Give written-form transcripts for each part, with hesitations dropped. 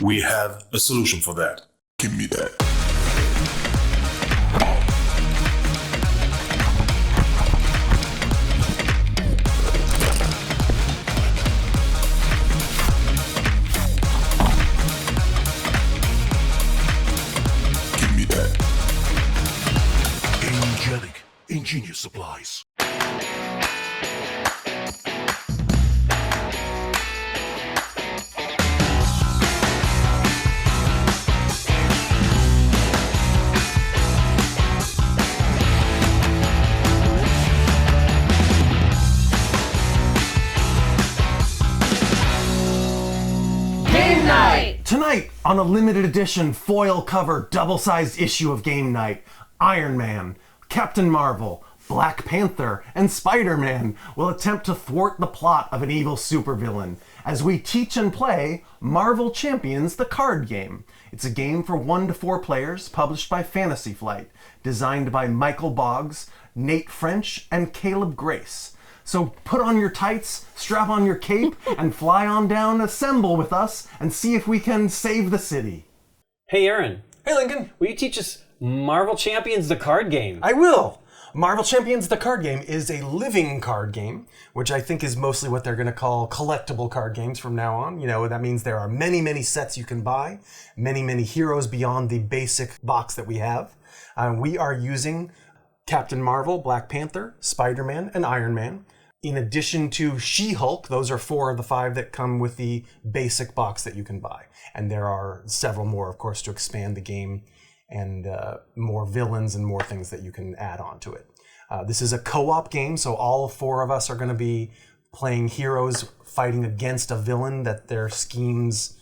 We have a solution for that. Give me that. Give me that. Gamegenic Ingenious Supplies. Tonight, on a limited edition foil cover double-sized issue of GameNight, Iron Man, Captain Marvel, Black Panther, and Spider-Man will attempt to thwart the plot of an evil supervillain as we teach and play Marvel Champions the card game. It's a game for 1 to 4 players, published by Fantasy Flight, designed by Michael Boggs, Nate French, and Caleb Grace. So put on your tights, strap on your cape, and fly on down, assemble with us, and see if we can save the city. Hey, Aaron. Hey, Lincoln. Will you teach us Marvel Champions the card game? I will. Marvel Champions the card game is a living card game, which I think is mostly what they're going to call collectible card games from now on. You know, that means there are many, many sets you can buy, many, many heroes beyond the basic box that we have. We are using Captain Marvel, Black Panther, Spider-Man, and Iron Man. In addition to She-Hulk, those are 4 of the 5 that come with the basic box that you can buy. And there are several more, of course, to expand the game and more villains and more things that you can add on to it. This is a co-op game, so all 4 of us are going to be playing heroes fighting against a villain that their schemes,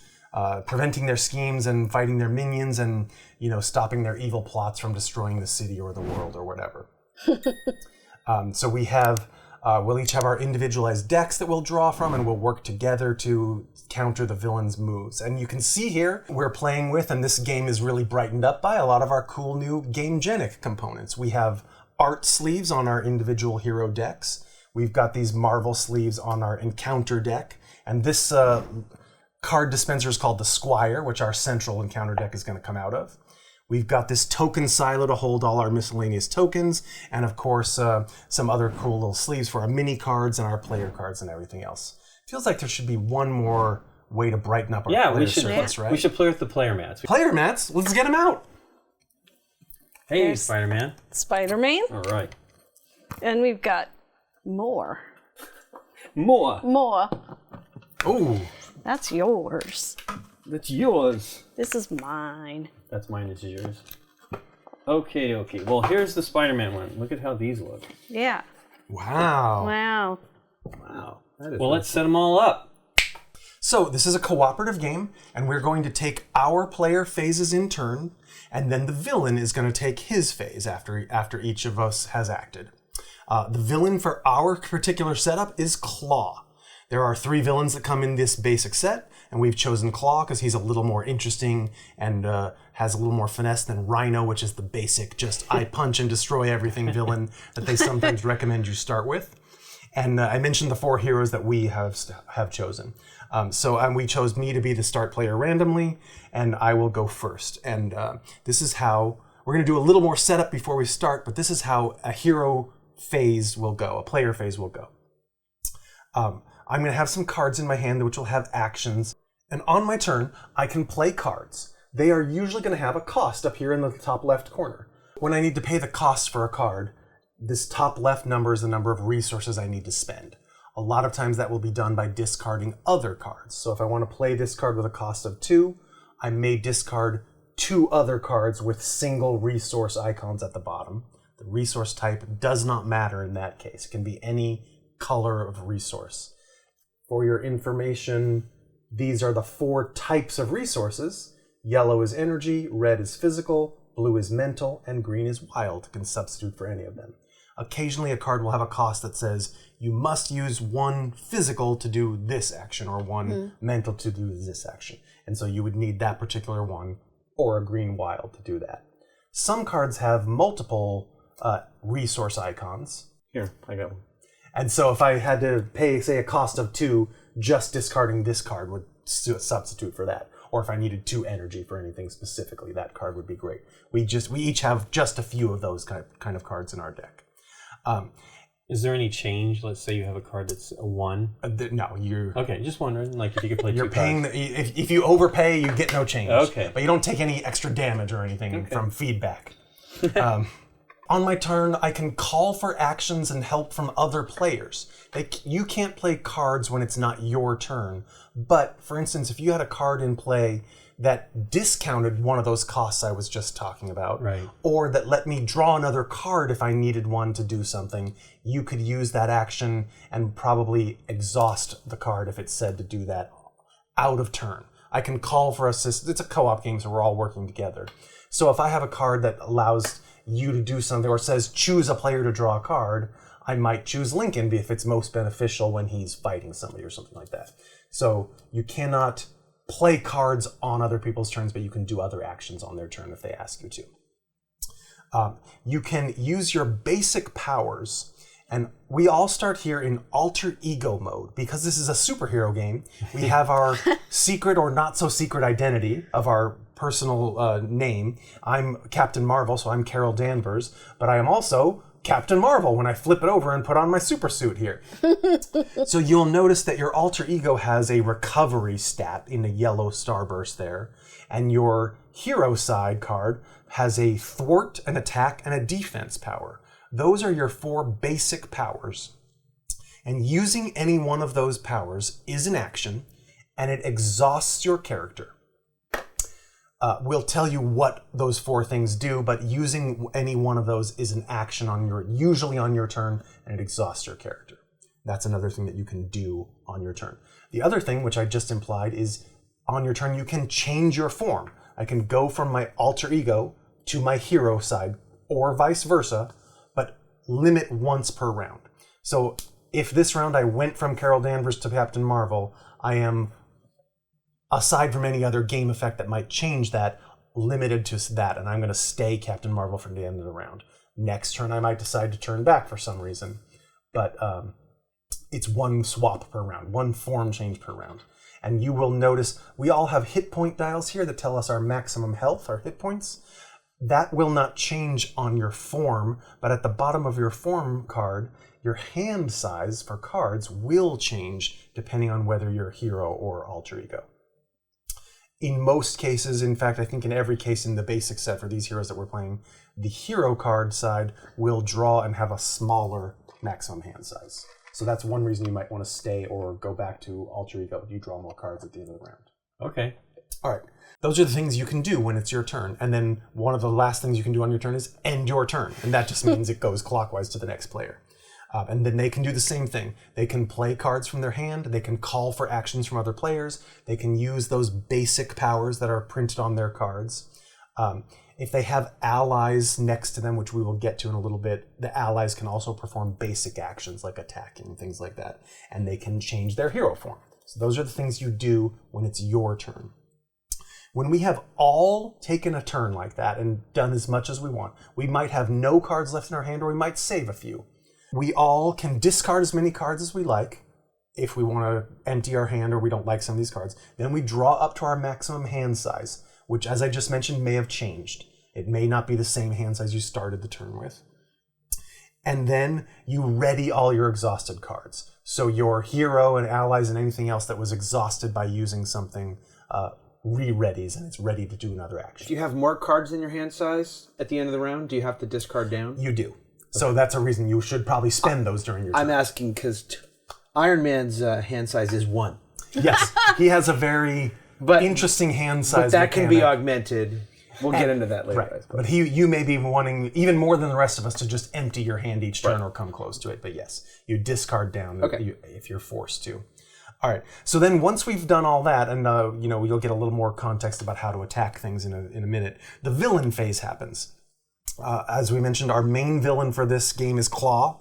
preventing their schemes and fighting their minions and, you know, stopping their evil plots from destroying the city or the world or whatever. So we have... we'll each have our individualized decks that we'll draw from, and we'll work together to counter the villain's moves. And you can see here, we're playing with, and this game is really brightened up by a lot of our cool new Gamegenic components. We have art sleeves on our individual hero decks. We've got these Marvel sleeves on our Encounter deck. And this card dispenser is called the Squire, which our central Encounter deck is going to come out of. We've got this token silo to hold all our miscellaneous tokens, and of course, some other cool little sleeves for our mini cards and our player cards and everything else. Feels like there should be one more way to brighten up our player surface, right? We should play with the player mats. Player mats? Let's get them out. Hey, There's Spider-Man. Spider-Man. All right. And we've got more. More. Oh. That's yours. That's yours. This is mine. That's mine, this is yours. Okay. Well, here's the Spider-Man one. Look at how these look. Yeah. Wow. Wow. Well, let's set them all up. So this is a cooperative game, and we're going to take our player phases in turn, and then the villain is going to take his phase after each of us has acted. The villain for our particular setup is Claw. There are 3 villains that come in this basic set, and we've chosen Claw because he's a little more interesting and has a little more finesse than Rhino, which is the basic just I punch and destroy everything villain that they sometimes recommend you start with. And I mentioned the 4 heroes that we have chosen. So we chose me to be the start player randomly, and I will go first. And this is how, we're going to do a little more setup before we start, but this is how a hero phase will go, a player phase will go. I'm going to have some cards in my hand which will have actions. And on my turn, I can play cards. They are usually going to have a cost up here in the top left corner. When I need to pay the cost for a card, this top left number is the number of resources I need to spend. A lot of times that will be done by discarding other cards. So if I want to play this card with a cost of 2, I may discard 2 other cards with single resource icons at the bottom. The resource type does not matter in that case. It can be any color of resource. For your information, these are the 4 types of resources. Yellow is energy, red is physical, blue is mental, and green is wild. You can substitute for any of them. Occasionally a card will have a cost that says you must use 1 physical to do this action or 1 mental to do this action. And so you would need that particular one or a green wild to do that. Some cards have multiple resource icons. Here, I got one. And so if I had to pay, say, a cost of 2, just discarding this card would substitute for that. or if I needed 2 energy for anything specifically, that card would be great. We each have just a few of those kind of cards in our deck. Is there any change? Let's say you have a card that's a 1. No, you're... Okay, just wondering, like, if you could play You're 2 paying... cards. If you overpay, you get no change. Okay. But you don't take any extra damage or anything from feedback. On my turn, I can call for actions and help from other players. You can't play cards when it's not your turn. But, for instance, if you had a card in play that discounted one of those costs I was just talking about, right, or that let me draw another card if I needed one to do something, you could use that action and probably exhaust the card if it said to do that out of turn. I can call for assist. It's a co-op game, so we're all working together. So if I have a card that allows you to do something or says choose a player to draw a card, I might choose Lincoln if it's most beneficial when he's fighting somebody or something like that. So you cannot play cards on other people's turns, but you can do other actions on their turn if they ask you to. You can use your basic powers, and we all start here in alter ego mode. Because this is a superhero game, we have our secret or not so secret identity of our personal name. I'm Captain Marvel, so I'm Carol Danvers, but I am also Captain Marvel when I flip it over and put on my super suit here. So you'll notice that your alter ego has a recovery stat in a yellow starburst there, and your hero side card has a thwart, an attack, and a defense power. Those are your 4 basic powers. And using any one of those powers is an action, and it exhausts your character. We'll tell you what those 4 things do, but using any one of those is an action usually on your turn, and it exhausts your character. That's another thing that you can do on your turn. The other thing, which I just implied, is on your turn you can change your form. I can go from my alter ego to my hero side, or vice versa, but limit once per round. So if this round I went from Carol Danvers to Captain Marvel, I am, aside from any other game effect that might change that, limited to that, and I'm going to stay Captain Marvel from the end of the round. Next turn I might decide to turn back for some reason, but it's 1 swap per round, 1 form change per round. And you will notice we all have hit point dials here that tell us our maximum health, our hit points. That will not change on your form, but at the bottom of your form card, your hand size for cards will change depending on whether you're hero or alter ego. In most cases, in fact, I think in every case in the basic set for these heroes that we're playing, the hero card side will draw and have a smaller maximum hand size. So that's one reason you might want to stay or go back to alter ego. You draw more cards at the end of the round. Okay. All right. Those are the things you can do when it's your turn. And then one of the last things you can do on your turn is end your turn. And that just means it goes clockwise to the next player. And then they can do the same thing. They can play cards from their hand. They can call for actions from other players. They can use those basic powers that are printed on their cards. If they have allies next to them, which we will get to in a little bit, the allies can also perform basic actions like attacking and things like that. And they can change their hero form. So those are the things you do when it's your turn. When we have all taken a turn like that and done as much as we want, we might have no cards left in our hand, or we might save a few. We all can discard as many cards as we like if we want to empty our hand or we don't like some of these cards. Then we draw up to our maximum hand size, which, as I just mentioned, may have changed. It may not be the same hand size you started the turn with. And then you ready all your exhausted cards. So your hero and allies and anything else that was exhausted by using something re-readies, and it's ready to do another action. If you have more cards than your hand size at the end of the round, do you have to discard down? You do. So that's a reason you should probably spend those during your turn. I'm asking because Iron Man's hand size is 1. Yes, he has a very interesting hand size. But that mechanic. can be augmented. We'll get into that later. Right. But you may be wanting, even more than the rest of us, to just empty your hand each turn or come close to it. But yes, you discard down if you're forced to. All right. So then once we've done all that, and you'll get a little more context about how to attack things in a minute, the villain phase happens. As we mentioned, our main villain for this game is Claw.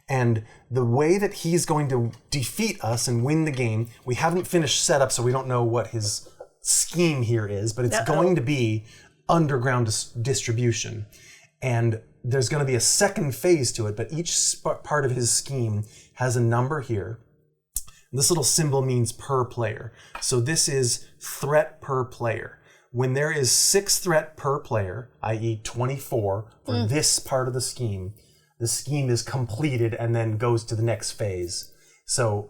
And the way that he's going to defeat us and win the game, we haven't finished setup, so we don't know what his scheme here is, but it's going to be underground distribution. And there's going to be a second phase to it, but each part of his scheme has a number here This little symbol means per player. So this is threat per player. When there is 6 threat per player, i.e. 24 for this part of the scheme is completed and then goes to the next phase. So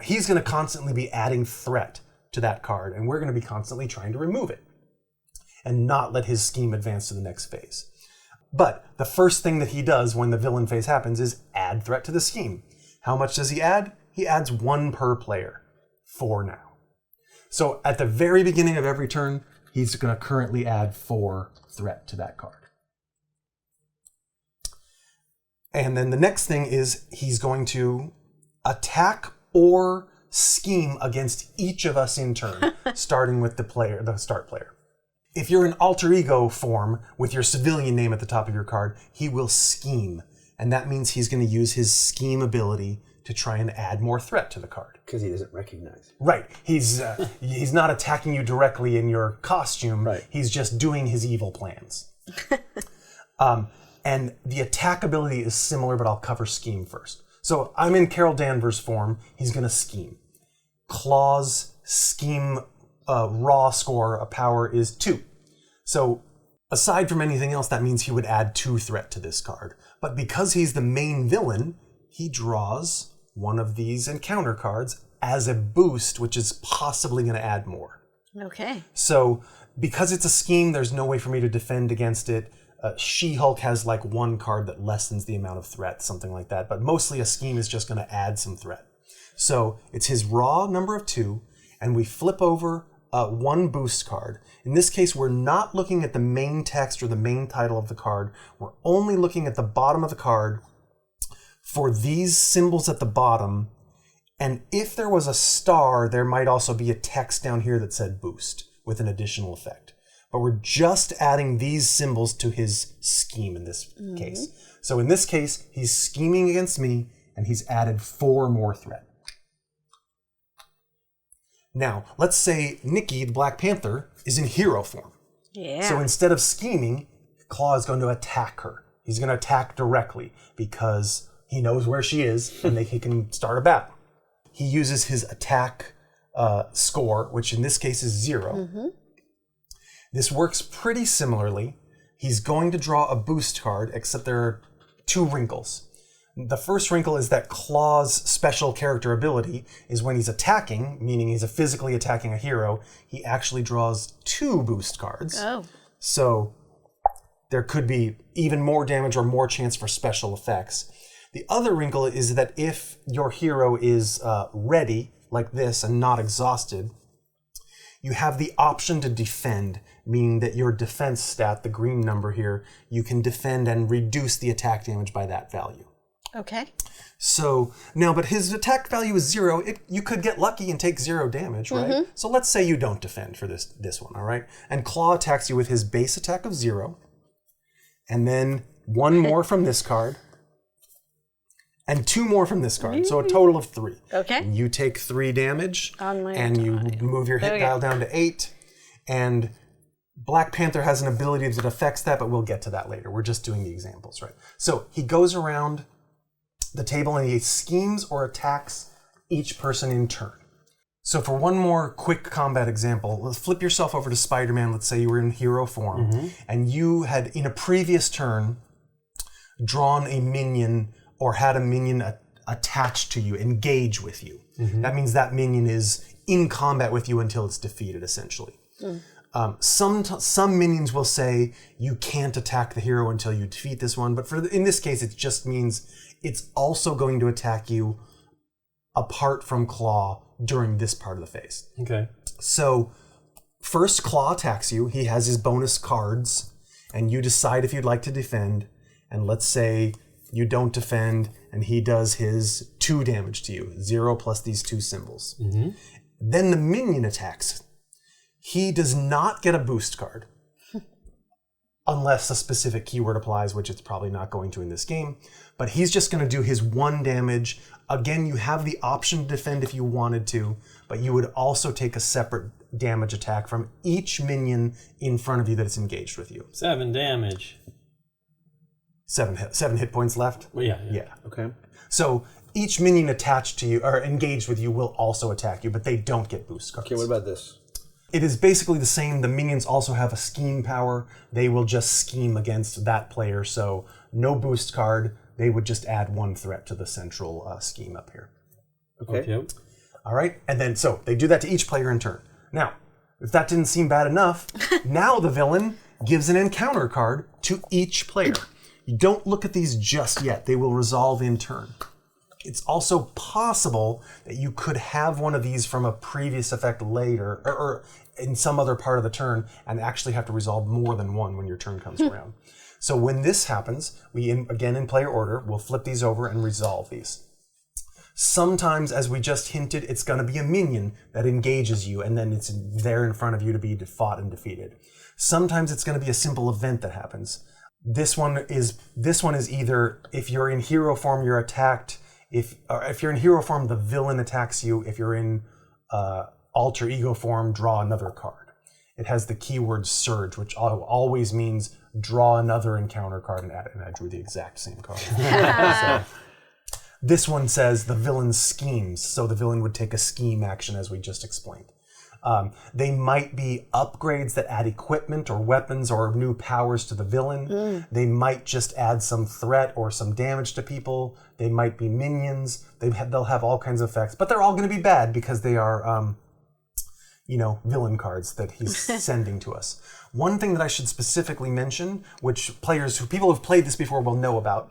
he's going to constantly be adding threat to that card, and we're going to be constantly trying to remove it and not let his scheme advance to the next phase. But the first thing that he does when the villain phase happens is add threat to the scheme. How much does he add? He adds 1 per player, 4 now. So at the very beginning of every turn, he's going to currently add 4 threat to that card. And then the next thing is he's going to attack or scheme against each of us in turn, starting with the start player. If you're in alter ego form with your civilian name at the top of your card, he will scheme. And that means he's going to use his scheme ability to try and add more threat to the card. Because he doesn't recognize. Right. He's not attacking you directly in your costume. Right. He's just doing his evil plans. And the attack ability is similar, but I'll cover scheme first. So I'm in Carol Danvers form. He's going to scheme. Claw's scheme raw score of power is 2. So aside from anything else, that means he would add 2 threat to this card. But because he's the main villain, he draws one of these encounter cards as a boost, which is possibly going to add more. Okay. So because it's a scheme, there's no way for me to defend against it. She-Hulk has like 1 card that lessens the amount of threat, something like that. But mostly a scheme is just going to add some threat. So it's his raw number of 2, and we flip over 1 boost card. In this case, we're not looking at the main text or the main title of the card. We're only looking at the bottom of the card for these symbols at the bottom. And if there was a star, there might also be a text down here that said boost with an additional effect. But we're just adding these symbols to his scheme in this case. So in this case, he's scheming against me, and he's added 4 more threat. Now, let's say Nikki, the Black Panther, is in hero form. Yeah. So instead of scheming, Claw is going to attack her. He's going to attack directly because he knows where she is and he can start a battle. He uses his attack score, which in this case is 0. This works pretty similarly. He's going to draw a boost card, except there are 2 wrinkles. The first wrinkle is that Claw's special character ability is when he's attacking, meaning he's physically attacking a hero, he actually draws 2 boost cards. Oh. So there could be even more damage or more chance for special effects. The other wrinkle is that if your hero is ready, like this, and not exhausted, you have the option to defend, meaning that your defense stat, the green number here, you can defend and reduce the attack damage by that value. Okay. So now, but his attack value is 0. You could get lucky and take 0 damage, right? So let's say you don't defend for this one, all right? And Claw attacks you with his base attack of 0, and then 1 more from this card, and 2 more from this card. So a total of 3. Okay. And you take 3 damage, On my and you move your hit dial down to 8, and Black Panther has an ability that affects that, but we'll get to that later. We're just doing the examples, right? So he goes around the table and he schemes or attacks each person in turn. So for one more quick combat example, let's flip yourself over to Spider-Man. Let's say you were in hero form and you had, in a previous turn, drawn a minion or had a minion attached to you, engage with you. That means that minion is in combat with you until it's defeated, essentially. Some minions will say you can't attack the hero until you defeat this one, but in this case, it just means it's also going to attack you apart from Claw during this part of the phase. Okay. So first Claw attacks you. He has his bonus cards, and you decide if you'd like to defend. And let's say you don't defend, and he does his 2 damage to you, 0 plus these 2 symbols. Then the minion attacks. He does not get a boost card. Unless a specific keyword applies, which it's probably not going to in this game. But he's just going to do his 1 damage. Again, you have the option to defend if you wanted to, but you would also take a separate damage attack from each minion in front of you that's engaged with you. 7 damage. 7 hit points left? Well, yeah. Yeah. Okay. So each minion attached to you or engaged with you will also attack you, but they don't get boost cards. Okay, what about this? It is basically the same. The minions also have a scheme power. They will just scheme against that player. So no boost card. They would just add 1 threat to the central scheme up here. Okay. All right. And then so they do that to each player in turn. Now, if that didn't seem bad enough, now the villain gives an encounter card to each player. You don't look at these just yet. They will resolve in turn. It's also possible that you could have one of these from a previous effect later, or in some other part of the turn, and actually have to resolve more than one when your turn comes around. So when this happens, we, again in player order, we'll flip these over and resolve these. Sometimes, as we just hinted, it's going to be a minion that engages you, and then it's there in front of you to be fought and defeated. Sometimes it's going to be a simple event that happens. This one is either if you're in hero form, you're attacked. If you're in hero form, the villain attacks you. If you're in alter ego form, draw another card. It has the keyword surge, which always means draw another encounter card and add it. And I drew the exact same card. So, this one says the villain schemes, so the villain would take a scheme action as we just explained. They might be upgrades that add equipment or weapons or new powers to the villain. They might just add some threat or some damage to people. They might be minions. They'll have all kinds of effects, but they're all going to be bad because they are, villain cards that he's sending to us. One thing that I should specifically mention, which people who've played this before will know about,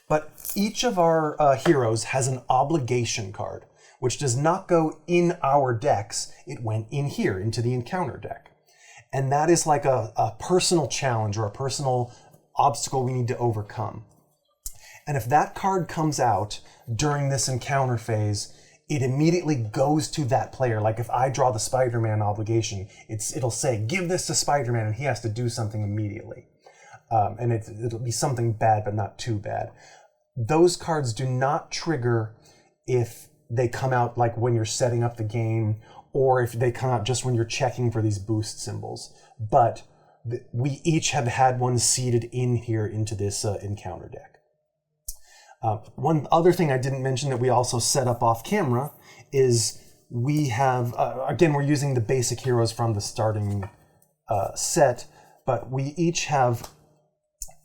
but each of our heroes has an obligation card, which does not go in our decks. It went in here, into the encounter deck. And that is like a personal challenge or a personal obstacle we need to overcome. And if that card comes out during this encounter phase, it immediately goes to that player. Like if I draw the Spider-Man obligation, it'll say, give this to Spider-Man, and he has to do something immediately. And it'll be something bad, but not too bad. Those cards do not trigger if they come out like when you're setting up the game, or if they come out just when you're checking for these boost symbols. But we each have had one seeded in here into this encounter deck. One other thing I didn't mention that we also set up off camera is we have, again, we're using the basic heroes from the starting set, but we each have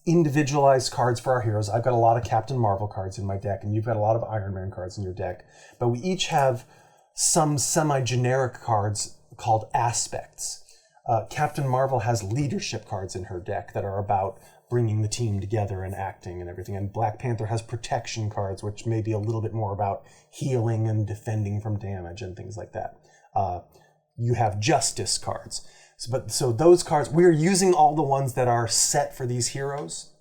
individualized cards for our heroes. I've got a lot of Captain Marvel cards in my deck, and you've got a lot of Iron Man cards in your deck. But we each have some semi-generic cards called aspects. Captain Marvel has leadership cards in her deck that are about bringing the team together and acting and everything. And Black Panther has protection cards, which may be a little bit more about healing and defending from damage and things like that. You have justice cards. So those cards, we're using all the ones that are set for these heroes.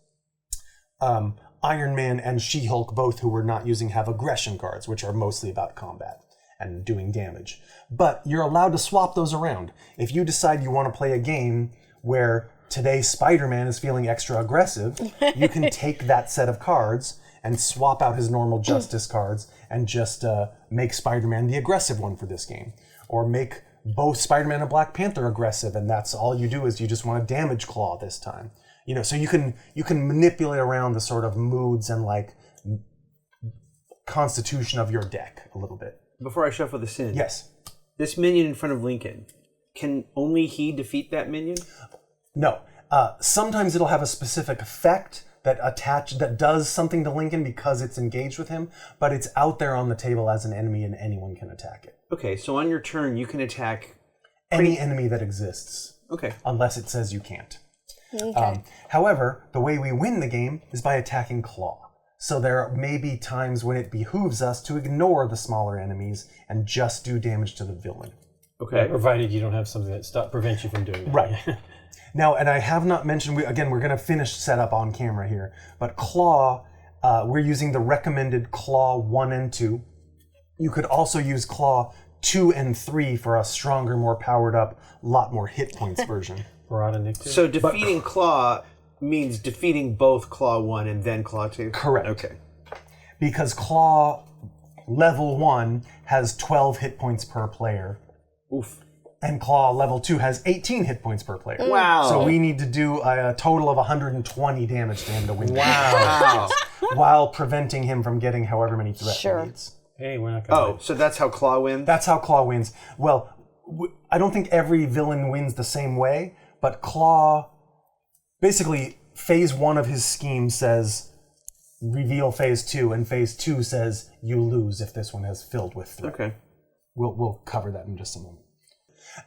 Iron Man and She-Hulk, both who we're not using, have aggression cards, which are mostly about combat and doing damage. But you're allowed to swap those around. If you decide you want to play a game where today Spider-Man is feeling extra aggressive, you can take that set of cards and swap out his normal justice cards and just make Spider-Man the aggressive one for this game. Or make both Spider-Man and Black Panther aggressive, and that's all you do is you just want to damage claw this time. So you can manipulate around the sort of moods and like constitution of your deck a little bit. Before I shuffle this in, Yes. this minion in front of Lincoln, can only he defeat that minion? No. Sometimes it'll have a specific effect that does something to Lincoln because it's engaged with him, but it's out there on the table as an enemy and anyone can attack it. Okay, so on your turn, you can attack Any enemy that exists. Okay. Unless it says you can't. Okay. However, the way we win the game is by attacking claw. So there may be times when it behooves us to ignore the smaller enemies and just do damage to the villain. Okay. Provided you don't have something that prevents you from doing that. Right. Now, and I have not mentioned, we're going to finish setup on camera here, but claw, we're using the recommended claw 1 and 2. You could also use claw 2 and 3 for a stronger, more powered up, lot more hit points version. Nikki? So defeating claw means defeating both claw 1 and then claw 2? Correct. Okay. Because claw level 1 has 12 hit points per player. Oof. And Claw level 2 has 18 hit points per player. Wow. So we need to do a total of 120 damage to him to win. Wow. While preventing him from getting however many threat Sure. he needs. Hey, we're not going to Oh, so that's how Claw wins? That's how Claw wins. Well, I don't think every villain wins the same way, but Claw, basically, phase 1 of his scheme says, reveal phase 2, and phase 2 says, you lose if this one has filled with threat. Okay. We'll cover that in just a moment.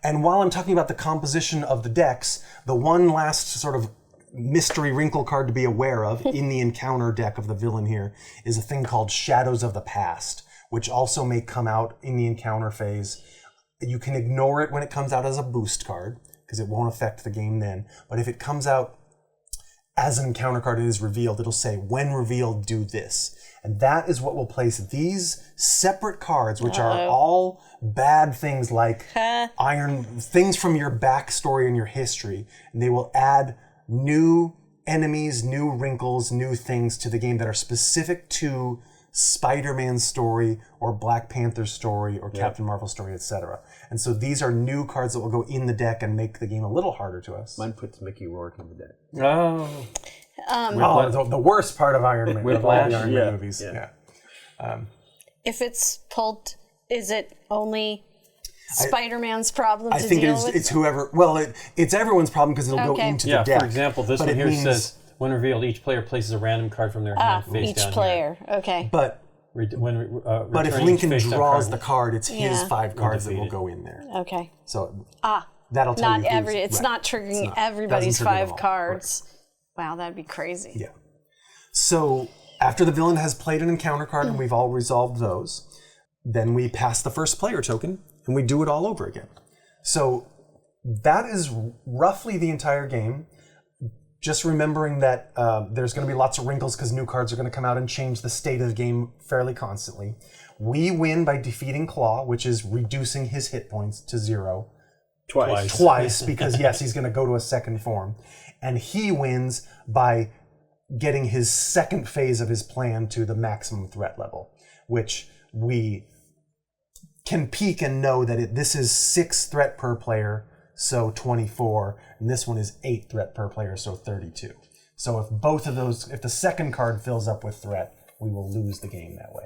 And while I'm talking about the composition of the decks, the one last sort of mystery wrinkle card to be aware of in the encounter deck of the villain here is a thing called Shadows of the Past, which also may come out in the encounter phase. You can ignore it when it comes out as a boost card, because it won't affect the game then. But if it comes out as an encounter card and is revealed, it'll say, when revealed, do this. And that is what will place these separate cards, which are all bad things like things from your backstory and your history. And they will add new enemies, new wrinkles, new things to the game that are specific to Spider-Man's story or Black Panther's story or Captain Marvel's story, etc. And so these are new cards that will go in the deck and make the game a little harder to us. Mine puts Mickey Rourke in the deck. Oh. The worst part of Iron Man, of all the Whiplash? Iron Man Yeah. movies. Yeah. If it's pulled, is it only Spider-Man's problem I to think deal it's, with? it's whoever. Well, it's everyone's problem because it'll go Okay. into Yeah, the deck. for example, this But one it here means- says, when revealed, each player places a random card from their hand face each down player. Okay. But here. but if Returning Lincoln each face down draws card the card, it's his Yeah. 5 cards that will defeated. go in there. Okay. So that'll tell Not you. every. who's- It's right. not triggering not. everybody's Doesn't trigger them 5 all. cards. Wow, that'd be crazy. Yeah. So after the villain has played an encounter card and we've all resolved those, then we pass the first player token and we do it all over again. So that is roughly the entire game. Just remembering that there's going to be lots of wrinkles because new cards are going to come out and change the state of the game fairly constantly. We win by defeating Claw, which is reducing his hit points to 0. Twice, because yes, he's going to go to a second form. And he wins by getting his second phase of his plan to the maximum threat level, which we can peek and know that this is 6 threat per player, so 24, and this one is 8 threat per player, so 32. So if both of those, if the second card fills up with threat, we will lose the game that way.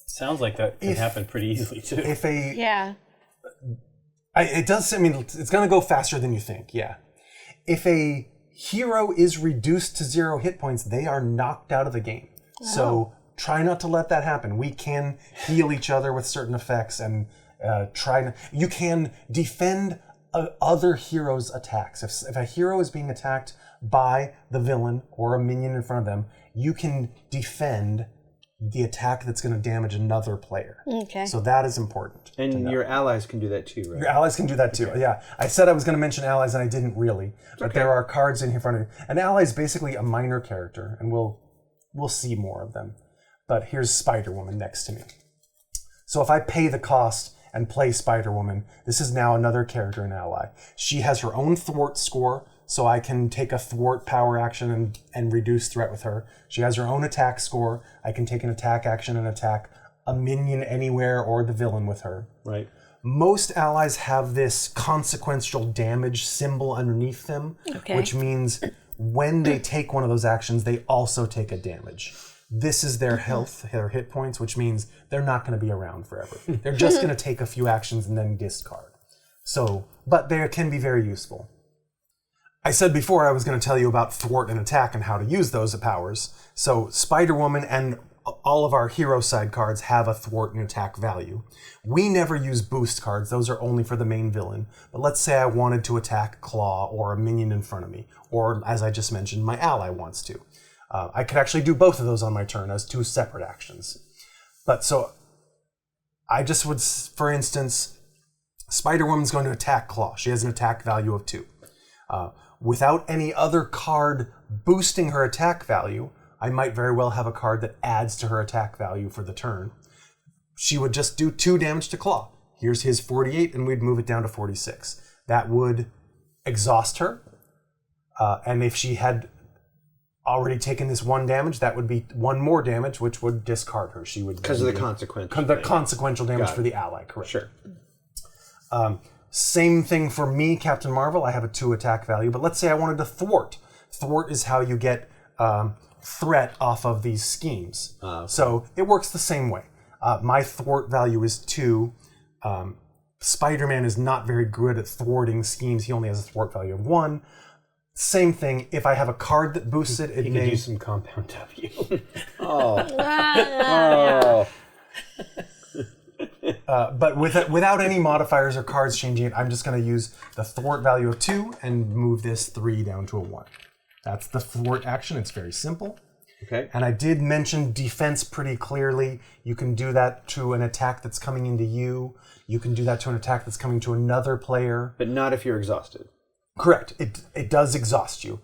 Sounds like that can happen pretty easily, too. If a Yeah. it does. I mean, it's going to go faster than you think. Yeah. If a hero is reduced to 0 hit points, they are knocked out of the game. So try not to let that happen. We can heal each other with certain effects and you can defend other heroes' attacks. If a hero is being attacked by the villain or a minion in front of them, you can defend the attack that's going to damage another player. Okay. So that is important. And your allies can do that too, right? Your allies can do that too. Yeah. I said I was going to mention allies and I didn't really. But there are cards in front of you. An ally is basically a minor character, and we'll see more of them. But here's Spider-Woman next to me. So if I pay the cost and play Spider-Woman, this is now another character and ally. She has her own thwart score, so I can take a thwart power action and reduce threat with her. She has her own attack score. I can take an attack action and attack a minion anywhere or the villain with her. Right. Most allies have this consequential damage symbol underneath them, which means when they take one of those actions, they also take a damage. This is their health, their hit points, which means they're not going to be around forever. They're just going to take a few actions and then discard. So, but they can be very useful. I said before I was going to tell you about thwart and attack and how to use those powers. So Spider-Woman and all of our hero side cards have a thwart and attack value. We never use boost cards. Those are only for the main villain. But let's say I wanted to attack Claw or a minion in front of me. Or, as I just mentioned, my ally wants to. I could actually do both of those on my turn as 2 separate actions. But so I just would, for instance, Spider-Woman's going to attack Claw. She has an attack value of 2. Without any other card boosting her attack value, I might very well have a card that adds to her attack value for the turn. She would just do 2 damage to Claw. Here's his 48, and we'd move it down to 46. That would exhaust her. And if she had already taken this 1 damage, that would be 1 more damage, which would discard her. She would Because of the consequence. the consequential damage for the ally, correct? Sure. Same thing for me, Captain Marvel. I have a 2 attack value, but let's say I wanted to thwart. Thwart is how you get threat off of these schemes. Okay. So it works the same way. My thwart value is 2. Spider-Man is not very good at thwarting schemes. He only has a thwart value of 1. Same thing. If I have a card that boosts it, it You may... could use some compound W. But without any modifiers or cards changing it, I'm just going to use the thwart value of 2 and move this 3 down to a 1. That's the thwart action. It's very simple. Okay. And I did mention defense pretty clearly. You can do that to an attack that's coming into you. You can do that to an attack that's coming to another player. But not if you're exhausted. Correct. It does exhaust you.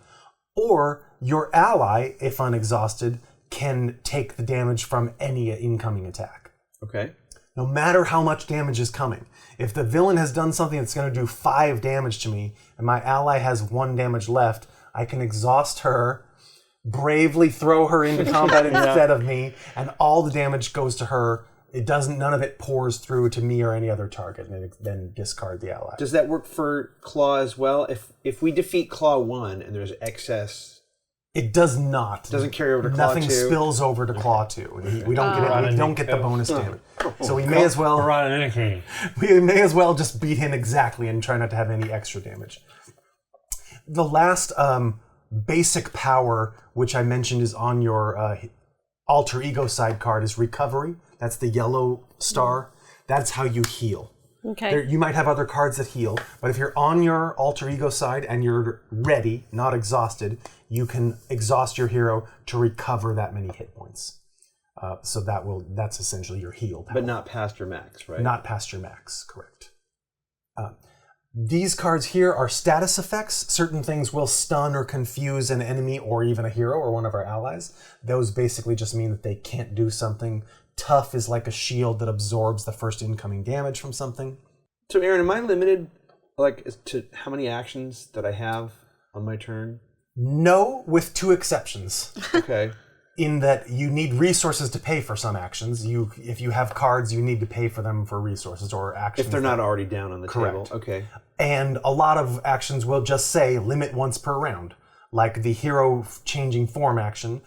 Or your ally, if unexhausted, can take the damage from any incoming attack. Okay. No matter how much damage is coming. If the villain has done something that's going to do 5 damage to me, and my ally has 1 damage left, I can exhaust her, bravely throw her into combat instead of me, and all the damage goes to her. None of it pours through to me or any other target, and then discard the ally. Does that work for Claw as well? If we defeat Claw 1 and there's excess... It does not. Doesn't carry over to Claw 2? Nothing spills over to Claw 2. We don't get the bonus damage. So we may as well... We may as well just beat him exactly and try not to have any extra damage. The last basic power, which I mentioned is on your alter ego side card, is Recovery. That's the yellow star. That's how you heal. Okay. You might have other cards that heal, but if you're on your alter ego side and you're ready, not exhausted, you can exhaust your hero to recover that many hit points. So that's essentially your heal power. But not past your max, right? Not past your max, correct. These cards here are status effects. Certain things will stun or confuse an enemy or even a hero or one of our allies. Those basically just mean that they can't do something. Tough is like a shield that absorbs the first incoming damage from something. So Aaron, am I limited as to how many actions that I have on my turn? No, with 2 exceptions. Okay. In that you need resources to pay for some actions. If you have cards, you need to pay for them for resources or actions. If they're not already down on the Correct. table. Okay. And a lot of actions will just say limit once per round. Like the hero changing form action.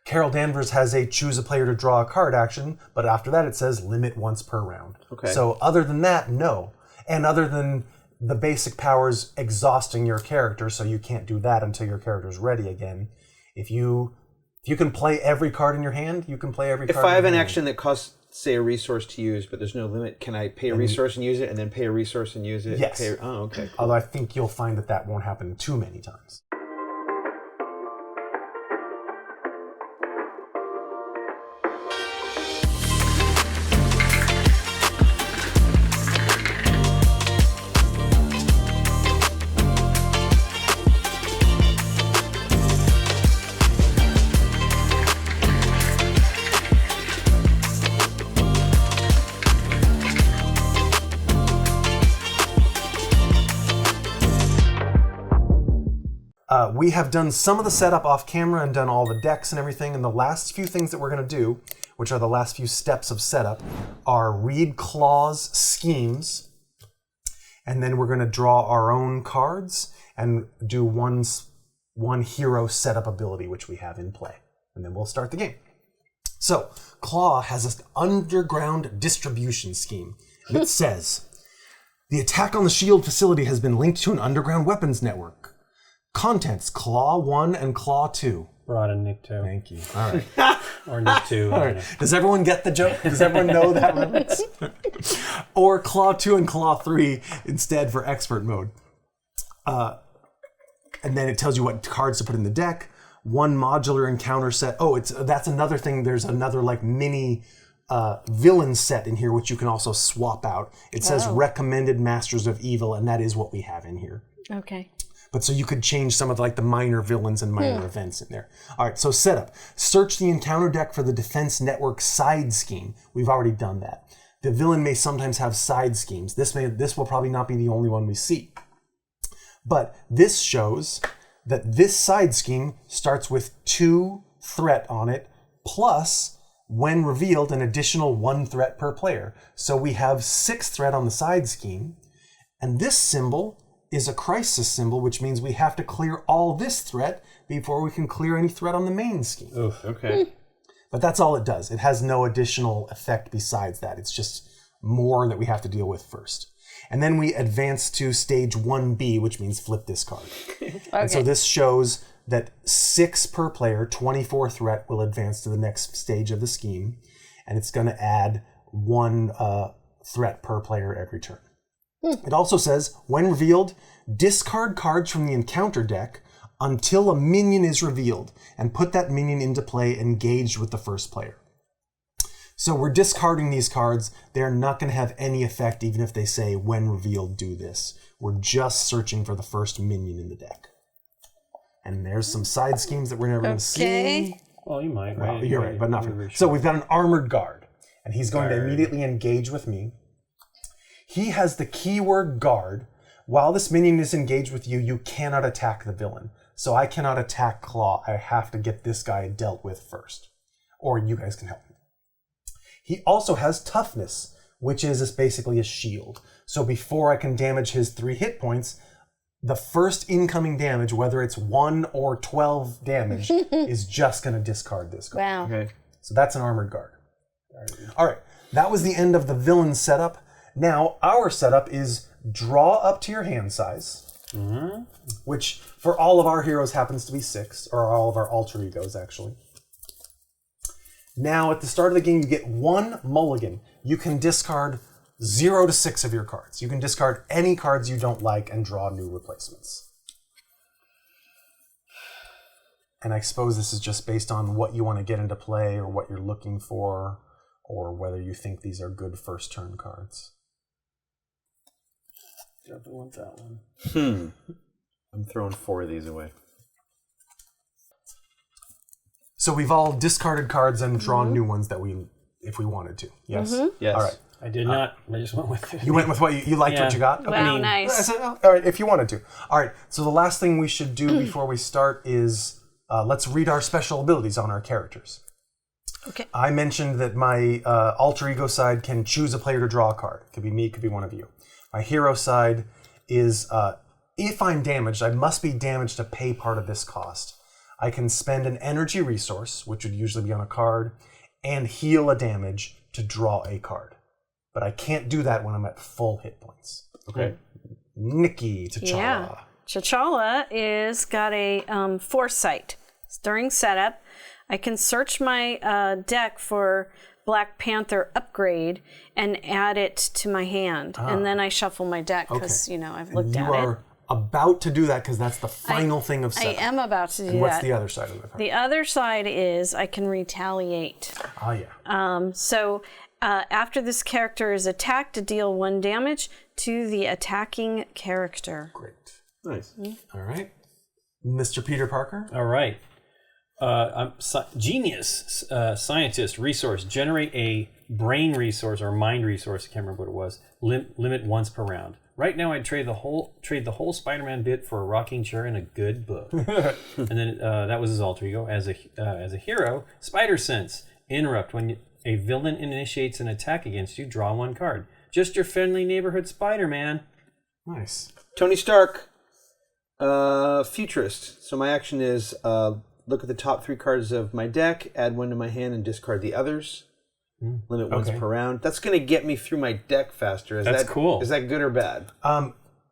Carol Danvers has a choose a player to draw a card action, but after that it says limit once per round. Okay. So other than that, no. And other than the basic powers exhausting your character, so you can't do that until your character's ready again. If you can play every card in your hand, you can play every card If I have in an your action that costs, say, a resource to use, but there's no limit, can I pay a resource and use it, and then pay a resource and use it? Yes. Okay. Cool. Although I think you'll find that won't happen too many times. We have done some of the setup off camera and done all the decks and everything, and the last few things that we're going to do, which are the last few steps of setup, are read Claw's schemes, and then we're going to draw our own cards and do one hero setup ability, which we have in play. And then we'll start the game. So, Claw has an underground distribution scheme, and it says, the attack on the shield facility has been linked to an underground weapons network. Contents, Claw 1 and Claw 2. Rod and Nick 2. Thank you. All right. Or Nick 2. All right. Does everyone get the joke? Does everyone know that reference? Or Claw 2 and Claw 3 instead for expert mode. And then it tells you what cards to put in the deck. 1 modular encounter set. Oh, that's another thing. There's another mini villain set in here, which you can also swap out. It says recommended Masters of Evil, and that is what we have in here. Okay. But so you could change some of the minor villains and minor events in there. All right, so setup. Search the encounter deck for the Defense Network side scheme. We've already done that. The villain may sometimes have side schemes. This will probably not be the only one we see. But this shows that this side scheme starts with 2 threat on it, plus, when revealed, an additional 1 threat per player. So we have 6 threat on the side scheme, And this symbol is a crisis symbol, which means we have to clear all this threat before we can clear any threat on the main scheme. Oof, okay. But that's all it does. It has no additional effect besides that. It's just more that we have to deal with first. And then we advance to stage 1B, which means flip this card. And so this shows that 6 per player, 24 threat, will advance to the next stage of the scheme. And it's going to add 1 threat per player every turn. It also says, when revealed, discard cards from the encounter deck until a minion is revealed and put that minion into play engaged with the first player. So we're discarding these cards. They're not going to have any effect even if they say, when revealed, do this. We're just searching for the first minion in the deck. And there's some side schemes that we're never going to see. Well, you might, right? Well, you're right, but not for... So we've got an armored guard, and he's going to immediately engage with me. He has the keyword guard. While this minion is engaged with you, you cannot attack the villain. So I cannot attack Claw. I have to get this guy dealt with first. Or you guys can help me. He also has toughness, which is basically a shield. So before I can damage his 3 hit points, the first incoming damage, whether it's 1 or 12 damage, is just going to discard this card. Wow. Okay. So that's an armored guard. All right. That was the end of the villain setup. Now, our setup is draw up to your hand size, which for all of our heroes happens to be 6, or all of our alter egos, actually. Now, at the start of the game, you get 1 mulligan. You can discard 0 to 6 of your cards. You can discard any cards you don't like and draw new replacements. And I suppose this is just based on what you want to get into play or what you're looking for, or whether you think these are good first turn cards. Definitely want that one. I'm throwing 4 of these away. So we've all discarded cards and drawn new ones that if we wanted to. Yes? Yes. All right. I did not. I just went with it. You went with what you liked what you got? Wow, Okay. nice. I said, oh, all right, if you wanted to. All right, so the last thing we should do before we start is let's read our special abilities on our characters. Okay. I mentioned that my alter ego side can choose a player to draw a card. It could be me, it could be one of you. My hero side is if I'm damaged, I must be damaged to pay part of this cost. I can spend an energy resource, which would usually be on a card, and heal a damage to draw a card. But I can't do that when I'm at full hit points. Okay. Nikki, T'Challa. Yeah. T'Challa is got a foresight. During setup, I can search my deck for Black Panther upgrade and add it to my hand. And then I shuffle my deck because, I've looked at it. You are about to do that because that's the final thing of setup. I am about to do And what's that. the other side of the card? The other side is I can retaliate. Oh, yeah. So after this character is attacked, to deal 1 damage to the attacking character. Great. Nice. All right. Mr. Peter Parker? All right. Genius scientist resource. Generate a brain resource or mind resource. I can't remember what it was. Limit once per round. Right now, I'd trade the whole Spider-Man bit for a rocking chair and a good book. And then that was his alter ego. As a hero, Spider Sense. Interrupt. When a villain initiates an attack against you, draw 1 card. Just your friendly neighborhood Spider-Man. Nice. Tony Stark, futurist. So my action is look at the top 3 cards of my deck, add 1 to my hand, and discard the others. Limit once per round. That's going to get me through my deck faster. That's cool. Is that good or bad?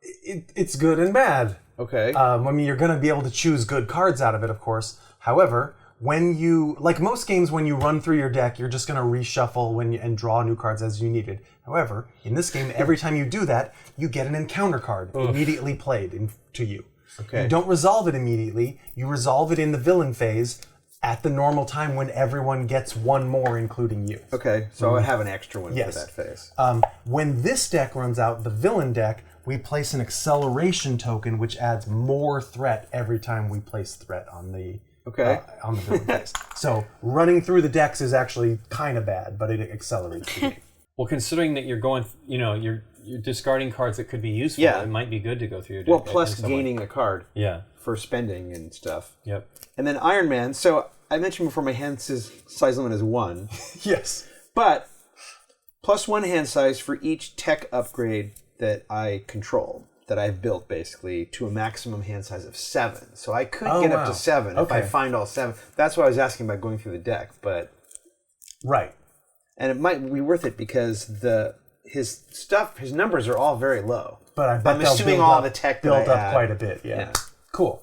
It's good and bad. Okay. I mean, you're going to be able to choose good cards out of it, of course. However, when you, like most games, when you run through your deck, you're just going to reshuffle and draw new cards as you needed. However, in this game, every time you do that, you get an encounter card immediately played to you. Okay. You don't resolve it immediately. You resolve it in the villain phase at the normal time when everyone gets 1 more, including you. Okay, so I would have an extra one Yes. for that phase. When this deck runs out, the villain deck, we place an acceleration token, which adds more threat every time we place threat on the on the villain phase. So running through the decks is actually kind of bad, but it accelerates the game. Well, considering that you're going, you're discarding cards that could be useful, Yeah. it might be good to go through your deck. Well, plus gaining a card for spending and stuff. Yep. And then Iron Man. So I mentioned before my hand size limit is 1. Yes. But +1 hand size for each tech upgrade that I control, that I've built basically to a maximum hand size of 7. So I could Oh, get up wow. to 7 if I Okay. find all 7. That's why I was asking about going through the deck, but Right. and it might be worth it because his numbers are all very low. But I bet I'm they'll assuming build all up, the tech that build I up add. quite a bit. Yeah. Cool.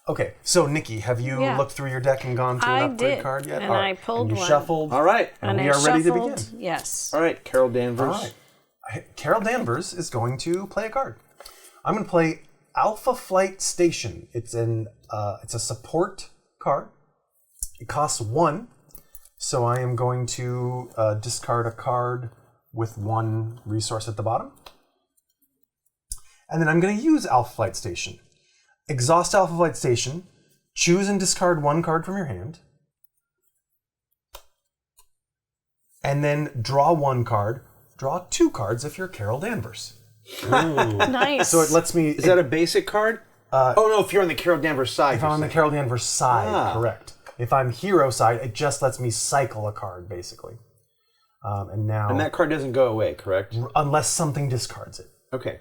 Okay, so Nikki, have you Yeah. looked through your deck and gone through I an upgrade did, card yet? and All I right. pulled and you one. shuffled. All right. And we I are ready to shuffled, begin. Yes. All right, Carol Danvers. All right. Carol Danvers is going to play a card. I'm going to play Alpha Flight Station. It's a support card. It costs 1, so I am going to discard a card with 1 resource at the bottom. And then I'm going to use Alpha Flight Station. Exhaust Alpha Flight Station. Choose and discard 1 card from your hand. And then draw 1 card. Draw 2 cards if you're Carol Danvers. Nice. So it lets me... Is that a basic card? Oh no, if you're on the Carol Danvers side. If I'm on the Carol Danvers side, correct. If I'm hero side, it just lets me cycle a card, basically. And now... And that card doesn't go away, correct? Unless something discards it. Okay.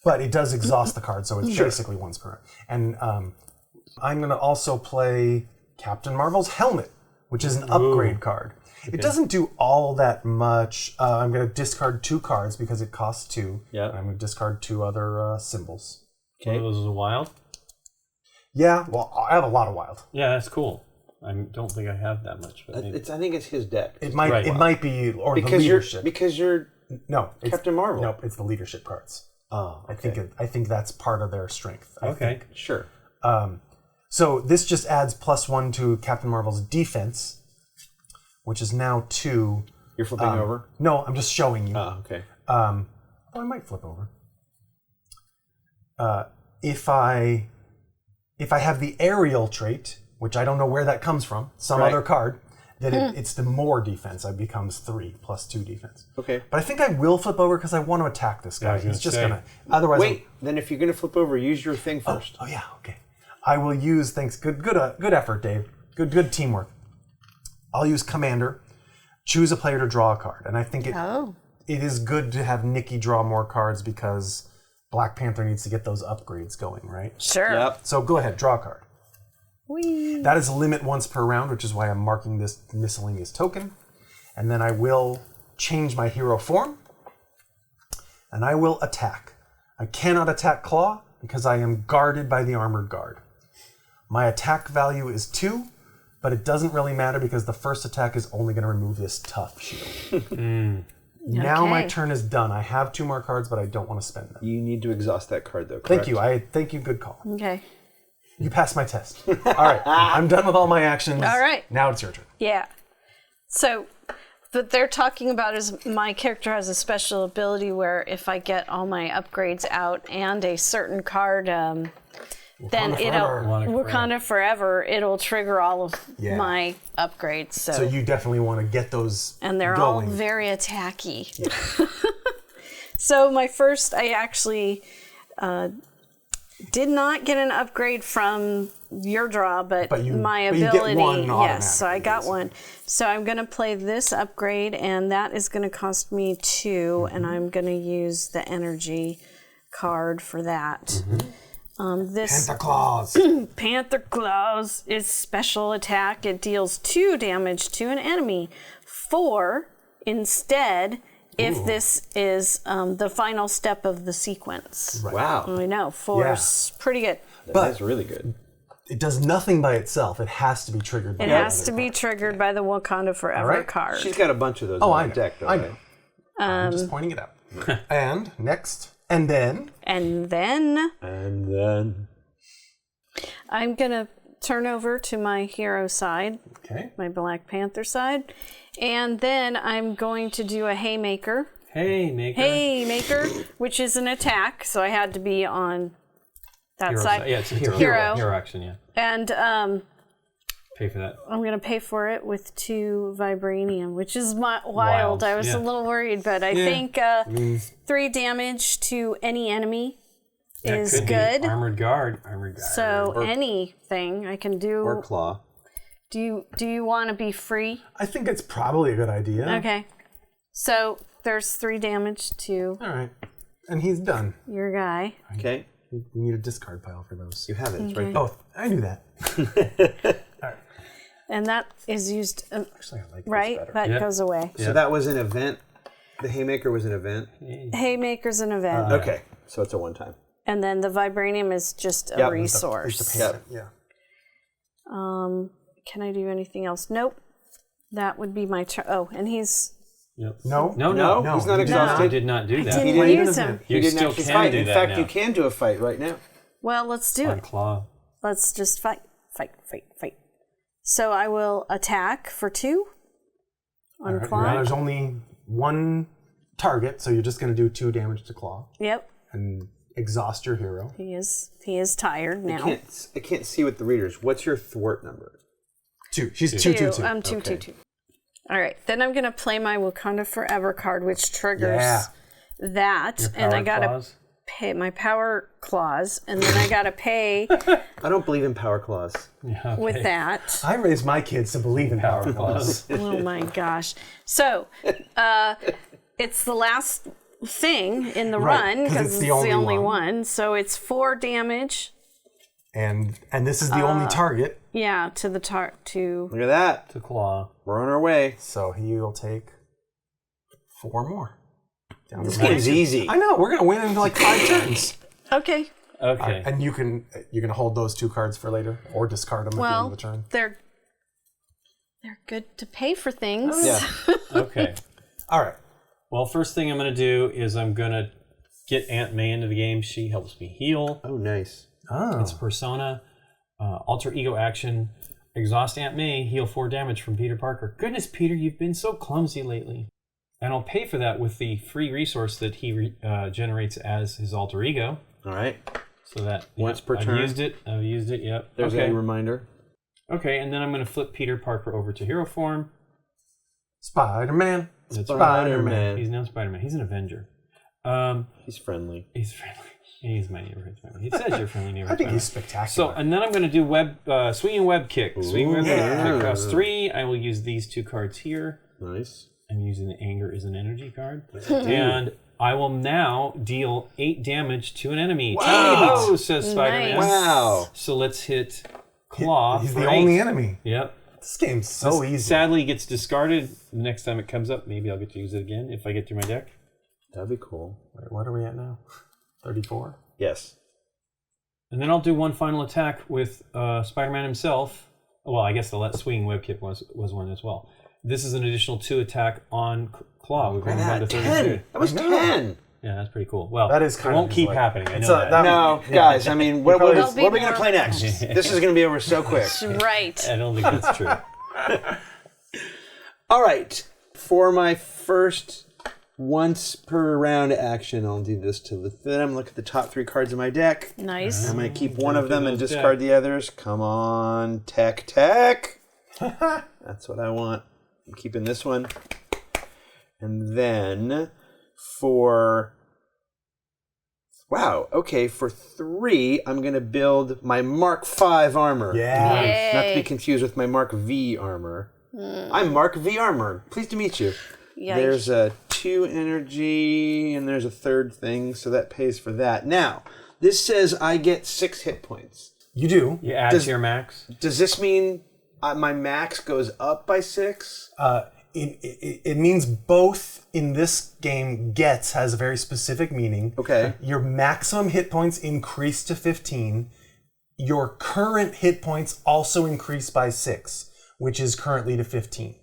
But it does exhaust the card, so it's basically once per round. And I'm going to also play Captain Marvel's Helmet, which is an upgrade card. It doesn't do all that much. I'm going to discard 2 cards because it costs 2. Yeah. And I'm going to discard 2 other symbols. One of those is a wild. Yeah, well, I have a lot of wild. Yeah, that's cool. I don't think I have that much. But maybe. I think it's his deck. It might Right. it might be or because the leadership. you're No, it's, Captain Marvel. Nope, it's the leadership cards. Oh, okay. I think that's part of their strength. I Okay. think. Sure. So this just adds +1 to Captain Marvel's defense, which is now 2. You're flipping over? No, I'm just showing you. Oh, okay. Oh, I might flip over. If I have the aerial trait, which I don't know where that comes from, some Right. other card, then it's the more defense. I becomes 3 +2 defense. Okay. But I think I will flip over because I want to attack this guy. I was gonna He's just say. gonna. Otherwise, Wait, then if you're going to flip over, use your thing first. Oh yeah, okay. I will use. Thanks. Good effort, Dave. Good teamwork. I'll use Commander. Choose a player to draw a card, and I think it is good to have Nikki draw more cards because Black Panther needs to get those upgrades going, right? Sure. Yep. So go ahead, draw a card. Whee. That is a limit once per round, which is why I'm marking this miscellaneous token. And then I will change my hero form, and I will attack. I cannot attack Claw because I am guarded by the Armored Guard. My attack value is 2, but it doesn't really matter because the first attack is only going to remove this tough shield. Now my Okay. turn is done. I have 2 more cards, but I don't want to spend them. You need to exhaust that card, though, Thank correct? you. Good call. Okay. You passed my test. All right. I'm done with all my actions. All right. Now it's your turn. Yeah. So, what they're talking about is my character has a special ability where if I get all my upgrades out and a certain card, then Wakanda Forever, it'll trigger all of my upgrades. So you definitely want to get those and they're going. all very attacky. Yeah. So my first, I actually did not get an upgrade from your draw, but my but you ability, get one yes, so I automatically, got basically. one. So I'm going to play this upgrade, and that is going to cost me 2, and I'm going to use the energy card for that. This Panther Claws. Panther Claws is special attack. It deals 2 damage to an enemy. 4 instead if this is the final step of the sequence. Right. Wow. I know, 4 is pretty good. That's really good. It does nothing by itself. It has to be triggered by It the has other to be card. triggered by the Wakanda Forever Alright. card. She's got a bunch of those Oh, in I her know. deck, though, I right? know. I'm just pointing it out. And next. And then. And then And then... I'm going to turn over to my hero side, Okay. my Black Panther side. And then I'm going to do a Haymaker. Haymaker. Which is an attack, so I had to be on that Hero side. side. Yeah, it's a hero. Hero. Hero action, yeah. And Pay for that. I'm going to pay for it with 2 vibranium, which is wild. I was a little worried, but I think 3 damage to any enemy That is could be good. Armored Guard. So anything I can do. Or Claw. Do you want to be free? I think it's probably a good idea. Okay. So there's 3 damage to All right. And he's done. your guy. Okay. We need a discard pile for those. You have it. It's right there. Oh, I knew that. And that is used, Actually, I like this right? better. That Yep. goes away. So that was an event. The haymaker was an event. Haymaker's an event. Okay. So it's a one-time. And then the vibranium is just a Yep. resource. It's the payment, yeah. Can I do anything else? Nope. That would be my turn. Oh, and he's... Yep. No? No, He's not you I did exhausted. did not do that. didn't didn't even use him. You didn't still actually can fight. do In that fact, now. you can do a fight right now. Well, let's do On it. claw. Let's just fight. Fight, fight, fight. So I will attack for 2 on claw. Now there's only one target, so you're just going to do 2 damage to claw Yep. and exhaust your hero. He is tired now. I can't see with the readers. What's your thwart number? 2. She's 2/2/2. I'm 2/2/2. All right. Then I'm going to play my Wakanda Forever card, which triggers Yeah. that. Your And I power got to claws? pay my power clause. And then I got to pay I don't believe in power claws. Yeah, okay. with that. I raised my kids to believe in power claws. Oh my gosh. So it's the last thing in the Right, run 'cause because it's it's the the only only one. one. So it's 4 damage. and this is the only target, Yeah, to the to Look at that. To claw. We're on our way. so he will take 4 more. Down to This one. game's easy. I know, we're going to win in like 5 turns. Okay. Okay. And you're going to hold those 2 cards for later or discard them at the end Well, of the turn. they're good to pay for things. Yeah. Okay. All right. Well, first thing I'm going to do is I'm going to get Aunt May into the game. She helps me heal. Oh, nice. Oh. It's persona, alter ego action, exhaust Aunt May, heal 4 damage from Peter Parker. Goodness, Peter, you've been so clumsy lately. And I'll pay for that with the free resource that he generates as his alter ego. All right. So that Once per turn. I've used it. Yep. There's okay. a reminder. Okay, and then I'm going to flip Peter Parker over to hero form. Spider-Man. That's Spider-Man. He's now Spider-Man. He's an Avenger. He's friendly. He's friendly. He's my neighborhood Spider-Man. He says you're friendly neighborhood I think Spider-Man. he's spectacular. So, and then I'm going to do swinging web kick. Swinging web yeah. kick costs 3. I will use these 2 cards here. Nice. I'm using the anger as an energy card. And I will now deal 8 damage to an enemy. Wow. Oh, says Spider-Man. Nice. Wow. So let's hit claw. He's for the 8. only enemy. Yep. This game's so easy. Sadly, it gets discarded. The next time it comes up, maybe I'll get to use it again if I get through my deck. That'd be cool. Wait, what are we at now? 34? Yes. And then I'll do one final attack with Spider-Man himself. Well, I guess the swinging web kick was one as well. This is an additional 2 attack on claw. We're going down to 32. 10. That was 10. Yeah, that's pretty cool. Well, That is it kind won't of keep like- happening. I It's know a- that. No, guys, I mean, what are we There'll be going to more. play next? This is going to be over so quick. Right. I don't think that's true. All right. For my first once per round action, I'll do this to them. Look at the top 3 cards of my deck. Nice. I'm going to keep one of them and those discard the others. Come on, tech. That's what I want. I'm keeping this one. And then for... Wow, okay, for 3, I'm going to build my Mark V armor. Yeah. Yay. Not to be confused with my Mark V armor. I'm Mark V armor. Pleased to meet you. Yikes. There's a 2 energy, and there's a 3rd thing, so that pays for that. Now, this says I get 6 hit points. You do. You add Does- to your max. Does this mean my max goes up by 6? It means both in this game. Gets has a very specific meaning. Okay. Your maximum hit points increase to 15. Your current hit points also increase by 6, which is currently to 15.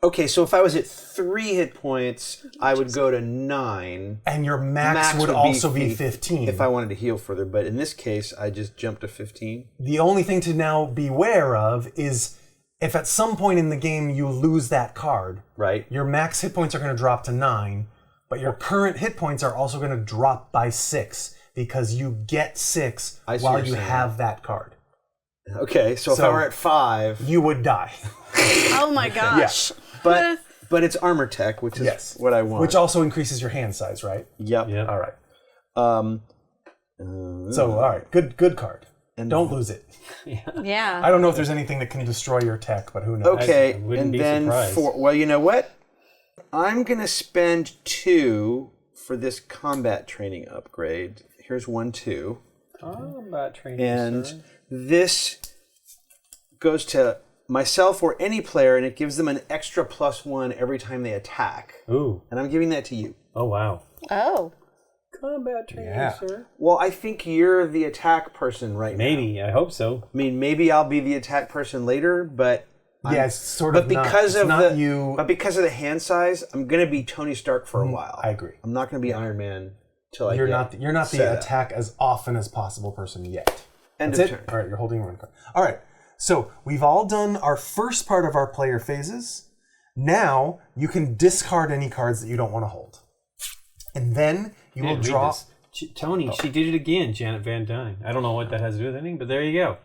Okay, so if I was at 3 hit points, I would go to 9. And your max would also be 15. If I wanted to heal further, but in this case, I just jumped to 15. The only thing to now beware of is if at some point in the game you lose that card, Right. your max hit points are going to drop to 9, but your current hit points are also going to drop by 6 because you get 6 I see while what you you're saying. have that card. Okay, so if I were at 5, You would die. Oh my gosh. but it's armor tech, which is what I want. Which also increases your hand size, right? Yep. Yep. All right. Um, So, all right. Good card. And Don't lose it. Yeah. I don't know if there's anything that can destroy your tech, but who knows? okay, I wouldn't and be then surprised. well, you know what? I'm going to spend 2 for this combat training upgrade. Here's 1, 2. Combat training, And sir. this goes to myself or any player, and it gives them an extra +1 every time they attack. Ooh. And I'm giving that to you. Oh, wow. Oh. Combat training, Yeah. sir. Well, I think you're the attack person right now. Maybe. I hope so. I mean, maybe I'll be the attack person later, but Yeah, it's sort but of because not, of it's not the you. but because of the hand size, I'm gonna be Tony Stark for a while. I agree. I'm not gonna be Iron Man till I You're get not set the up. attack as often as possible person yet. End That's of it. turn. All right, you're holding one card. All right, so we've all done our first part of our player phases. Now you can discard any cards that you don't want to hold, and then you will Man, read draw. this. Tony, she did it again, Janet Van Dyne. I don't know what that has to do with anything, but there you go.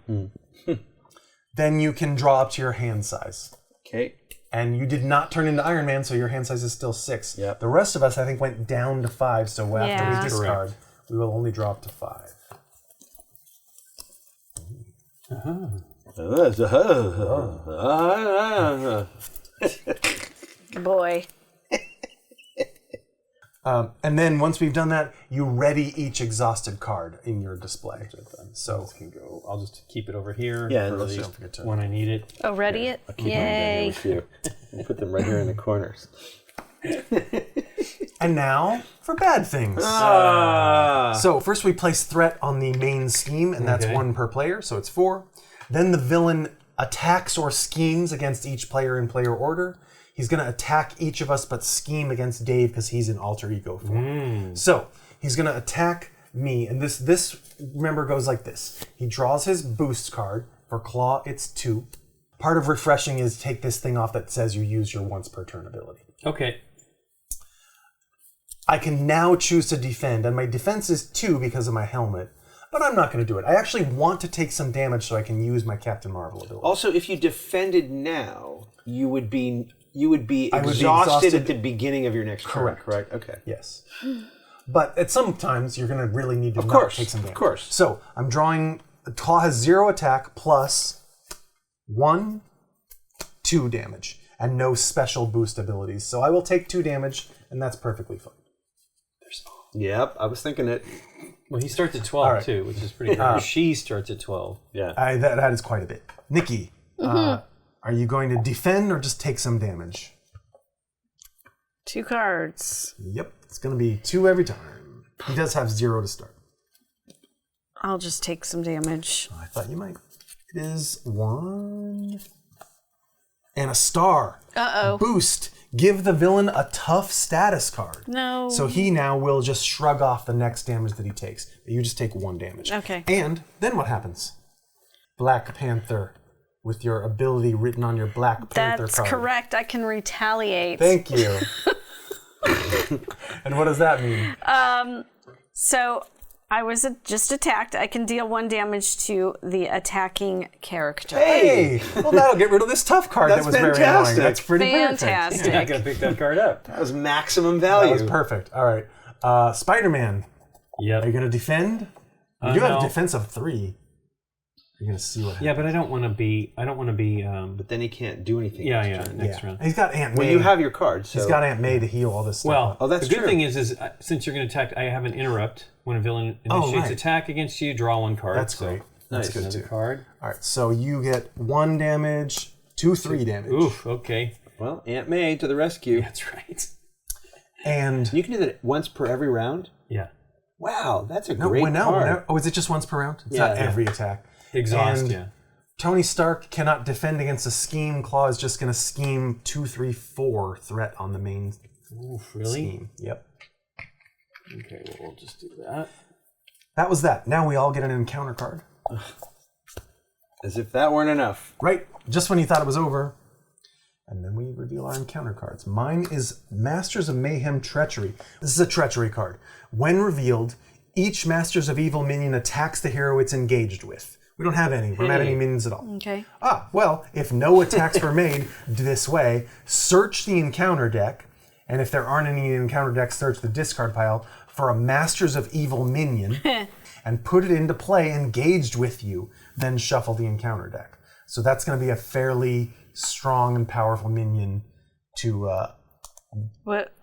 Then you can draw up to your hand size. Okay. And you did not turn into Iron Man, so your hand size is still 6. Yep. The rest of us, I think, went down to 5. So after Yeah. we discard, we will only drop to 5. Boy. And then once we've done that, you ready each exhausted card in your display. So Can go. I'll just keep it over here. Yeah, for and let's the- don't forget to. when I need it. Oh, ready it? Yay. Put them right here in the corners. And now for bad things. Ah. So first we place threat on the main scheme, and that's Okay. 1 per player, so it's 4. Then the villain attacks or schemes against each player in player order. He's going to attack each of us, but scheme against Dave because he's in alter ego form. So he's going to attack me, and this remember goes like this. He draws his boost card. For claw, it's 2. Part of refreshing is take this thing off that says you use your once per turn ability. Okay. I can now choose to defend, and my defense is 2 because of my helmet, but I'm not going to do it. I actually want to take some damage so I can use my Captain Marvel ability. Also, if you defended now, you would be I would be exhausted exhausted. at the beginning of your next turn. Correct. Okay. Yes. But at some times, you're going to really need to Of not course, take some damage. of course. So I'm drawing, Claw has 0 attack plus 1, 2 damage, and no special boost abilities. So I will take 2 damage, and that's perfectly fine. Yep, I was thinking it. Well, he starts at 12 right. too, which is pretty good. She starts at 12. Yeah. That is quite a bit. Nikki, are you going to defend or just take some damage? 2 cards. Yep, it's going to be 2 every time. He does have 0 to start. I'll just take some damage. I thought you might. It is 1 and a star. Uh-oh. Boost. Give the villain a tough status card. No. So he now will just shrug off the next damage that he takes. You just take 1 damage. Okay. And then what happens? Black Panther, with your ability written on your Black Panther That's card. correct. I can retaliate. Thank you. And what does that mean? So I was just attacked. I can deal 1 damage to the attacking character. Hey! Well, that'll get rid of this tough card that That's was very fantastic. annoying. That's pretty Fantastic. You're not going to pick that card up. That was maximum That value. was perfect. All right. Spider-Man, Yep. are you going to defend? You do have no. a defense of 3. You're going to see what happens. Yeah, but I don't want to be. But then he can't do anything. next turn. Next round. He's got Aunt May. Well, you have your card, so He's got Aunt May to heal all this stuff. Well, Oh, that's the good true. thing is since you're going to attack, I have an interrupt. When a villain initiates right. attack against you, draw 1 card. That's so great. That's good another too. card. All right, so you get 1 damage, 2, 3 damage. Oof. Okay. well, Aunt May to the rescue. That's right. And You can do that once per every round. Yeah. Wow, that's a great card. Oh, is it just once per round? It's Yeah, not yeah. every attack. Exhaust. And Yeah. Tony Stark cannot defend against a scheme. Claw is just going to scheme 2, 3, 4 threat on the main Oof. Really? scheme. Yep. Okay. Well, we'll just do that. That was that. Now we all get an encounter card. As if that weren't enough. Right, just when you thought it was over. And then we reveal our encounter cards. Mine is Masters of Mayhem Treachery. This is a treachery card. When revealed, each Masters of Evil minion attacks the hero it's engaged with. We don't have any. We don't have any minions at all. Okay. Well, if no attacks were made this way, search the encounter deck, and if there aren't any encounter decks, search the discard pile for a Masters of Evil minion and put it into play engaged with you, then shuffle the encounter deck. So that's going to be a fairly strong and powerful minion to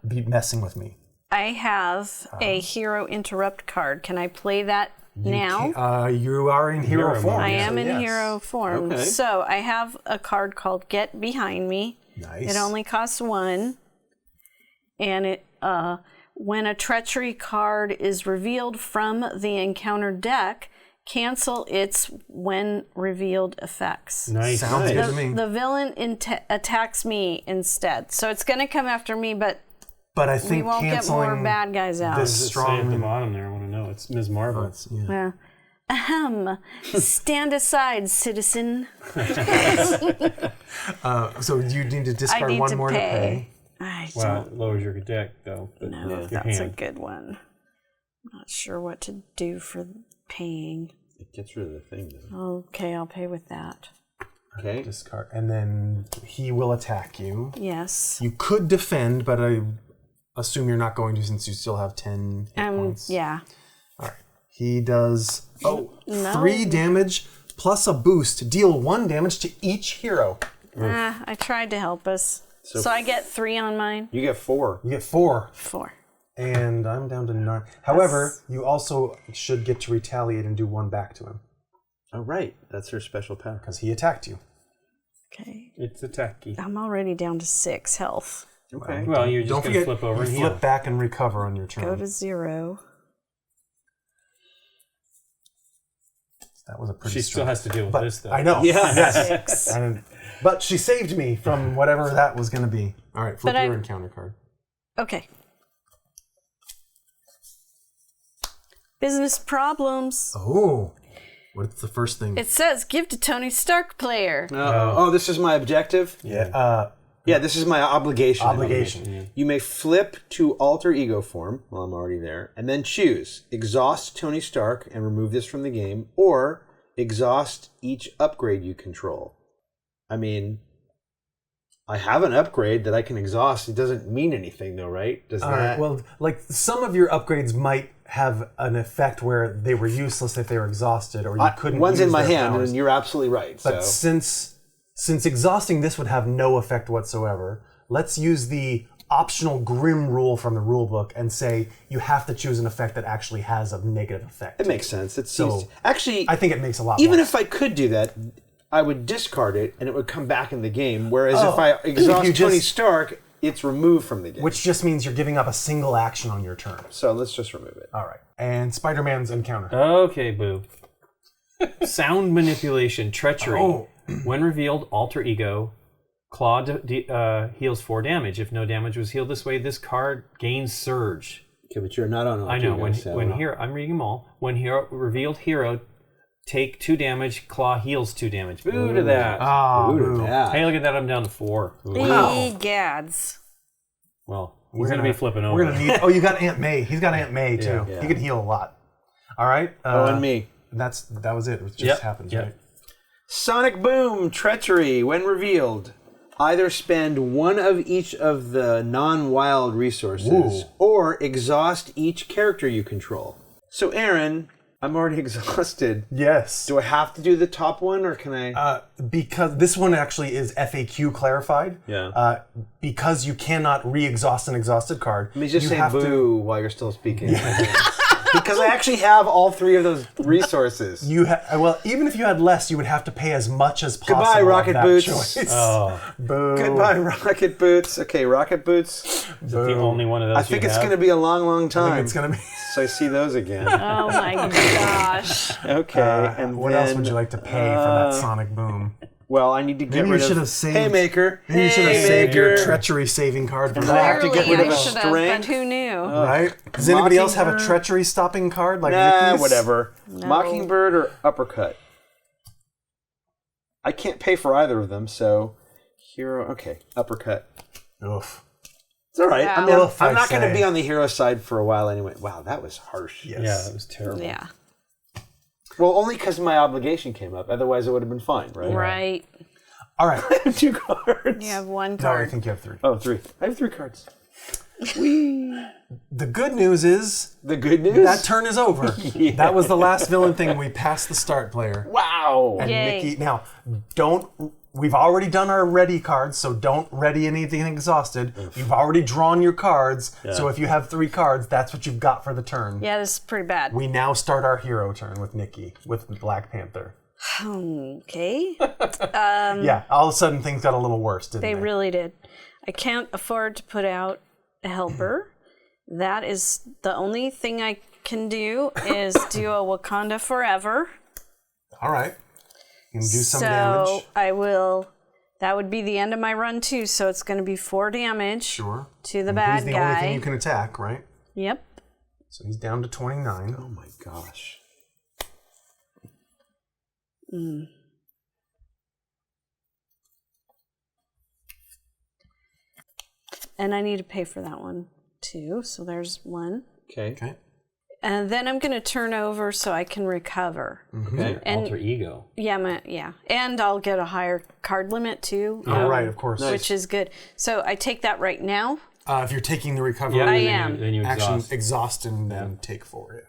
be messing with me. I have a hero interrupt card. Can I play that now? You are in hero form. I am in yes. hero form. Okay. So I have a card called Get Behind Me. Nice. It only costs 1. And it when a treachery card is revealed from the encounter deck, cancel its when revealed effects. Nice. Sounds good to me. The villain attacks me instead. So it's going to come after me, but I we think won't get canceling more bad guys out. this Does it say at the strong. bottom there? I want to know. It's Ms. Marvel. Yeah. Ahem. Stand aside, citizen. So you need to I discard need one to more to pay. I Wow, don't it lowers your deck though. But know your if that's a hand. good one. I'm not sure what to do for paying. It gets rid of the thing, though. Okay, I'll pay with that. Okay. Discard, and then he will attack you. Yes. You could defend, but I assume you're not going to since you still have 10 hit points. Yeah. All right. He does No. 3 damage plus a boost. Deal 1 damage to each hero. I tried to help us. So I get 3 on mine. You get 4. You get 4, 4. and I'm down to 9. However, you also should get to retaliate and do 1 back to him Oh, right. That's her special power. because he attacked you. Okay. It's attacky. I'm already down to 6 health. Okay. Well, you're Don't just going to forget, flip over you and flip heal. back and recover on your turn. Go to 0. That was a pretty. She still has to deal with But this though. I know. Yeah. Yes. 6. But she saved me from whatever that was going to be. All right, flip But your I- encounter card. Okay. Business problems. Oh, what's the first thing? It says give to Tony Stark player. Oh, this is my objective? Yeah. Yeah, this is my obligation. Obligation. You may flip to alter ego form, well, I'm already there, and then choose exhaust Tony Stark and remove this from the game, or exhaust each upgrade you control. I mean, I have an upgrade that I can exhaust. It doesn't mean anything, though, right? Does All that? right. Well, like some of your upgrades might have an effect where they were useless if they were exhausted, or you couldn't. One's use in my their hand, powers. and you're absolutely right. But So since exhausting this would have no effect whatsoever, let's use the optional Grim rule from the rule book and say you have to choose an effect that actually has a negative effect. it makes sense. It's So, actually, I think it makes a lot even more. if I could do that, I would discard it, and it would come back in the game. Whereas if Oh, I exhaust you Tony just- Stark, it's removed from the game. Which just means you're giving up a single action on your turn. So let's just remove it. All right. And Spider-Man's encounter. Okay, boo. Sound manipulation, treachery. Oh. When revealed, alter ego. Claw heals 4 damage. If no damage was healed this way, this card gains surge. Okay, but you're not on. I know. Alter, When hero, I'm reading them all. When hero revealed hero, take 2 damage. Claw heals 2 damage. Boo to that. Ah, Ooh, boo. that. Hey, look at that. I'm down to 4. Ooh. Egads. Well, he's gonna be flipping over. We're gonna need. Oh, you got Aunt May. He's got Aunt May too. Yeah. He can heal a lot. All right. and me. That was it. It just Yep, happens, yep. right? Sonic Boom, treachery. When revealed, either spend 1 of each of the non-wild resources, Ooh. or exhaust each character you control. So, Aaron, I'm already exhausted. Yes. Do I have to do the top one, or can I? Because this one actually is FAQ clarified. Yeah. Because you cannot re-exhaust an exhausted card. Let me just you say have boo while you're still speaking. Because I actually have all 3 of those resources. Well, even if you had less, you would have to pay as much as possible. Goodbye, of Rocket that Boots. choice. Oh, Boo. Goodbye, Rocket Boots. Okay, Rocket Boots. is it the only one of those I think you it's have? going to be a long, long I time. think it's gonna be. So I see those again. Oh my gosh. Okay, and What then, else would you like to pay for that Sonic Boom? Well, I need to get Maybe you rid should of have saved. Haymaker. Maybe you should have saved your Haymaker. treachery saving card for I that. have to get Clearly, rid of I a should have, but strength. who knew? Right? Does anybody else have a Mockingbird. treachery stopping card like Nah, Nikki's? whatever. Mockingbird or Uppercut? I can't pay for either of them, so hero. Okay, Uppercut. Oof. It's all right. I mean, Oof, I'm I'd not going to say. be on the hero side for a while anyway. Wow, that was harsh. Yes. Yeah, that was terrible. Yeah. Well, only because my obligation came up. Otherwise, it would have been fine, right? Right. All right. I have 2 cards. You have 1 No, I card. think you have 3. Oh, 3. I have 3 cards. Whee! The good news is The good news? that turn is over. That was the last villain thing. We passed the start player. Wow! And Yay. Nikki, now don't we've already done our ready cards, so don't ready anything exhausted. You've already drawn your cards, so if you have 3 cards, that's what you've got for the turn. Yeah, this is pretty bad. We now start our hero turn with Nikki, with Black Panther. Okay. Yeah, all of a sudden things got a little worse, didn't they? They really did. I can't afford to put out a helper. That is the only thing I can do is do a Wakanda Forever. All right. You can do some So damage. I will. That would be the end of my run too. So it's going to be 4 damage Sure. to the And bad he's the guy. only thing you can attack, right? Yep. So he's down to 29. Oh my gosh. And I need to pay for that one too. So there's 1. Okay. Okay. And then I'm going to turn over so I can recover. Okay. And Alter ego. yeah. And I'll get a higher card limit too. Oh, right, of course. Which is good. So I take that right now. If you're taking the recovery Yeah, I then am. Then you action, exhaust. exhaust and then take 4. Yeah.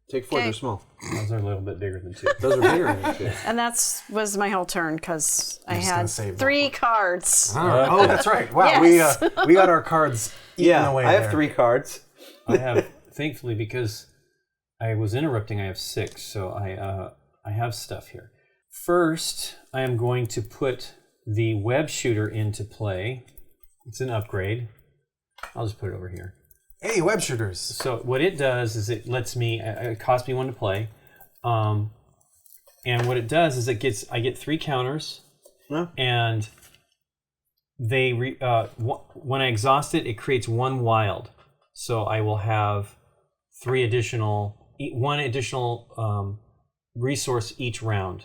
Take 4, Okay. they're small. Those are a little bit bigger than 2. Those are bigger than 2. And was my whole turn because I just had gonna save that 3 cards. Oh, that's right. Wow, Yes. we got our cards eaten Yeah, away I have there. 3 cards. I have, thankfully, because I was interrupting, I have 6, so I have stuff here. First, I am going to put the web shooter into play. It's an upgrade. I'll just put it over here. Hey, web shooters. So what it does is it lets me, it costs me 1 to play. And what it does is I get 3 counters, No. and they when I exhaust it, it creates 1 wild. So I will have 1 additional resource each round,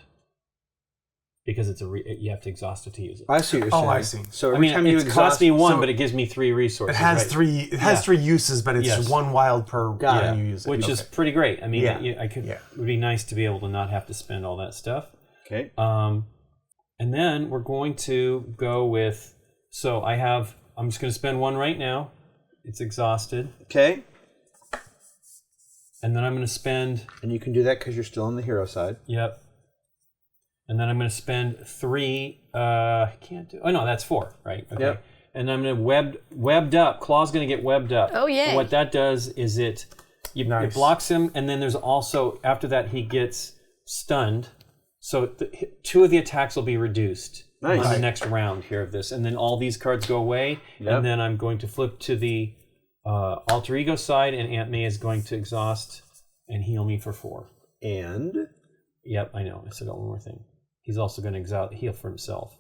because it's you have to exhaust it to use it. I see what you're saying. Oh, I see. So I every mean, time you it exhaust, costs me 1, so but it gives me 3 resources. It has right? 3. It has 3 uses, but it's Yes. 1 wild per time you use it. Which is pretty great. I mean, Yeah. It would be nice to be able to not have to spend all that stuff. Okay. And then we're going to go with. So I'm just going to spend 1 right now. It's exhausted, Okay. and then I'm going to spend. And you can do that because you're still on the hero side. Yep. And then I'm going to spend 3. I can't do. Oh no, that's 4, right? Okay. Yep. And I'm going to webbed up. Claw's going to get webbed up. Oh, yay. And what that does is it Nice. blocks him, and then there's also after that he gets stunned. So 2 of the attacks will be reduced Nice. on the next round here of this, and then all these cards go away. Yep. And then I'm going to flip to the alter ego side, and Aunt May is going to exhaust and heal me for 4. And Yep, I know. I said one more thing. He's also going to heal for himself.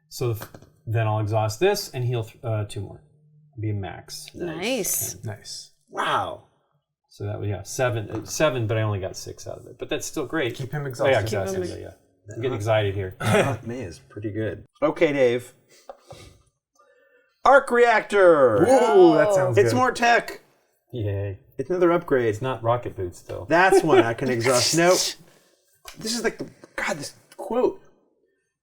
So then I'll exhaust this and heal 2 more. Be a max. Nice. Nice. wow. So that was 7, but I only got 6 out of it. But that's still great. Keep him Oh, yeah, exhausted. exhausted. Yeah. I'm getting excited here. Aunt May is pretty good. Okay, Dave. Arc reactor. Ooh, that sounds good. It's more tech. Yay. It's another upgrade. It's not rocket boots though. That's one I can exhaust. No. This is like this quote.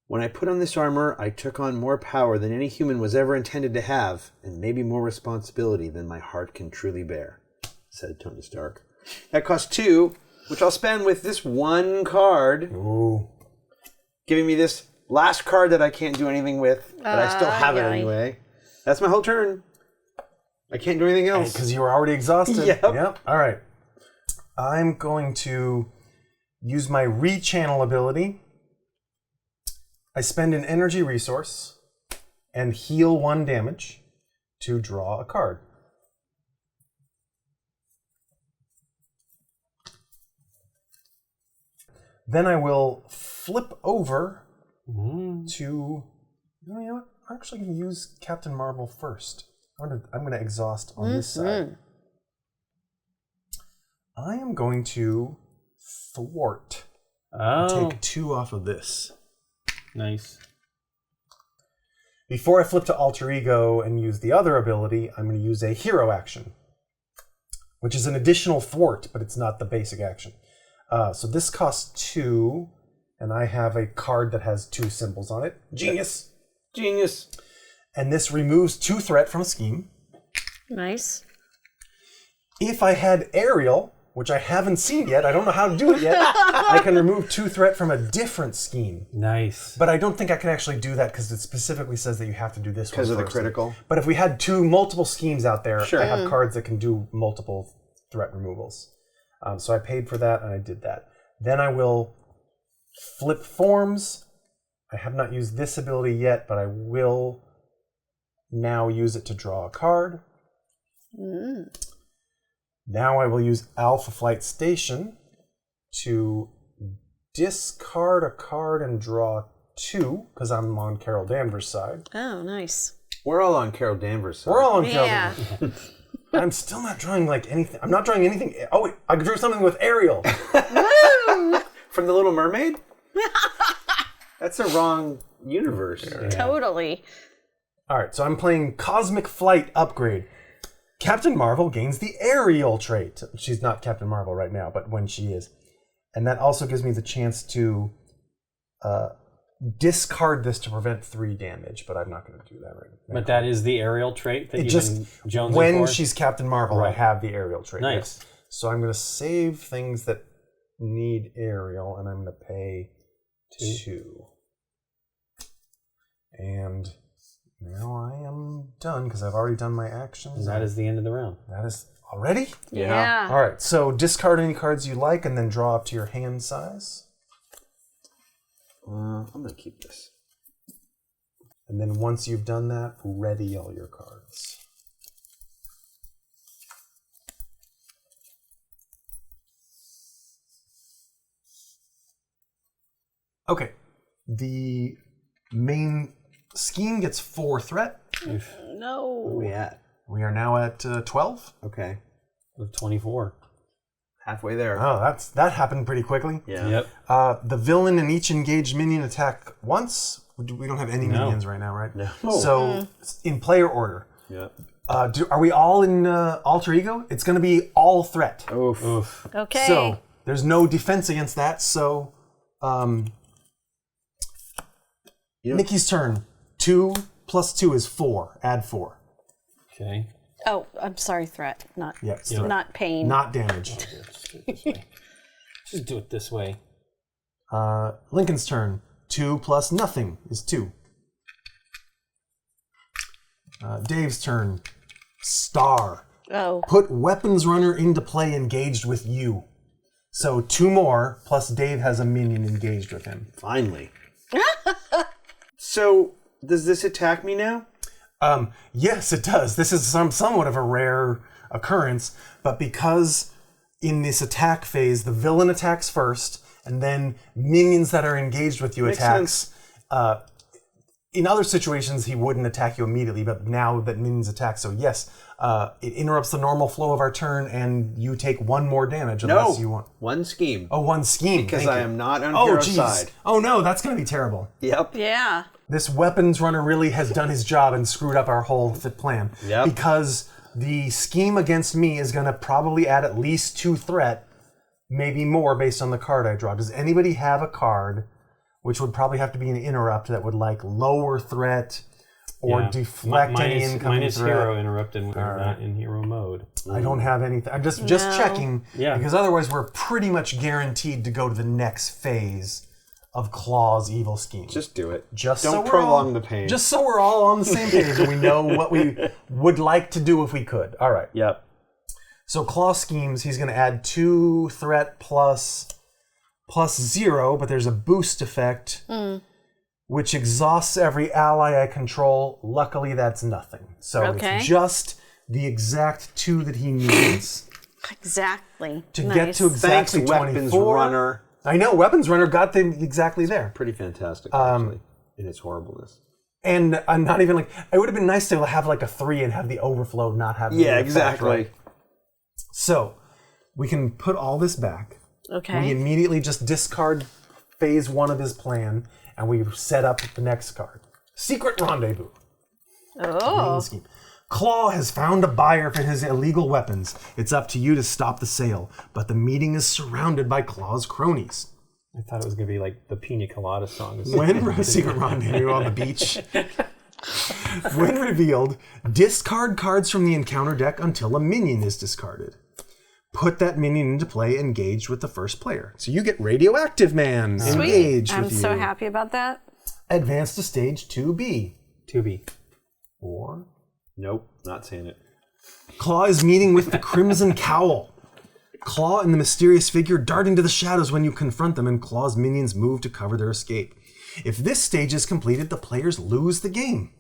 When I put on this armor, I took on more power than any human was ever intended to have, and maybe more responsibility than my heart can truly bear, said Tony Stark. That costs 2, which I'll spend with this 1 card, Ooh. giving me this last card that I can't do anything with, but I still have it Aye, aye. anyway. That's my whole turn. I can't do anything else. Because you were already exhausted. Yep. All right. I'm going to use my rechannel ability. I spend an energy resource and heal 1 damage to draw a card. Then I will flip over to. You know what? I'm actually going to use Captain Marvel first. I'm going to exhaust on this side. I am going to thwart. Oh, Take 2 off of this. nice. Before I flip to alter ego and use the other ability, I'm going to use a hero action, which is an additional thwart, but it's not the basic action. So this costs 2, and I have a card that has 2 symbols on it. Genius. Genius. And this removes 2 threat from a scheme. Nice. If I had aerial, which I haven't seen yet. I don't know how to do it yet. I can remove 2 threat from a different scheme. Nice. But I don't think I can actually do that because it specifically says that you have to do this one Because of the first. critical. But if we had multiple schemes out there, Sure. I have cards that can do multiple threat removals. So I paid for that and I did that. Then I will flip forms. I have not used this ability yet, but I will now use it to draw a card. Now I will use Alpha Flight Station to discard a card and draw 2, because I'm on Carol Danvers' side. Oh, nice. We're all on Carol Danvers' side. We're all on Carol Yeah. Danvers. I'm still not drawing like anything. I'm not drawing anything. Oh, wait, I drew something with Ariel. From The Little Mermaid? That's a wrong universe. Totally. All right, so I'm playing Cosmic Flight Upgrade. Captain Marvel gains the Aerial trait. She's not Captain Marvel right now, but when she is. And that also gives me the chance to discard this to prevent 3 damage, but I'm not going to do that right now. But that is the aerial trait that It you've just, been jonesing when for? she's Captain Marvel, I Right. have the Aerial trait. Nice. Yes. So I'm going to save things that need Aerial, and I'm going to pay 2. And now I am done, because I've already done my actions. And that is the end of the round. That is already? Yeah. All right, so discard any cards you like and then draw up to your hand size. I'm going to keep this. And then once you've done that, ready all your cards. Okay, the main scheme gets 4 threat. Where are No. we at? We are now at 12. Okay. With 24. Halfway there. Oh, that happened pretty quickly. Yeah. Yep. The villain and each engaged minion attack once. We don't have any No. minions right now, right? No. So in player order, Yeah. are we all in alter ego? It's going to be all threat. Oof. Oof. Okay. So there's no defense against that. So Nikki's turn. 2 plus 2 is 4. Add 4. Okay. Oh, I'm sorry, threat, not Yeah, it's threat. not pain. Not damage. Just do it this way. Lincoln's turn. 2 plus nothing is 2. Dave's turn. Star. Oh, Put weapons runner into play engaged with you. So 2 more, plus Dave has a minion engaged with him. Finally. So, does this attack me now? Yes, it does. This is somewhat of a rare occurrence, but because in this attack phase, the villain attacks first, and then minions that are engaged with you Makes attacks. In other situations, he wouldn't attack you immediately, but now that minions attack, so yes, it interrupts the normal flow of our turn, and you take 1 more damage unless you want. One scheme. Oh, 1 scheme. Because Thank I you. am not on Oh, Hero's geez. side. Oh no, that's going to be terrible. Yep. yeah. This weapons runner really has done his job and screwed up our whole plan. Yep. Because the scheme against me is going to probably add at least 2 threat, maybe more based on the card I draw. Does anybody have a card, which would probably have to be an interrupt, that would like lower threat or Yeah. deflect any incoming Mine is threat? hero interrupted when we're not in hero mode. I don't have anything. I'm just No. checking. Yeah. Because otherwise we're pretty much guaranteed to go to the next phase of Claw's evil scheme. Just do it. Just so Don't we're prolong all- the pain. Just so we're all on the same page and we know what we would like to do if we could. All right. Yep. So Claw schemes, he's going to add 2 threat plus 0, but there's a boost effect, which exhausts every ally I control. Luckily, that's nothing. So Okay. it's just the exact 2 that he needs Exactly. to Nice. get to Thanks, exactly Weapons 24. Runner. I know, Weapons Runner got them exactly there. Pretty fantastic, actually, in its horribleness. And I'm not even like, it would have been nice to have like a 3 and have the overflow not have the Yeah, effect, exactly. right? So we can put all this back. Okay. We immediately just discard phase 1 of his plan and we set up the next card. Secret Rendezvous. Oh. Main scheme. Claw has found a buyer for his illegal weapons. It's up to you to stop the sale, but the meeting is surrounded by Claw's cronies. I thought it was going to be like the Pina Colada song. When Secret Rendezvous on the beach. When revealed, discard cards from the encounter deck until a minion is discarded. put that minion into play engaged with the first player. So you get Radioactive Man engaged I'm with you. so happy about that. Advance to stage 2B. 2B. Or Nope, not saying it. Claw is meeting with the Crimson Cowl. Claw and the mysterious figure dart into the shadows when you confront them, and Claw's minions move to cover their escape. If this stage is completed, the players lose the game.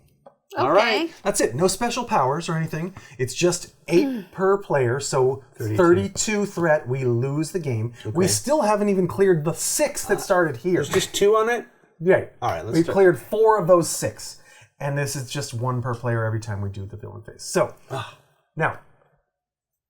All right. That's it. No special powers or anything. It's just 8 per player, so 32 threat. We lose the game. We still haven't even cleared the 6 that started here. There's just 2 on it? Right. All right, let's We've start. cleared 4 of those 6. And this is just 1 per player every time we do the villain phase. So, now,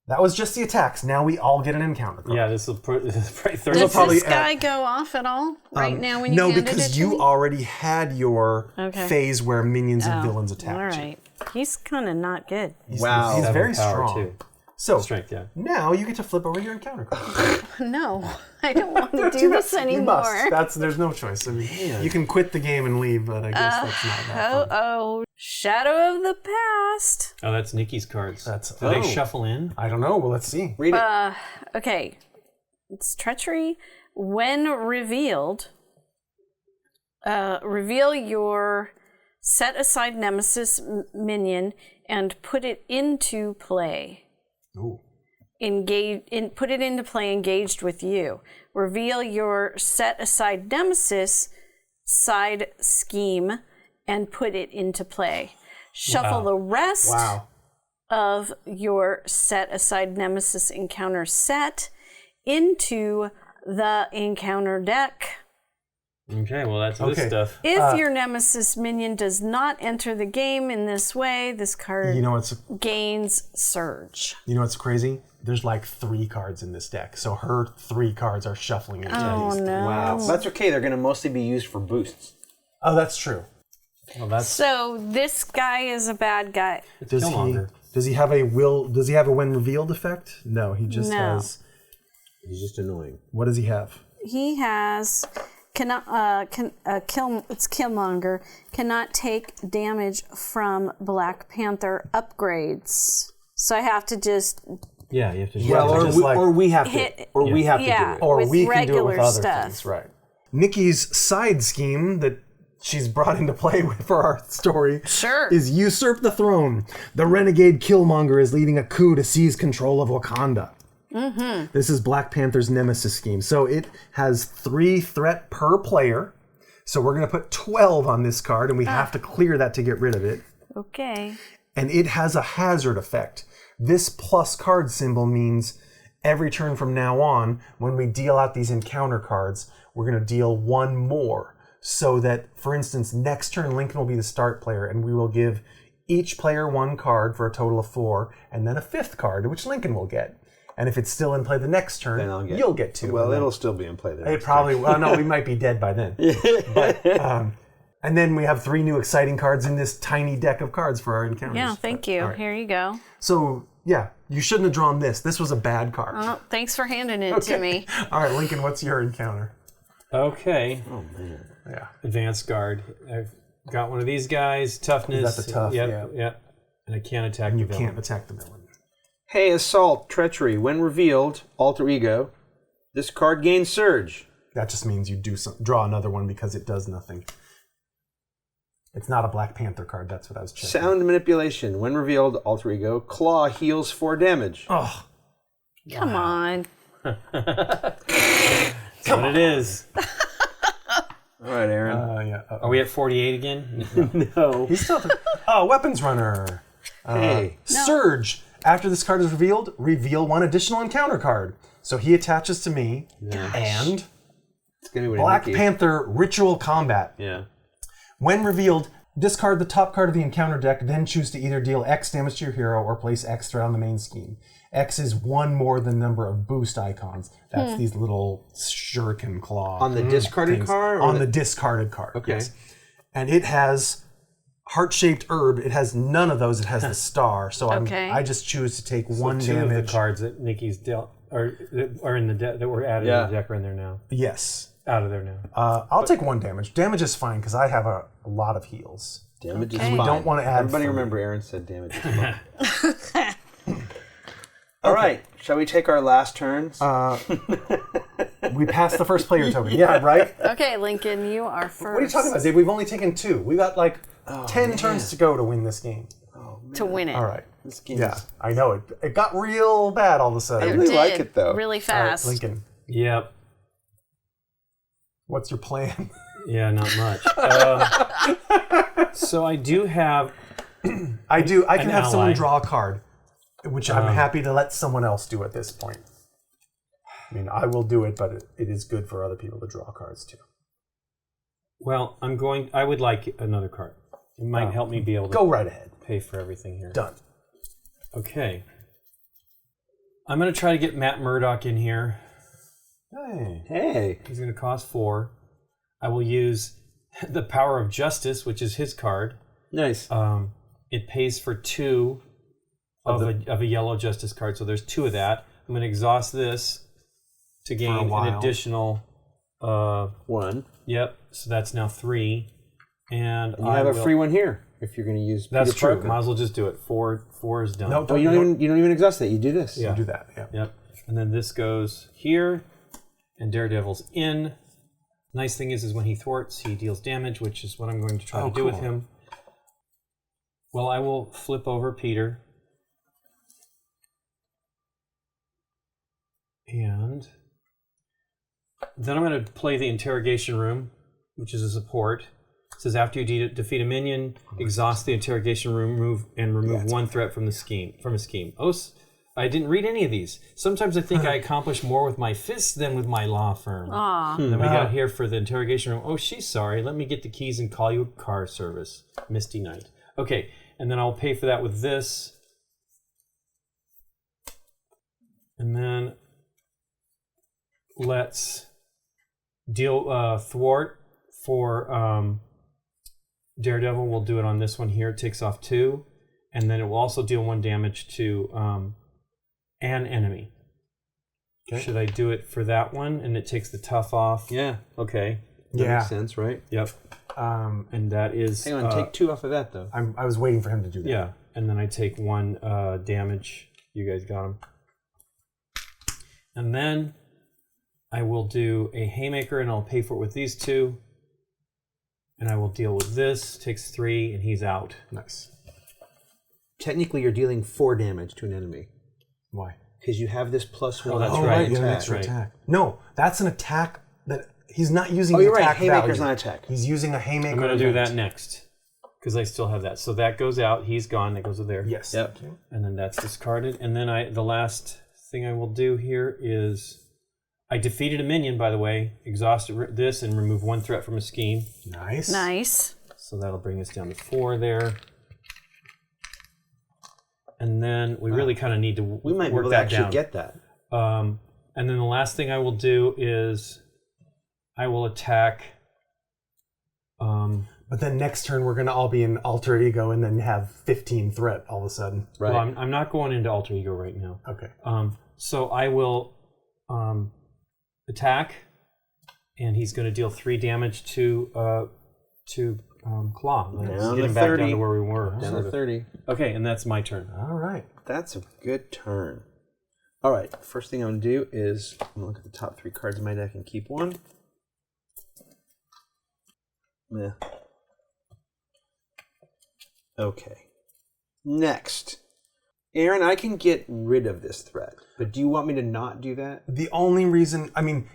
that was just the attacks. Now we all get an encounter card. Yeah, this is probably 30. Does probably this guy go off at all right now when you No, handed it because to you me? already had your phase where minions and villains attack. All right. He's kind of not good. Wow. He's very 7 power, strong. too. So, Strength, yeah. now you get to flip over your encounter card. No, I don't want to do this anymore. You must. There's no choice. I mean, you can quit the game and leave, but I guess that's not that fun. Shadow of the Past. Oh, that's Nikki's cards. Do they shuffle in? I don't know. Well, let's see. Read it. Okay, it's treachery. When revealed, reveal your set aside nemesis minion and put it into play. Ooh. Put it into play engaged with you. Reveal your set aside nemesis side scheme and put it into play. Shuffle the rest of your set aside nemesis encounter set into the encounter deck. Okay, well, that's this stuff. If your nemesis minion does not enter the game in this way, this card gains surge. You know what's crazy? There's like 3 cards in this deck, so her 3 cards are shuffling into these. No. Wow. That's okay. They're going to mostly be used for boosts. Oh, that's true. Well, So this guy is a bad guy. Does he have a when revealed effect? No, he just has. He's just annoying. What does he have? He has it's Killmonger cannot take damage from Black Panther upgrades. So I have to just Yeah, you have to. Or we have to do it. Or with we can do it regular with other stuff. things, right? Nikki's side scheme that she's brought into play for our story is usurp the throne. The renegade Killmonger is leading a coup to seize control of Wakanda. Mm-hmm. This is Black Panther's nemesis scheme. So it has 3 threat per player. So we're going to put 12 on this card, and we have to clear that to get rid of it. Okay. And it has a hazard effect. This plus card symbol means every turn from now on, when we deal out these encounter cards, we're going to deal 1 more. So that, for instance, next turn Lincoln will be the start player, and we will give each player 1 card for a total of 4, and then a 5th card, which Lincoln will get. And if it's still in play the next turn, you'll get 2. Well, it'll still be in play the next It probably will. Well, no, we might be dead by then. But, and then we have 3 new exciting cards in this tiny deck of cards for our encounters. Yeah, thank you. Right. Here you go. So, yeah, you shouldn't have drawn this. This was a bad card. Oh, thanks for handing it to me. All right, Lincoln, what's your encounter? Okay. Oh, man. Yeah. Advanced guard. I've got one of these guys. Toughness. Is that the tough? Yep. And I can't attack And the you villain. can't attack the villain. Hey, Assault, Treachery. When revealed, alter ego. This card gains surge. That just means you draw another one because it does nothing. It's not a Black Panther card. That's what I was checking. Sound manipulation. When revealed, alter ego. Claw heals 4 damage. Oh, Come on. That's what it is. All right, Aaron. yeah. Are we at 48 again? No. He's still. Weapons runner. Hey. Surge. After this card is revealed, reveal 1 additional encounter card. So he attaches to me, and It's gonna be Black Nikki. Panther Ritual Combat. Yeah. When revealed, discard the top card of the encounter deck, then choose to either deal X damage to your hero or place X threat on the main scheme. X is 1 more than the number of boost icons. That's these little shuriken claw. On the discarded things. card? Or On the discarded card, Okay. yes. And it has heart-shaped herb. It has none of those. It has the star. So I just choose to take 1 2 damage. of the cards that Nikki's dealt are in the deck that were added in the deck are in there now. Yes. Out of there now. I'll take 1 damage. Damage is fine because I have a lot of heals. Damage is Okay. fine. We don't want to add. Everybody for- remember Aaron said damage is fine. All right. Shall we take our last turns? We passed the first player token. Yeah, right? Okay, Lincoln, you are first. What are you talking about, Dave? We've only taken 2. We got like 10 turns to go to win this game. To win it. All right. This game Yeah, is... I know. It got real bad all of a I sudden. really like it, though. Really All right, fast. Lincoln, Yep. what's your plan? Yeah, not much. So I do have. I can have someone ally. draw a card, which I'm happy to let someone else do at this point. I mean, I will do it, but it is good for other people to draw cards too. Well, I would like another card. It might help me be able to Go right ahead. pay for everything here. Done. Okay. I'm going to try to get Matt Murdock in here. Hey. He's going to cost 4. I will use the Power of Justice, which is his card. Nice. It pays for 2 of a yellow Justice card, so there's 2 of that. I'm going to exhaust this to gain an while. additional 1. Yep, so that's now 3. And You have a free one here if you're going to use That's Peter true. Parker. Might as well just do it. 4 is done. No, Oh, you don't even exhaust that. You do this. Yeah. do that. Yeah. Yep. And then this goes here, and Daredevil's in. Nice thing is when he thwarts, he deals damage, which is what I'm going to try to do with cool. him. Well, I will flip over Peter. And then I'm going to play the Interrogation Room, which is a support. It says after you defeat a minion, exhaust the Interrogation Room, remove 1 threat from a scheme. Oh, I didn't read any of these. Sometimes I think I accomplish more with my fists than with my law firm. Aw. Then we got here for the Interrogation Room. Oh, she's sorry. Let me get the keys and call you a car service. Misty Night. Okay, and then I'll pay for that with this. And then let's deal thwart for Daredevil. We'll do it on this one here. It takes off 2. And then it will also deal 1 damage to an enemy. Okay. Should I do it for that one? And it takes the tough off? Yeah. Okay. That makes sense, right? Yep. And that is... Hang on, take 2 off of that, though. I was waiting for him to do that. Yeah. And then I take 1 damage. You guys got him. And then I will do a Haymaker, and I'll pay for it with these 2. And I will deal with this. Takes 3, and he's out. Nice. Technically, you're dealing 4 damage to an enemy. Why? Because you have this +1. Oh, that's Oh, right. right. You have an Attack, extra right. attack. No, that's an attack that he's not using. Oh, his you're right. attack Haymaker's value. not attack. He's using a Haymaker. I'm going to do event. that next. Because I still have that. So that goes out. He's gone. That goes there. Yes. Yep. Okay. And then that's discarded. And then the last thing I will do here is I defeated a minion, by the way. Exhausted this and remove 1 threat from a scheme. Nice. Nice. So that'll bring us down to 4 there. And then we really kind of need to We might be work able to that actually down. get that. And then the last thing I will do is I will attack. But then next turn we're going to all be in alter ego and then have 15 threat all of a sudden. Right. Well, I'm not going into alter ego right now. Okay. So I will attack, and he's going to deal 3 damage to Claw. Let's Down get to him back 30. down to where we were. Down sort to of. 30. Okay, and that's my turn. All right. That's a good turn. All right. First thing I'm going to do is I'm going to look at the top 3 cards in my deck and keep 1. Yeah. Okay. Next. Aaron, I can get rid of this threat, but do you want me to not do that? The only reason, I mean,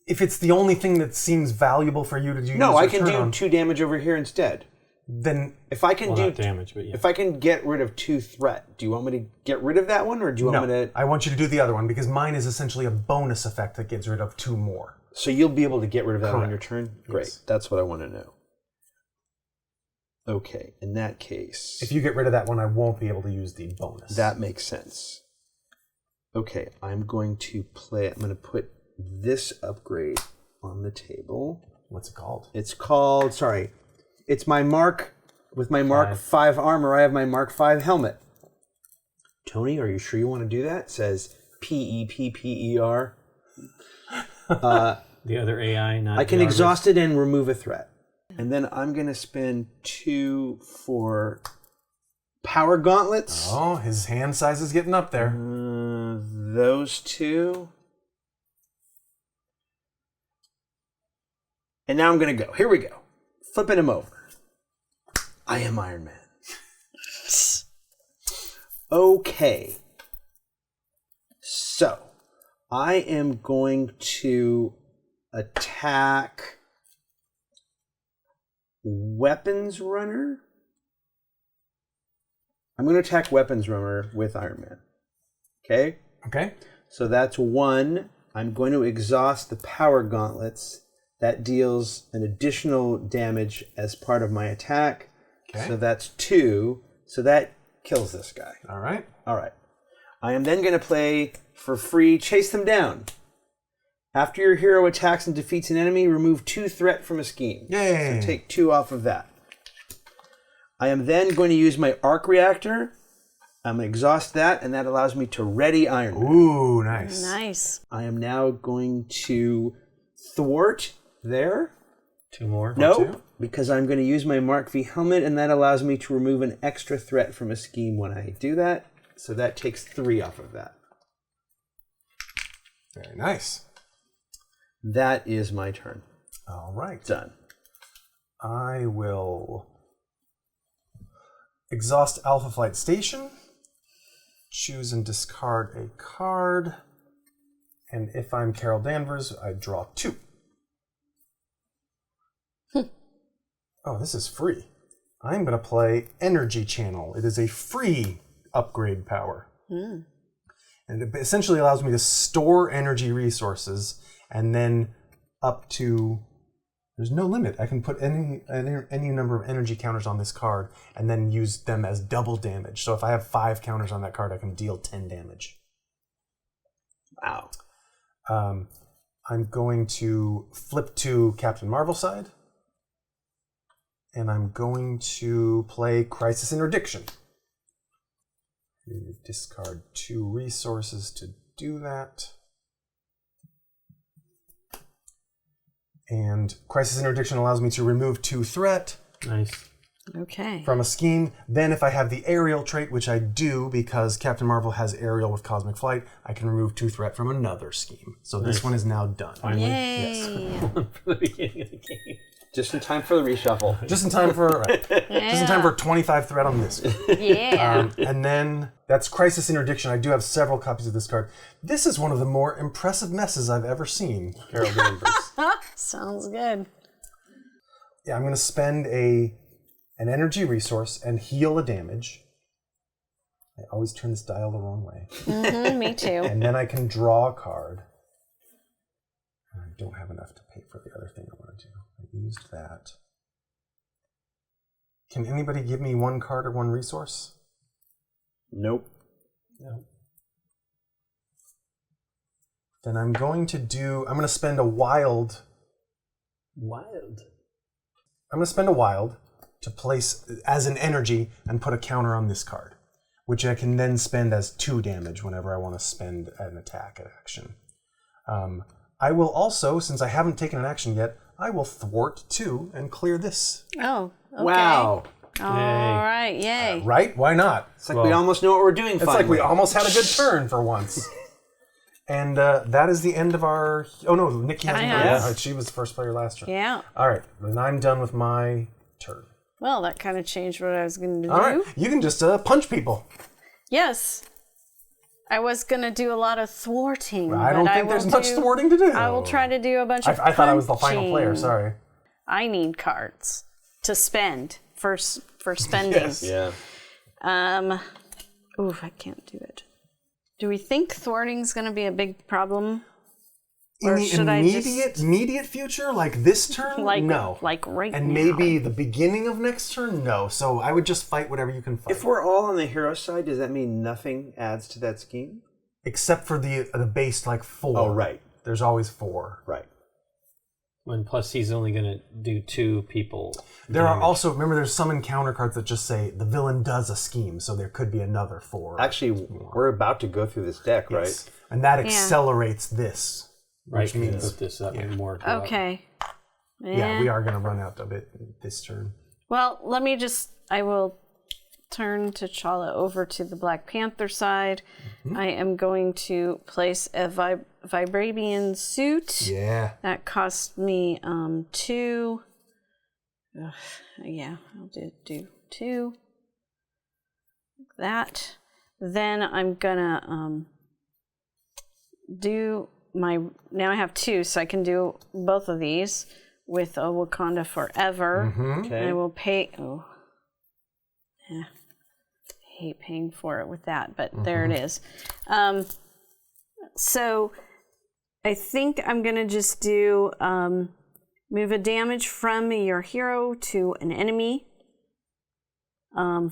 if it's the only thing that seems valuable for you to do, No, use I your can turn do on, 2 damage over here instead. Then If I can Well, do not damage, but yeah. If I can get rid of 2 threat, do you want me to get rid of that one, or do you want me no, to? I want you to do the other one because mine is essentially a bonus effect that gets rid of 2 more. So you'll be able to get rid of that on your Correct. turn? Great. Yes. That's what I want to know. Okay, in that case... If you get rid of that one, I won't be able to use the bonus. That makes sense. Okay, I'm going to put this upgrade on the table. What's it called? It's called, it's my Mark, with my Mark 5 armor, I have my Mark 5 helmet. Tony, are you sure you want to do that? It says P-E-P-P-E-R. The other AI, not I can the exhaust it and remove a threat. And then I'm going to spend 2 for Power Gauntlets. Oh, his hand size is getting up there. those two. And now I'm going to go. Here we go. Flipping him over. I am Iron Man. Okay. So, I am going to attack Weapons Runner. I'm going to attack Weapons Runner with Iron Man. Okay? Okay. So that's 1. I'm going to exhaust the Power Gauntlets. That deals an additional damage as part of my attack. Okay. So that's 2. So that kills this guy. All right. All right. I am then going to play for free Chase Them Down. After your hero attacks and defeats an enemy, remove 2 threat from a scheme. Yay. So take 2 off of that. I am then going to use my Arc Reactor. I'm going to exhaust that, and that allows me to ready Iron Man. Ooh, nice. Nice. I am now going to thwart there. 2 more. Nope, because I'm going to use my Mark V helmet, and that allows me to remove an extra threat from a scheme when I do that. So that takes 3 off of that. Very nice. That is my turn. All right. Done. I will exhaust Alpha Flight Station, choose and discard a card, and if I'm Carol Danvers, I draw 2. Oh, this is free. I'm going to play Energy Channel. It is a free upgrade power. And it essentially allows me to store energy resources and then up to, there's no limit. I can put any number of energy counters on this card and then use them as double damage. So if I have 5 counters on that card, I can deal 10 damage. Wow. I'm going to flip to Captain Marvel side. And I'm going to play Crisis Interdiction. You discard 2 resources to do that. And Crisis Interdiction allows me to remove 2 threat. Nice. Okay. From a scheme. Then if I have the aerial trait, which I do because Captain Marvel has aerial with Cosmic Flight, I can remove 2 threat from another scheme. So this one is now done. Yay. Yes. For the beginning of the game. Just in time for the reshuffle. Just in time for just in time for 25 threat on this one. Yeah. And then that's Crisis Interdiction. I do have several copies of this card. This is one of the more impressive messes I've ever seen, Carol Danvers. Sounds good. Yeah, I'm going to spend an energy resource and heal a damage. I always turn this dial the wrong way. Me too. And then I can draw a card. I don't have enough to pay for the other thing I want to do. I used that. Can anybody give me 1 card or 1 resource? Nope. No. Then I'm going to spend a wild. Wild. I'm going to spend a wild to place as an energy and put a counter on this card, which I can then spend as 2 damage whenever I want to spend an attack action. I will also, since I haven't taken an action yet, I will thwart 2 and clear this. Oh, okay. Wow. All right, yay. Right? Why not? It's like we almost know what we're doing It's finally. like we almost had a good turn for once. And that is the end of our... Oh, no, Nikki hasn't done have? it. She was the first player last turn. Yeah. All right, then I'm done with my turn. Well, that kind of changed what I was going to do. All right, you can just punch people. Yes. I was going to do a lot of thwarting. I don't but think will there's much do- thwarting to do. I will try to do a bunch of I thought I was the final punching. player, sorry. I need cards to spend for spending. Yes. Yeah. Ooh, I can't do it. Do we think thwarting's going to be a big problem? In Or the should I just- immediate future, like this turn, Like- no. like right and now. maybe the beginning of next turn, no. So I would just fight whatever you can fight. If we're all on the hero side, does that mean nothing adds to that scheme? Except for the base, like 4. Oh, right. There's always 4. Right. And plus, he's only going to do 2 people. There are also, remember, there's some encounter cards that just say the villain does a scheme, so there could be another 4. Actually, we're about to go through this deck, right? Yes. And that accelerates this. Right, Which means, put this up and more. Okay. yeah, we are going to run out of it this turn. Well, let me just, I will turn T'Challa over to the Black Panther side. I am going to place a vibranium suit. Yeah. That cost me 2. Yeah, I'll do 2. Like that. Then I'm gonna do my. Now I have 2, so I can do both of these with a Wakanda Forever. Okay. I will pay. Oh, yeah. I hate paying for it with that, but there it is. So I think I'm gonna just do move a damage from your hero to an enemy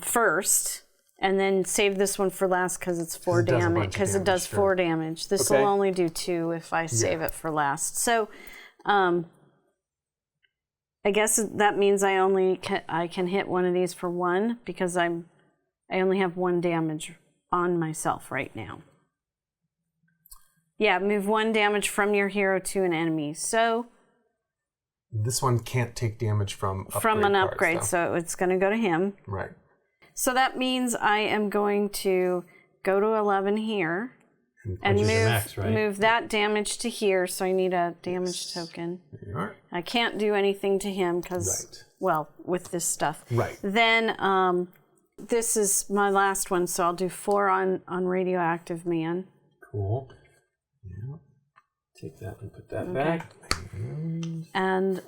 first, and then save this one for last because it's 4 does a bunch damage. of Because it damage, does sure. 4 damage. This Okay. will only do 2 if I save it for last. So I guess that means I can hit one of these for 1 because I only have 1 damage on myself right now. Yeah, move 1 damage from your hero to an enemy. So This one can't take damage from an cards, upgrade, though. so it's going to go to him. Right. So that means I am going to go to 11 here and Which is move the max, right? move that damage to here. So I need a damage token. There you are. I can't do anything to him because, Right. well, with this stuff. Right. Then this is my last one, so I'll do 4 on Radioactive Man. Cool. Yeah. Take that and put that back. And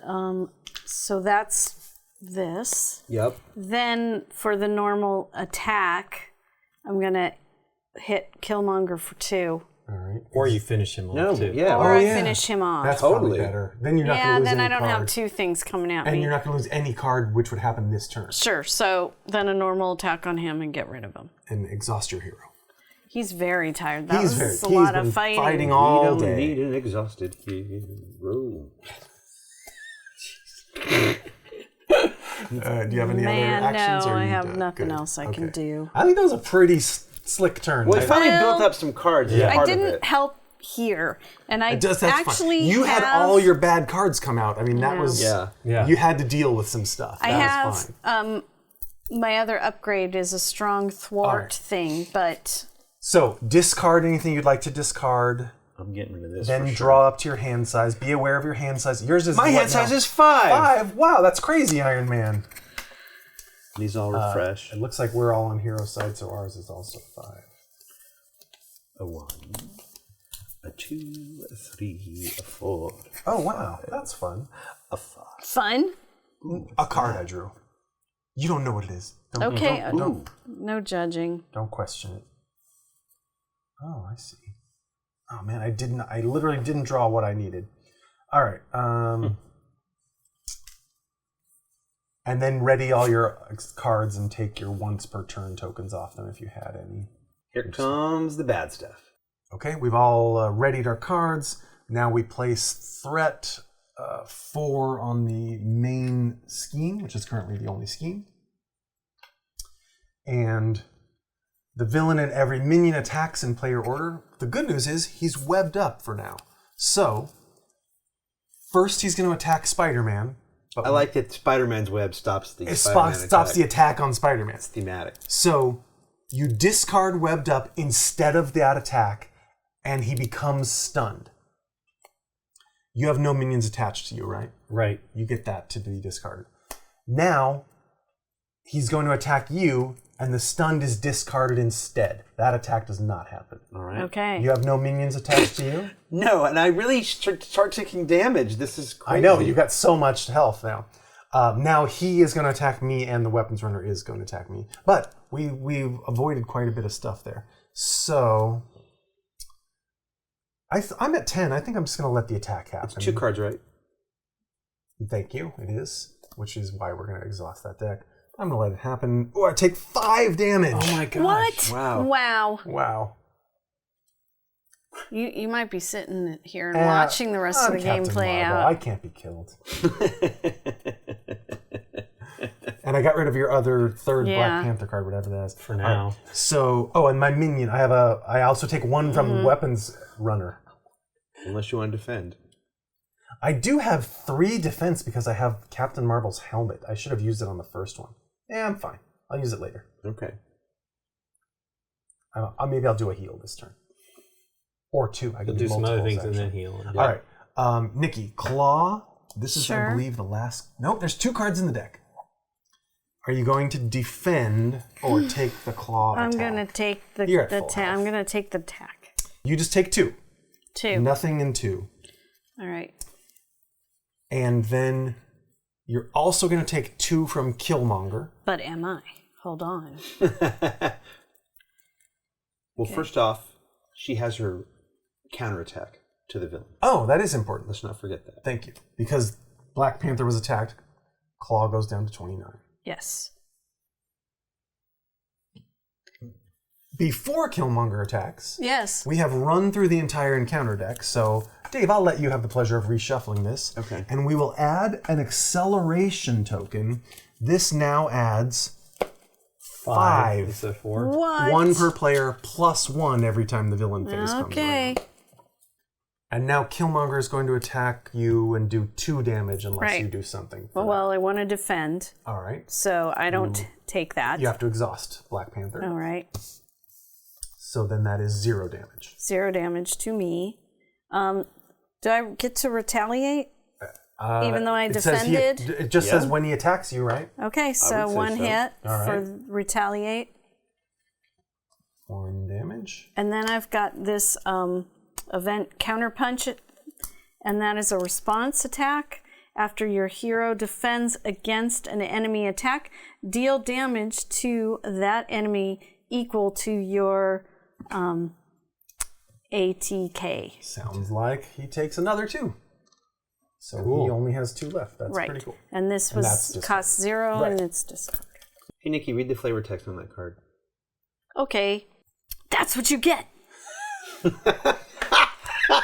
so that's this. Yep. Then for the normal attack, I'm going to hit Killmonger for 2. All right. Or you finish him off No, too. yeah. Or Oh, I yeah. finish him off. That's Totally. probably better. Then you're not going Yeah, to lose then any I don't have card. 2 things coming at And me. you're not going to lose any card, which would happen this turn. Sure, so then a normal attack on him and get rid of him. And exhaust your hero. He's very tired. That He's was very. a lot He's of been fighting. We all don't day. need an exhausted hero. Do you have any Man, other actions? no, or I you have done? nothing Good. else I can Okay. do. I think that was a pretty slick turn. Well, it finally Well, built up some cards. yeah. as I part of didn't it. help here, and I That's actually fine. You have, had all your bad cards come out. I mean, that Yeah. was. Yeah. Yeah. You had to deal with some stuff. I That was have fine. my other upgrade is a strong thwart Alright. thing, but So discard anything you'd like to discard. I'm getting rid of this. Then for sure. draw up to your hand size. Be aware of your hand size. Yours is My what hand size now? is 5. 5. Wow, that's crazy, Iron Man. These all refresh. It looks like we're all on hero side, so ours is also 5. A 1, a 2, a 3, a 4, Oh wow, that's fun. a 5. fun. A card I drew. You don't know what it is. Don't, Okay, don't judging. question it. Oh, I see. Oh man, I literally didn't draw what I needed. All right. And then ready all your cards and take your once per turn tokens off them if you had any. Here comes the bad stuff. Okay, we've all readied our cards. Now we place threat 4 on the main scheme, which is currently the only scheme. And the villain and every minion attacks in player order. The good news is he's webbed up for now. So, first he's going to attack Spider-Man. But I like that Spider-Man's web stops the it Spider-Man stops the attack on Spider-Man. It's thematic. So, you discard webbed up instead of that attack, and he becomes stunned. You have no minions attached to you, right? Right. You get that to be discarded. Now, he's going to attack you, and the stunned is discarded instead. That attack does not happen. All right. Okay. You have no minions attached to you? No, and I really start taking damage. This is crazy. I know, you've got so much health now. Now he is going to attack me, and the weapons runner is going to attack me. But we've avoided quite a bit of stuff there. So, I'm at 10. I think I'm just going to let the attack happen. It's 2 cards, right? Thank you, it is. Which is why we're going to exhaust that deck. I'm going to let it happen. Oh, I take 5 damage. Oh my gosh. What? Wow. Wow. Wow. You might be sitting here and watching the rest of the game Captain play Marvel. out. I can't be killed. And I got rid of your other third Yeah. Black Panther card, whatever that is. For now. So, and my minion, I also take 1 from weapons runner. Unless you want to defend. I do have 3 defense because I have Captain Marvel's helmet. I should have used it on the first one. Yeah, I'm fine. I'll use it later. Okay. Maybe I'll do a heal this turn. Or 2. I can Do some other multiples, things and then actually. heal. All right. Nikki, Claw. This is, Sure. I believe, the last... Nope, there's 2 cards in the deck. Are you going to defend or take the Claw I'm attack? gonna take the You're at full I'm health. gonna take the attack. You just take 2. 2. Nothing in 2. All right. And then you're also going to take 2 from Killmonger. But am I? Hold on. Well, first off, she has her counterattack to the villain. Oh, that is important. Let's not forget that. Thank you. Because Black Panther was attacked, Claw goes down to 29. Yes. Before Killmonger attacks, Yes. we have run through the entire encounter deck. So, Dave, I'll let you have the pleasure of reshuffling this. Okay. And we will add an acceleration token. This now adds 5. Instead of 4. What? 1 per player plus 1 every time the villain phase comes Okay. around. And now Killmonger is going to attack you and do 2 damage unless Right. you do something. for Well, I want to defend, that. All right. so I don't take that. You have to exhaust Black Panther. All right. So then that is 0 damage. 0 damage to me. Do I get to retaliate? Even though I It says defended? it just says when he attacks you, right? Okay, so would say 1 so. hit All for right. retaliate. 1 damage. And then I've got this event counterpunch, and that is a response attack. After your hero defends against an enemy attack, deal damage to that enemy equal to your ATK. Sounds like he takes another 2. So Cool. he only has 2 left. That's Right. pretty cool. And this that's was just- cost 0, Right. and it's discard. Hey, Nikki, read the flavor text on that card. Okay, that's what you get.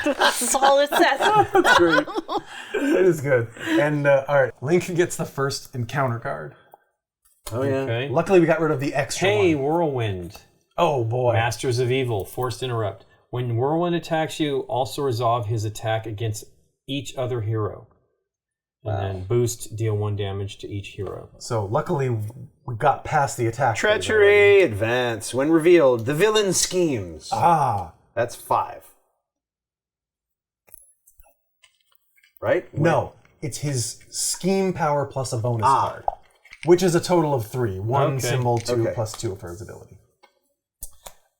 That's all it says. That's great. It is good. And all right, Link gets the first encounter card. Oh, yeah. Okay. Luckily, we got rid of the extra Hey, one. Whirlwind. Oh boy. Masters of Evil. Forced interrupt. When Whirlwind attacks you, also resolve his attack against each other hero. And then boost, deal 1 damage to each hero. So luckily, we got past the attack. phase already. Treachery, advance. When revealed, the villain schemes. Ah. That's 5. Right? No, it's his scheme power plus a bonus card, which is a total of 3. 1 Okay. symbol, 2 Okay. plus 2 for his ability.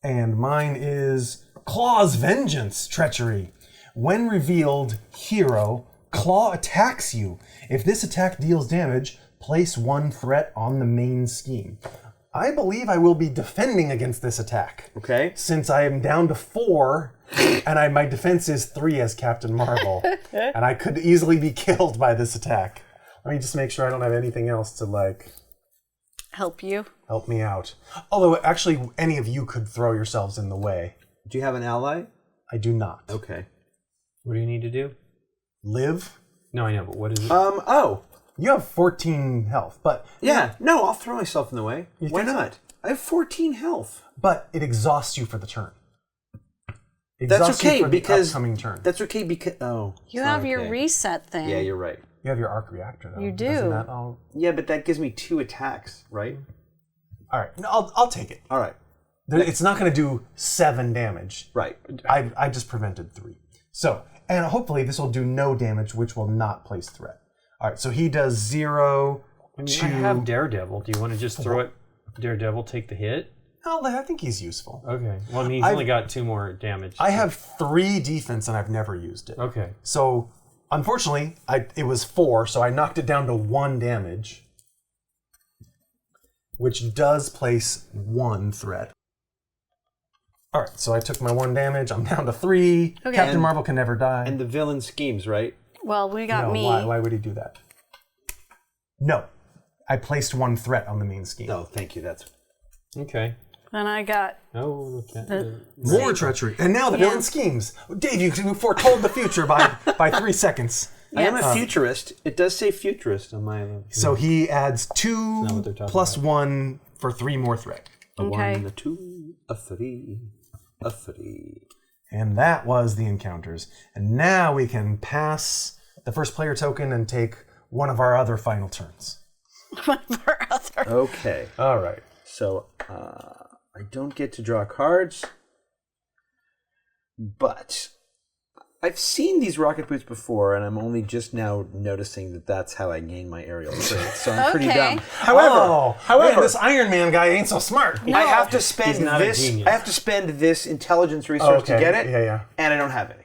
And mine is Claw's Vengeance, Treachery. When revealed, hero, Claw attacks you. If this attack deals damage, place 1 threat on the main scheme. I believe I will be defending against this attack. Okay. Since I am down to 4, and my defense is 3 as Captain Marvel, and I could easily be killed by this attack. Let me just make sure I don't have anything else to Help you. help me out. Although actually, any of you could throw yourselves in the way. Do you have an ally? I do not. Okay. What do you need to do? Live. No, I know, but what is it? You have 14 health, but Yeah. No, I'll throw myself in the way. You Why think so? not? I have 14 health. it exhausts you for the turn. That's Exhausts you okay for the because upcoming turn. That's okay because You it's have not your okay. reset thing. Yeah, you're right. You have your arc reactor though. You do. Doesn't that all... Yeah, but that gives me 2 attacks, right? All right, no, I'll take it. All right. It's not going to do 7 damage. Right. I just prevented 3. So, and hopefully this will do no damage, which will not place threat. All right, so he does 0, I mean, 2. I have Daredevil. Do you want to just throw it? Daredevil, take the hit? Oh, I think he's useful. Okay. Well, I mean, he's only got 2 more damage. I have 3 defense and I've never used it. Okay. So, unfortunately, it was 4, so I knocked it down to 1 damage, which does place 1 threat. All right, so I took my 1 damage. I'm down to 3. Okay. Captain Marvel can never die. And the villain schemes, right? Well, we got No, me. why would he do that? No, I placed 1 threat on the main scheme. No, thank you. That's Okay. And I got Oh, okay. More treachery, and now the villain schemes. Dave, you foretold the future by 3 seconds. I am a futurist. It does say futurist on my So he adds what 2 they're talking plus 1 for 3 more threat. a Okay. 1, a 2, a 3, a 3. And that was the encounters. And now we can pass the first player token and take one of our other final turns. one of our other Okay. All right. So I don't get to draw cards, but I've seen these rocket boots before, and I'm only just now noticing that that's how I gain my aerial traits. So I'm pretty dumb. However, However, this Iron Man guy ain't so smart. I have to spend He's not a this. genius. I have to spend this intelligence resource to get it. Yeah. And I don't have any.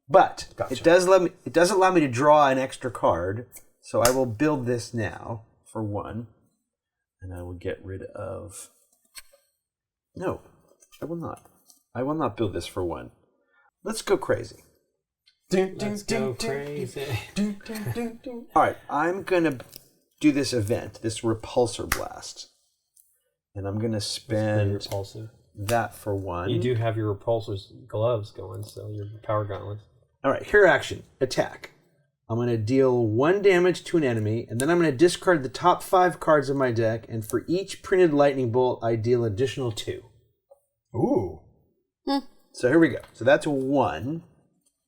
But Gotcha. it does allow me to draw an extra card. So I will build this now for 1, and I will get rid of. No, I will not. I will not build this for 1. Let's go crazy. Let's go crazy. All right, I'm gonna do this event, this repulsor blast, and I'm gonna spend Repulsive. that for 1. You do have your repulsor's gloves going, so your power gauntlets. All right, here action, attack. I'm gonna deal 1 damage to an enemy, and then I'm gonna discard the top 5 cards of my deck, and for each printed lightning bolt, I deal additional 2. Ooh. So here we go. So that's 1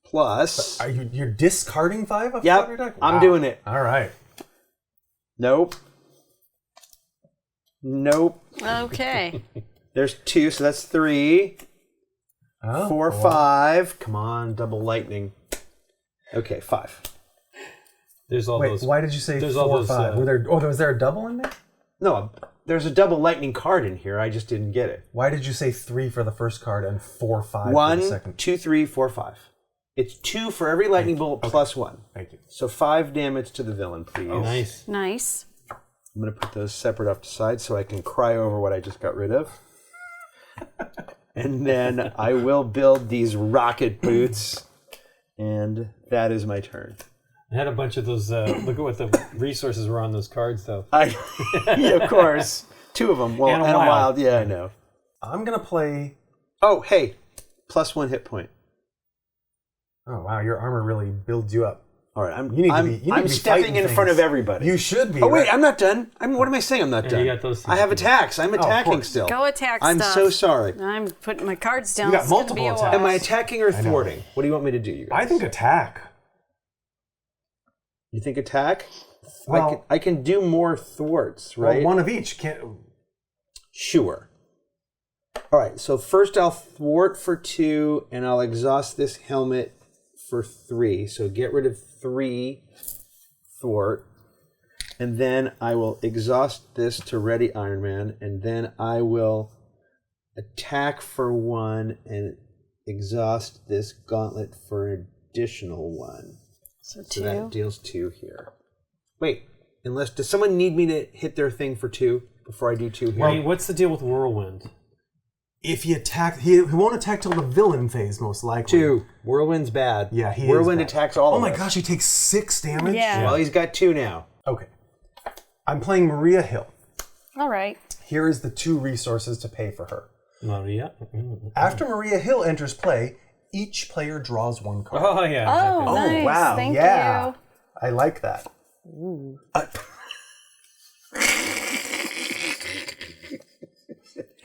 plus. You're discarding 5 of Yep, your deck? I'm doing it. All right. Nope. Okay. There's 2, so that's 3. Oh, 4, well, 5. Come on, double lightning. Okay, 5. There's all Wait, those. why did you say there's 4 all or those, 5? Was there a double in there? No, there's a double lightning card in here. I just didn't get it. Why did you say 3 for the first card and 4, 5 for the 1, second? 2, 3, 4, 5. It's 2 for every lightning bolt plus 1. Thank you. So 5 damage to the villain, please. Nice. Nice. I'm going to put those separate off to the side so I can cry over what I just got rid of. And then I will build these rocket boots. And that is my turn. I had a bunch of those. Look at what the resources were on those cards, though. Yeah, of course. 2 of them. Well, And a and a wild. wild. Yeah, I know. I'm going to play... Oh, hey. Plus 1 hit point. Oh, wow, your armor really builds you up. All right, I'm be stepping fighting in front of things. everybody. You should be. Oh wait, right? I'm not done. What am I saying? I'm not done. you got those I have attacks. I'm attacking course. still. Go attack I'm stuff. so sorry. I'm putting my cards down. You got It's gonna multiple be a attacks. while. Am I attacking or thwarting? What do you want me to do, you guys? I think attack. You think attack? Well, I can do more thwarts, right? Well, one of each. Can't... Sure. All right, so first I'll thwart for 2, and I'll exhaust this helmet for 3. So get rid of 3 thwart. And then I will exhaust this to ready Iron Man, and then I will attack for 1 and exhaust this gauntlet for an additional 1. So So 2. that deals 2 here. Wait, does someone need me to hit their thing for 2 before I do 2 here? Wait, what's the deal with Whirlwind? If he attack, he won't attack till the villain phase, most likely. 2. Whirlwind's bad. Yeah, he Whirlwind is bad. attacks all Oh of my us. gosh, he takes 6 damage? Yeah. Well, he's got 2 now. Okay. I'm playing Maria Hill. All right. Here is the 2 resources to pay for her. Maria. After Maria Hill enters play, each player draws 1 card. Oh yeah. Oh, exactly. nice. wow. Thank yeah. you. I like that.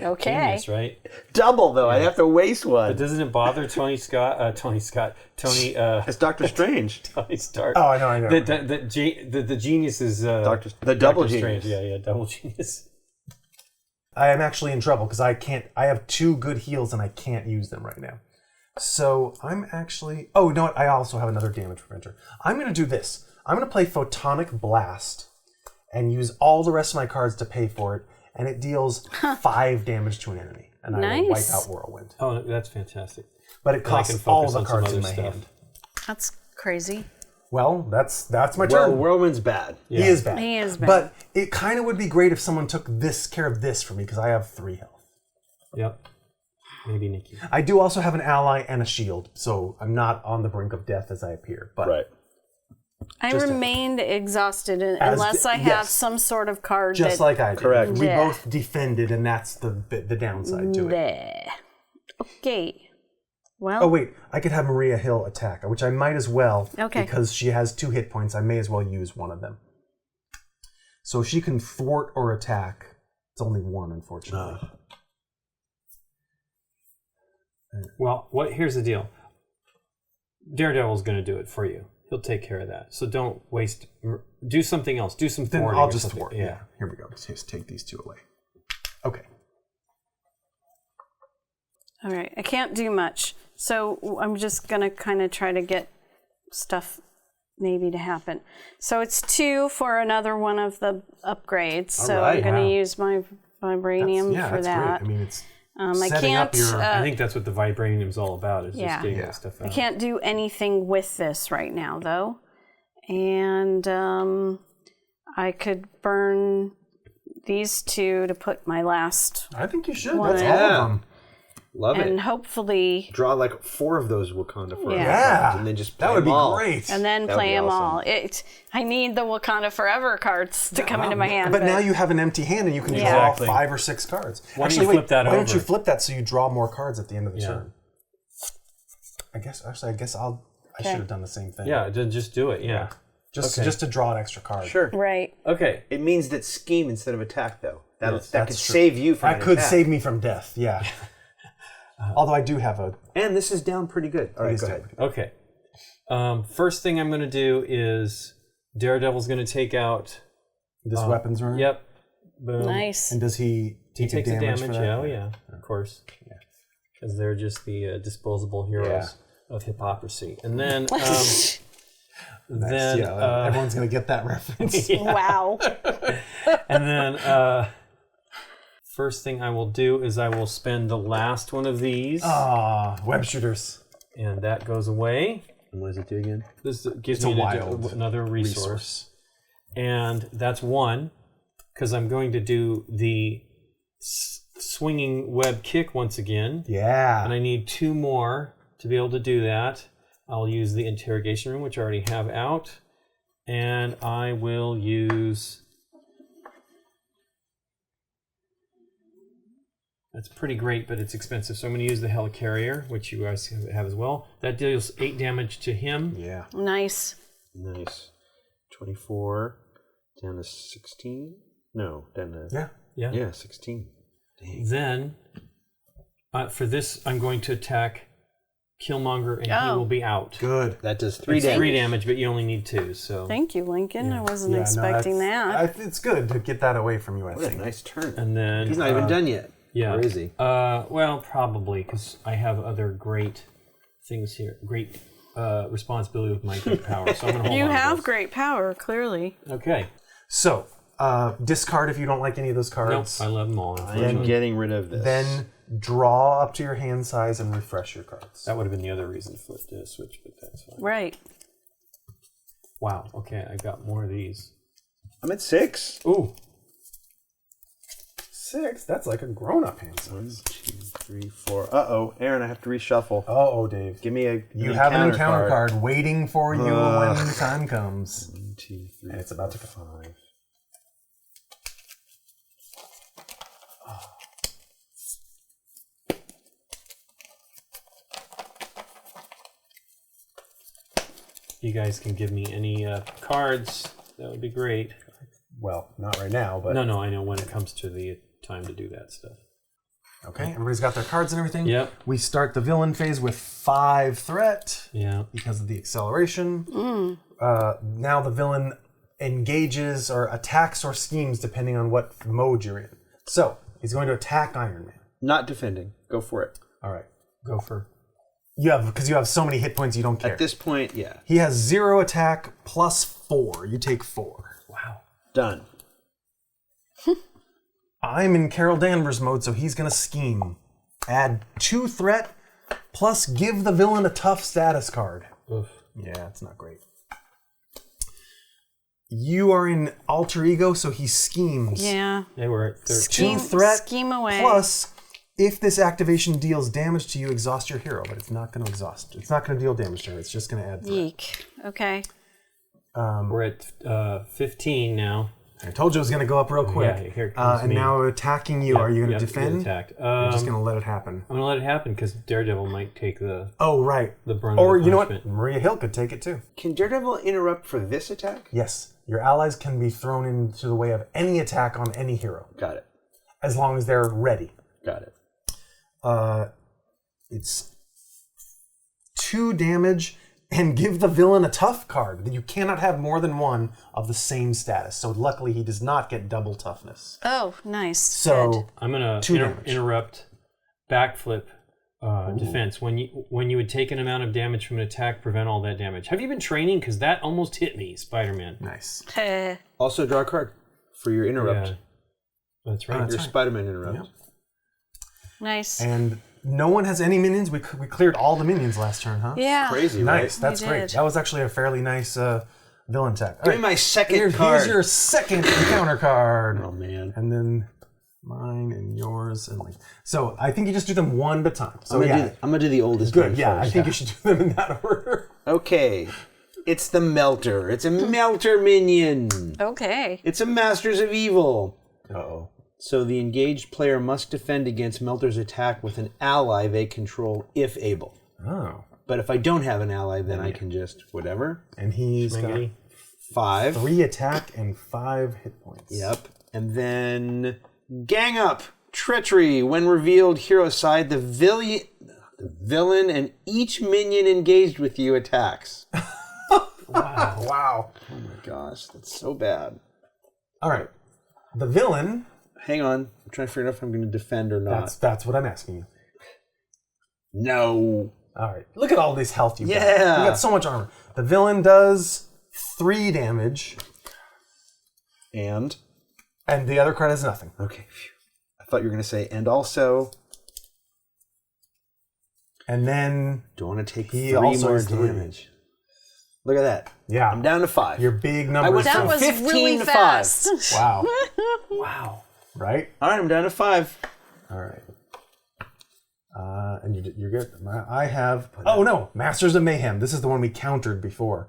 Okay. Genius, right? Double, though. I'd have to waste But one. doesn't it bother Tony Stark? It's Doctor Strange. Tony Stark. Oh, I know. The genius is The double Doctor genius. Strange. Yeah, double genius. I am actually in trouble because I have 2 good heals and I can't use them right now. So I'm actually... Oh, you know what? I also have another damage preventer. I'm going to do this. I'm going to play Photonic Blast and use all the rest of my cards to pay for it. And it deals 5 damage to an enemy. And I will wipe Nice. out Whirlwind. Oh, that's fantastic. But it Then I can costs all focus the on some cards other in my stuff. hand. That's crazy. Well, that's my Well, turn. Whirlwind's bad. He is bad. He is bad. But it kind of would be great if someone took care of this for me because I have 3 health. Yep. Maybe Nikki. I do also have an ally and a shield, so I'm not on the brink of death as I appear. But I Just remained exhausted As unless the- I have yes. some sort of card just that... like I did. Correct. We Yeah. both defended, and that's the downside to it. Bleh. Okay. Well, Oh wait, I could have Maria Hill attack, which I might as well. Okay. Because she has 2 hit points, I may as well use one of them. So she can thwart or attack. It's only 1, unfortunately. Well, here's the deal. Daredevil's going to do it for you. He'll take care of that. So don't waste. Do something else. Do some Then thwarting. I'll or just something. thwart. Yeah. Here we go. Just take these two away. Okay. All right, I can't do much. So I'm just going to kind of try to get stuff maybe to happen. So it's 2 for another one of the upgrades. So right, I'm going to wow. use my vibranium for that's that. great. I mean, it's I setting up can't. your. I think that's what the vibranium's all about. Is Yeah. just getting Yeah. that stuff I out. can't do anything with this right now, though. And I could burn these 2 to put my last, I think you should. One. That's all Yeah. of them. Love and it. hopefully, Draw like 4 of those Wakanda Forever Yeah. cards, and then just play That would them be all. great. and then That would play be them awesome. all. I need the Wakanda Forever cards to come into my hand. But now you have an empty hand and you can draw Exactly. 5 or 6 cards. Why don't Actually, you flip that why don't over? you flip that so you draw more cards at the end of the Yeah. turn? I guess I should have done the same thing. Yeah, just do it. Yeah. Just to draw an extra card. Sure. Right. Okay. It means that scheme instead of attack, though. That Yes, that could that's true. save you from That an could attack. save me from death. Yeah. Although I do have a. And this is down pretty good. All right, is go down. ahead. Okay. First thing I'm going to do is Daredevil's going to take out. This weapons room. Yep. Boom. Nice. And does he He take takes the damage? damage. For that? Yeah, oh yeah, of course. Because they're just the disposable heroes of hypocrisy. And then, then Yeah, everyone's gonna get that reference. Wow. and then first thing I will do is I will spend the last one of these, Web shooters. and that goes away. And what does it do again? This gives It's a me wild another resource. And that's 1, because I'm going to do the swinging web kick once again. Yeah. And I need 2 more to be able to do that. I'll use the interrogation room, which I already have out. And I will use... That's pretty great, but it's expensive. So I'm going to use the Helicarrier, which you guys have as well. That deals 8 damage to him. Yeah. Nice. Nice. 24 down to 16? No, down to... Yeah. Yeah, 16. Dang. Then, for this, I'm going to attack Killmonger, and he Oh. will be out. Good. That does 3 It's damage. 3 damage, but you only need 2. So Thank you, Lincoln. I wasn't Yeah, no, expecting that's- that. It's good to get that away from you. I What a think. nice turn. and then He's not even done yet. yeah, Or is he? Well, probably because I have other great things here. Great responsibility with my great power. So I'm gonna hold You on to have this. great power, clearly. Okay. So, discard if you don't like any of those Nope. cards. I love them all. I am getting rid of this. Then draw up to your hand size and refresh your cards. That would have been the other reason to switch, but that's fine. Right. Wow. Okay, I got more of these. I'm at 6. Ooh. 6? That's like a grown-up hand 1, size. 2, 3, 4. Uh-oh. Aaron, I have to reshuffle. Oh, Dave. Give me a You have an encounter card waiting for you when the time comes. 1, 2, 3, And it's about to go. 5. You guys can give me any cards. That would be great. Well, not right now, but... No, I know when it comes to the time to do that stuff. Okay, everybody's got their cards and everything. Yep. We start the villain phase with 5 threat Yeah. because of the acceleration. Now the villain engages or attacks or schemes depending on what mode you're in. So, he's going to attack Iron Man. Not defending. Go for it. All right, go for... Because you have so many hit points, you don't care. At this point, yeah. He has 0 attack plus 4. You take 4. Wow. Done. I'm in Carol Danvers mode, so he's going to scheme. Add 2 threat, plus give the villain a tough status card. Oof. Yeah, it's not great. You are in alter ego, so he schemes. Yeah. They were at 13. Scheme- 2 threat, scheme away. plus if this activation deals damage to you, exhaust your hero, but it's not going to exhaust. It's not going to deal damage to her. It's just going to add threat. Yeek. Okay. We're at 15 now. I told you it was going to go up real quick. Yeah, here comes and me. now attacking you. Are you going to defend? Attacked. You're just going to let it happen. I'm gonna let it happen because Daredevil might take the Oh, right. brunt Or of the you know what? punishment. Maria Hill could take it too. Can Daredevil interrupt for this attack? Yes. Your allies can be thrown into the way of any attack on any hero, Got it. as long as they're ready. Got it. It's 2 damage and give the villain a tough card. You cannot have more than one of the same status. So luckily, he does not get double toughness. Oh, nice. So I'm gonna 2 damage. interrupt backflip defense. When you would take an amount of damage from an attack, prevent all that damage. Have you been training? Because that almost hit me, Spider-Man. Nice. Also, draw a card for your interrupt. Yeah. That's right. Your Spider-Man interrupt. Yep. Nice. And no one has any minions. We cleared all the minions last turn, huh? Yeah. Crazy, right? Nice. That's We great. did. That was actually a fairly nice villain tech. All Give right. me my second Here's card. your second encounter card. Oh, man. And then mine and yours and like. So I think you just do them one at a time. So I'm yeah, gonna do the oldest good. one Yeah, first. I think you should do them in that order. Okay. It's the Melter. It's a Melter minion. Okay. It's a Masters of Evil. Uh-oh. So the engaged player must defend against Melter's attack with an ally they control if able. Oh. But if I don't have an ally, then I can just whatever. And he's got Schmengity. 5. 3 attack and 5 hit points. Yep. And then Gang Up. Treachery. When revealed, hero side, the villain and each minion engaged with you attacks. Wow. Oh my gosh, that's so bad. All right. The villain. Hang on. I'm trying to figure out if I'm going to defend or not. That's what I'm asking you. No. All right. Look at all this health you got. Yeah. You got so much armor. The villain does 3 damage, And? and the other card has nothing. Okay. Phew. I thought you were going to say, and also, And then, do I want to take He 3 also more has 3. damage? Look at that. yeah, I'm down to 5. your big I number. went That from was 15 really to 5. fast. Wow. Wow. Right? All right, I'm down to 5. All right. And you're good. I have. Oh no, Masters of Mayhem. This is the one we countered before.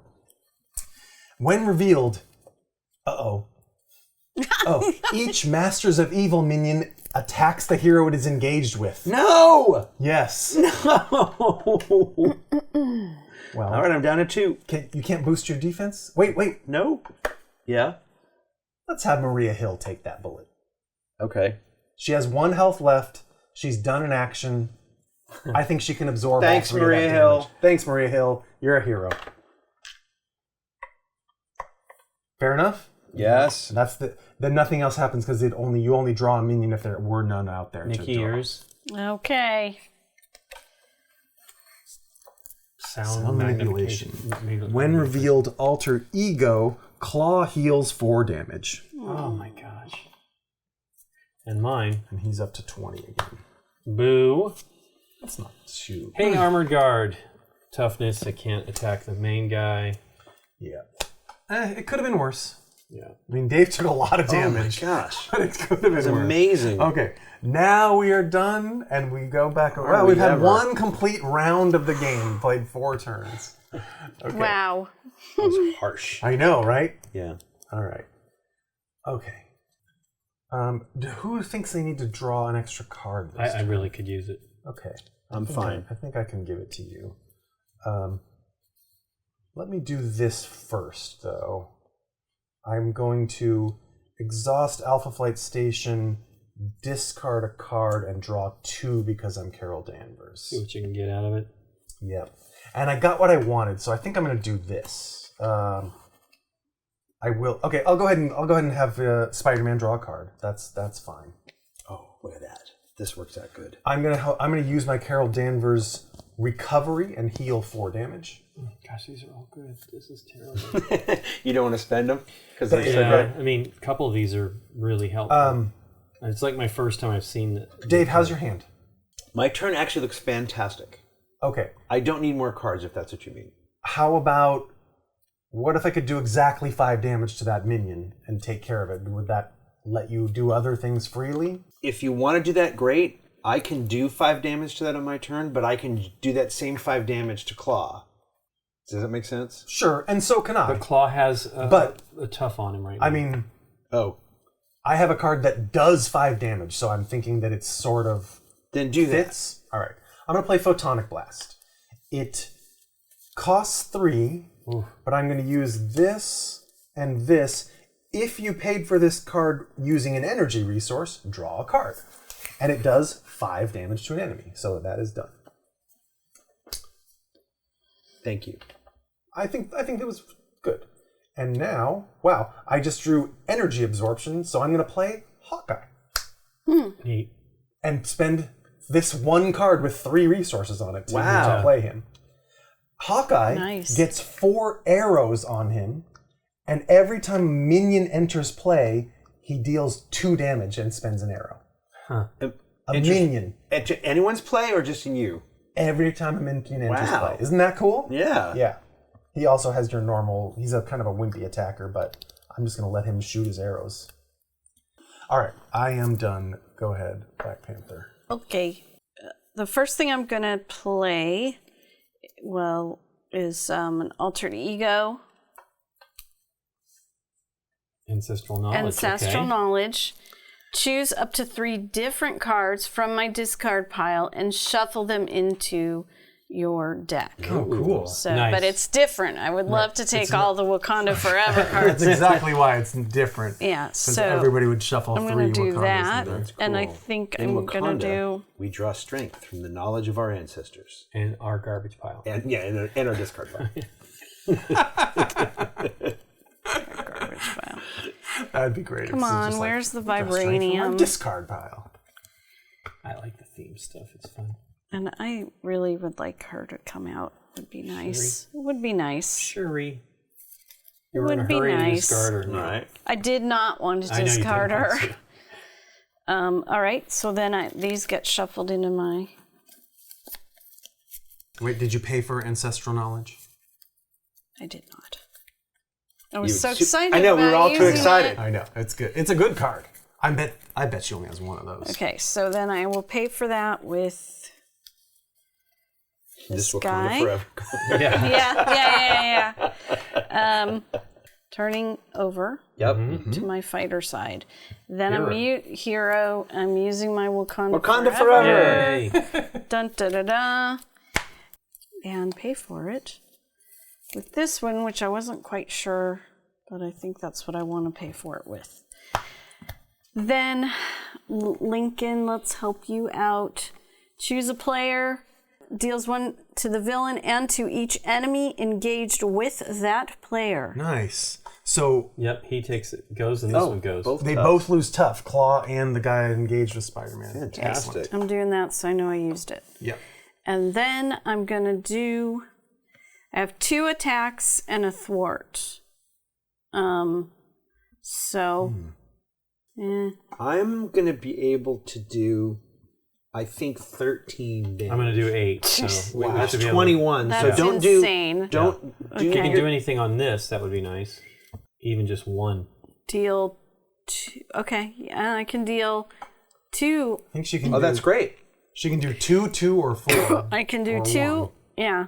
When revealed, oh, each Masters of Evil minion attacks the hero it is engaged with. No! Yes. No! Well, All right, I'm down to 2. you can't boost your defense. Wait. No? Yeah? Let's have Maria Hill take that bullet. Okay. She has 1 health left. She's done an action. I think she can absorb. Thanks, all 3 of that Maria damage. Hill. Thanks, Maria Hill. You're a hero. Fair enough. Yes. That's then nothing else happens because you only draw a minion if there were none out there. Nikki, to draw. yours. Okay. Sound manipulation. When revealed, alter ego, claw heals 4 damage, Oh my gosh. And mine. and he's up to 20 again. Boo. That's not too. Hey, Armored Guard. Toughness. I can't attack the main guy. Yeah. It could have been worse. Yeah. I mean, Dave took a lot of Oh my damage. gosh. But it could have been That's worse. amazing. Okay, now we are done, and we go back. Are Well, we we've had ever? 1 complete round of the game. Played 4 turns. Okay. Wow. That was harsh. I know, right? Yeah. All right. Okay. Who thinks they need to draw an extra card? This I really could use it. Okay. I'm fine. I think I can give it to you. Let me do this first, though. I'm going to exhaust Alpha Flight Station, discard a card, and draw 2 because I'm Carol Danvers. See what you can get out of it. Yep. And I got what I wanted, so I think I'm going to do this. I will. Okay, I'll go ahead and have Spider-Man draw a card. That's fine. Oh, look at that. This works out good. I'm gonna use my Carol Danvers recovery and heal 4 damage. Gosh, these are all good. This is terrible. You don't want to spend them? Because they're so Yeah, good. I mean, a couple of these are really helpful. It's like my first time I've seen it. Dave, how's your hand? My turn actually looks fantastic. Okay. I don't need more cards if that's what you mean. How about, what if I could do exactly 5 damage to that minion and take care of it? Would that let you do other things freely? If you want to do that, great. I can do 5 damage to that on my turn, but I can do that same 5 damage to Claw. Does that make sense? Sure, and so can I. But Claw has But- a tough on him right now. I mean, Oh, I have a card that does 5 damage, so I'm thinking that it's sort of then do that. fits. All right. I'm going to play Photonic Blast. It costs 3, but I'm going to use this and this. If you paid for this card using an energy resource, draw a card. And it does 5 damage to an enemy. So that is done. Thank you. I think it was good. And now, wow, I just drew energy absorption, so I'm going to play Hawkeye. Neat. And spend this one card with 3 resources on it to play him. Hawkeye gets 4 arrows on him, and every time a minion enters play, he deals 2 damage and spends an arrow. Huh. A minion. At anyone's play or just in you? Every time a minion enters play. Isn't that cool? Yeah. Yeah. He also has your normal, he's a kind of a wimpy attacker, but I'm just going to let him shoot his arrows. All right, I am done. Go ahead, Black Panther. Okay. The first thing I'm going to play, is an alter ego. Ancestral knowledge. Knowledge. Choose up to 3 different cards from my discard pile and shuffle them into your deck. Oh, cool. So, Nice. but it's different. I would love to take all the Wakanda Forever cards. That's exactly why it's different. Yeah, Because so everybody would shuffle I'm 3 going to do Wakandas that, in there. and I think In I'm going to do... we draw strength from the knowledge of our ancestors. And our garbage pile. And and our discard pile. Garbage pile. That'd be great. Come on, where's the My vibranium? discard pile. I like the theme stuff. It's fun. And I really would like her to come out. Would be nice. It would be nice. Shuri. It would be nice. To discard her. All right. I did not want to I know you discard didn't want her. to. All right, so then these get shuffled into my... Wait, did you pay for ancestral knowge? I did not. I was so excited. excited. I know, we were all too using excited. it. I know, it's good. It's a good card. I bet she only has one of those. Okay, so then I will pay for that with this This Wakanda guy. forever. Yeah. Turning over Yep. to my fighter side. Then I'm hero. I'm using my Wakanda Forever. Yay. Dun da da da. And pay for it with this one, which I wasn't quite sure, but I think that's what I want to pay for it with. Then, Lincoln, let's help you out. Choose a player, deals 1 to the villain and to each enemy engaged with that player. Nice. So Yep, he takes it, goes, and this one goes. they both lose tough. Claw and the guy engaged with Spider-Man. Fantastic. I'm doing that so I know I used it. Yep. And then I'm going to do... I have 2 attacks and a thwart. I'm going to be able to do, I think, 13 damage. I'm going to do 8. So we have to be able to- 21. That's so don't insane. do. Don't do. If you can do anything on this, that would be nice. Even just 1. Deal 2. Okay, yeah, I can deal 2. I think she can. Oh, that's great. She can do 2, 2, or 4. I can do Or 2. one. Yeah.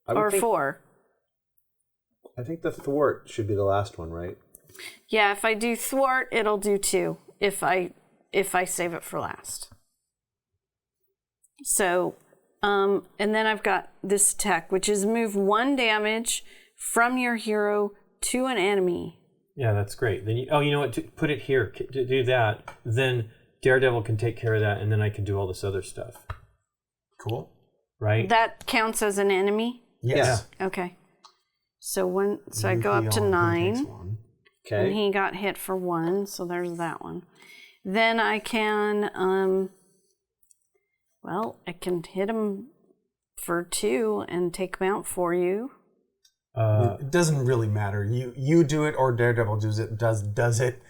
I would Or think, 4. I think the thwart should be the last one, right? Yeah, if I do thwart, it'll do 2 if I save it for last. So, and then I've got this attack, which is move 1 damage from your hero to an enemy. Yeah, that's great. Then you know what? Put it here. Do that. Then Daredevil can take care of that, and then I can do all this other stuff. Cool. Right? That counts as an enemy? Yes. Okay. So I go up to 9. Okay. And he got hit for 1, so there's that one. Then I can, I can hit him for 2 and take him out for you. It doesn't really matter. You do it or Daredevil does it,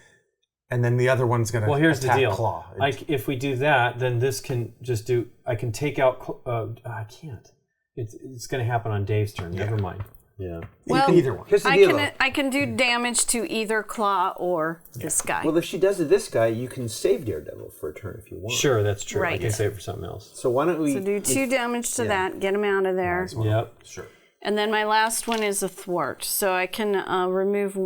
and then the other one's gonna. Well, here's the attack deal. Claw. If we do that, then this can just do. I can take out. I can't. It's going to happen on Dave's turn. Never mind. Yeah. Well, either one. Here's the deal. I can do damage to either Claw or this guy. Well, if she does it this guy, you can save Daredevil for a turn if you want. Sure, that's true. I Right. can save it for something else. So why don't we So do 2 damage to that, get him out of there. Yep. Sure. And then my last one is a thwart. So I can remove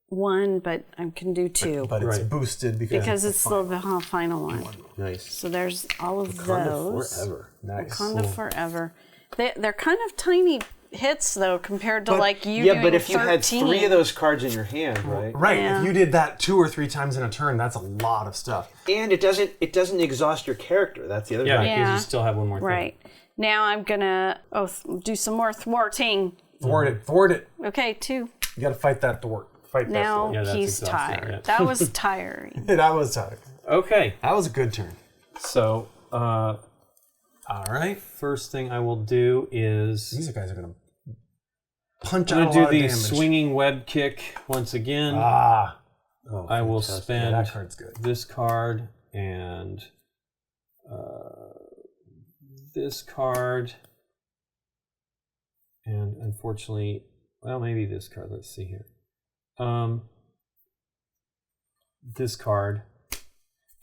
1, but I can do 2. But it's Right. boosted because it's the final one. Nice. So there's all of Wakanda those. forever. nice. Wakanda forever. They're kind of tiny hits though, compared to like you. Yeah, doing but if you had 13. 3 of those cards in your hand, right? Right. Yeah. If you did that 2 or 3 times in a turn, that's a lot of stuff. And it doesn't exhaust your character. That's the other Yeah, thing. because you still have one more thing. Right. Now I'm gonna do some more thwarting. Thwart it. Okay, 2. You got to fight that thwart. Fight Now Yeah, that's he's exhausting, tired. yeah. That was tiring. that. That was tired. Okay, That was a good turn. so All right. first thing I will do is These guys are gonna punch I'm out going a to do lot the of damage. swinging web kick once again. Ah, I will yeah, spend that card's good. this card and this card. And unfortunately, well, maybe this card. Let's see here. This card.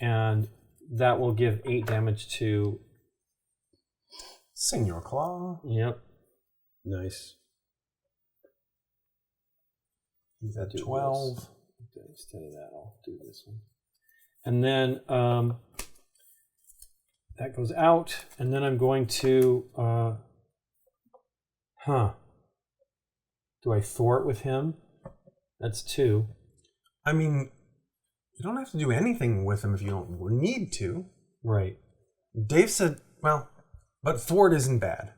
And that will give 8 damage to... Senior Claw. Yep. Nice. He's at Do 12. this. Instead of that, I'll do this one. And then that goes out. And then I'm going to... Do I thwart with him? That's 2. I mean, you don't have to do anything with him if you don't need to. Right. Dave said, well, but thwart isn't bad.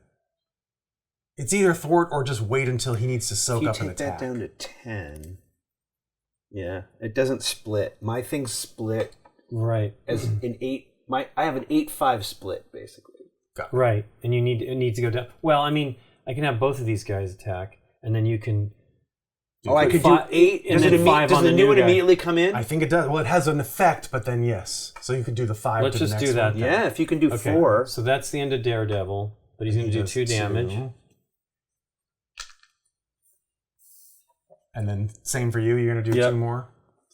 It's either thwart or just wait until he needs to soak If you up an take that attack. down to 10, yeah, it doesn't split. My thing's split Right. as an 8. I have an 8-5 split basically. Right. And it needs to go down. Well, I mean, I can have both of these guys attack, and then you can... I could do 8, and then 5 does on the the new new one guy. immediately come in? I think it does. Well, it has an effect, but then yes. So you could do the 5 Let's to the just next do that one. then. Yeah, if you can do Okay. 4. So that's the end of Daredevil, but he's going to do does 2 damage. 2. And then same for you. You're going to do Yep. 2 more?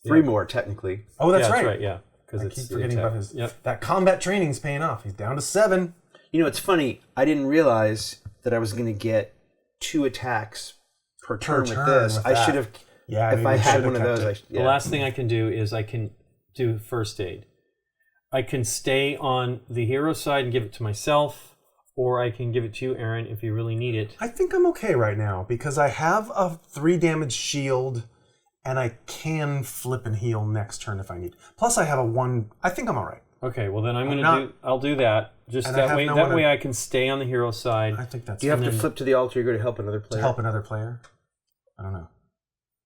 3 more technically. Oh, that's Yeah, right. right, yeah. Because I it's keep the forgetting attack. about his... Yep. That combat training's paying off. He's down to 7. You know, it's funny. I didn't realize that I was going to get 2 attacks per turn with turn this. with I that. should have. Yeah, If I had one of those, The last thing I can do is I can do first aid. I can stay on the hero side and give it to myself, or I can give it to you, Aaron, if you really need it. I think I'm okay right now because I have a 3 damage shield and I can flip and heal next turn if I need. Plus I have a 1. I think I'm all right. Okay, well then not- I'll do that. Just And I that have way no that one way to- I can stay on the hero side. I think that's Do you have fine. to flip to the altar ego to help another to player? help another player? I don't know.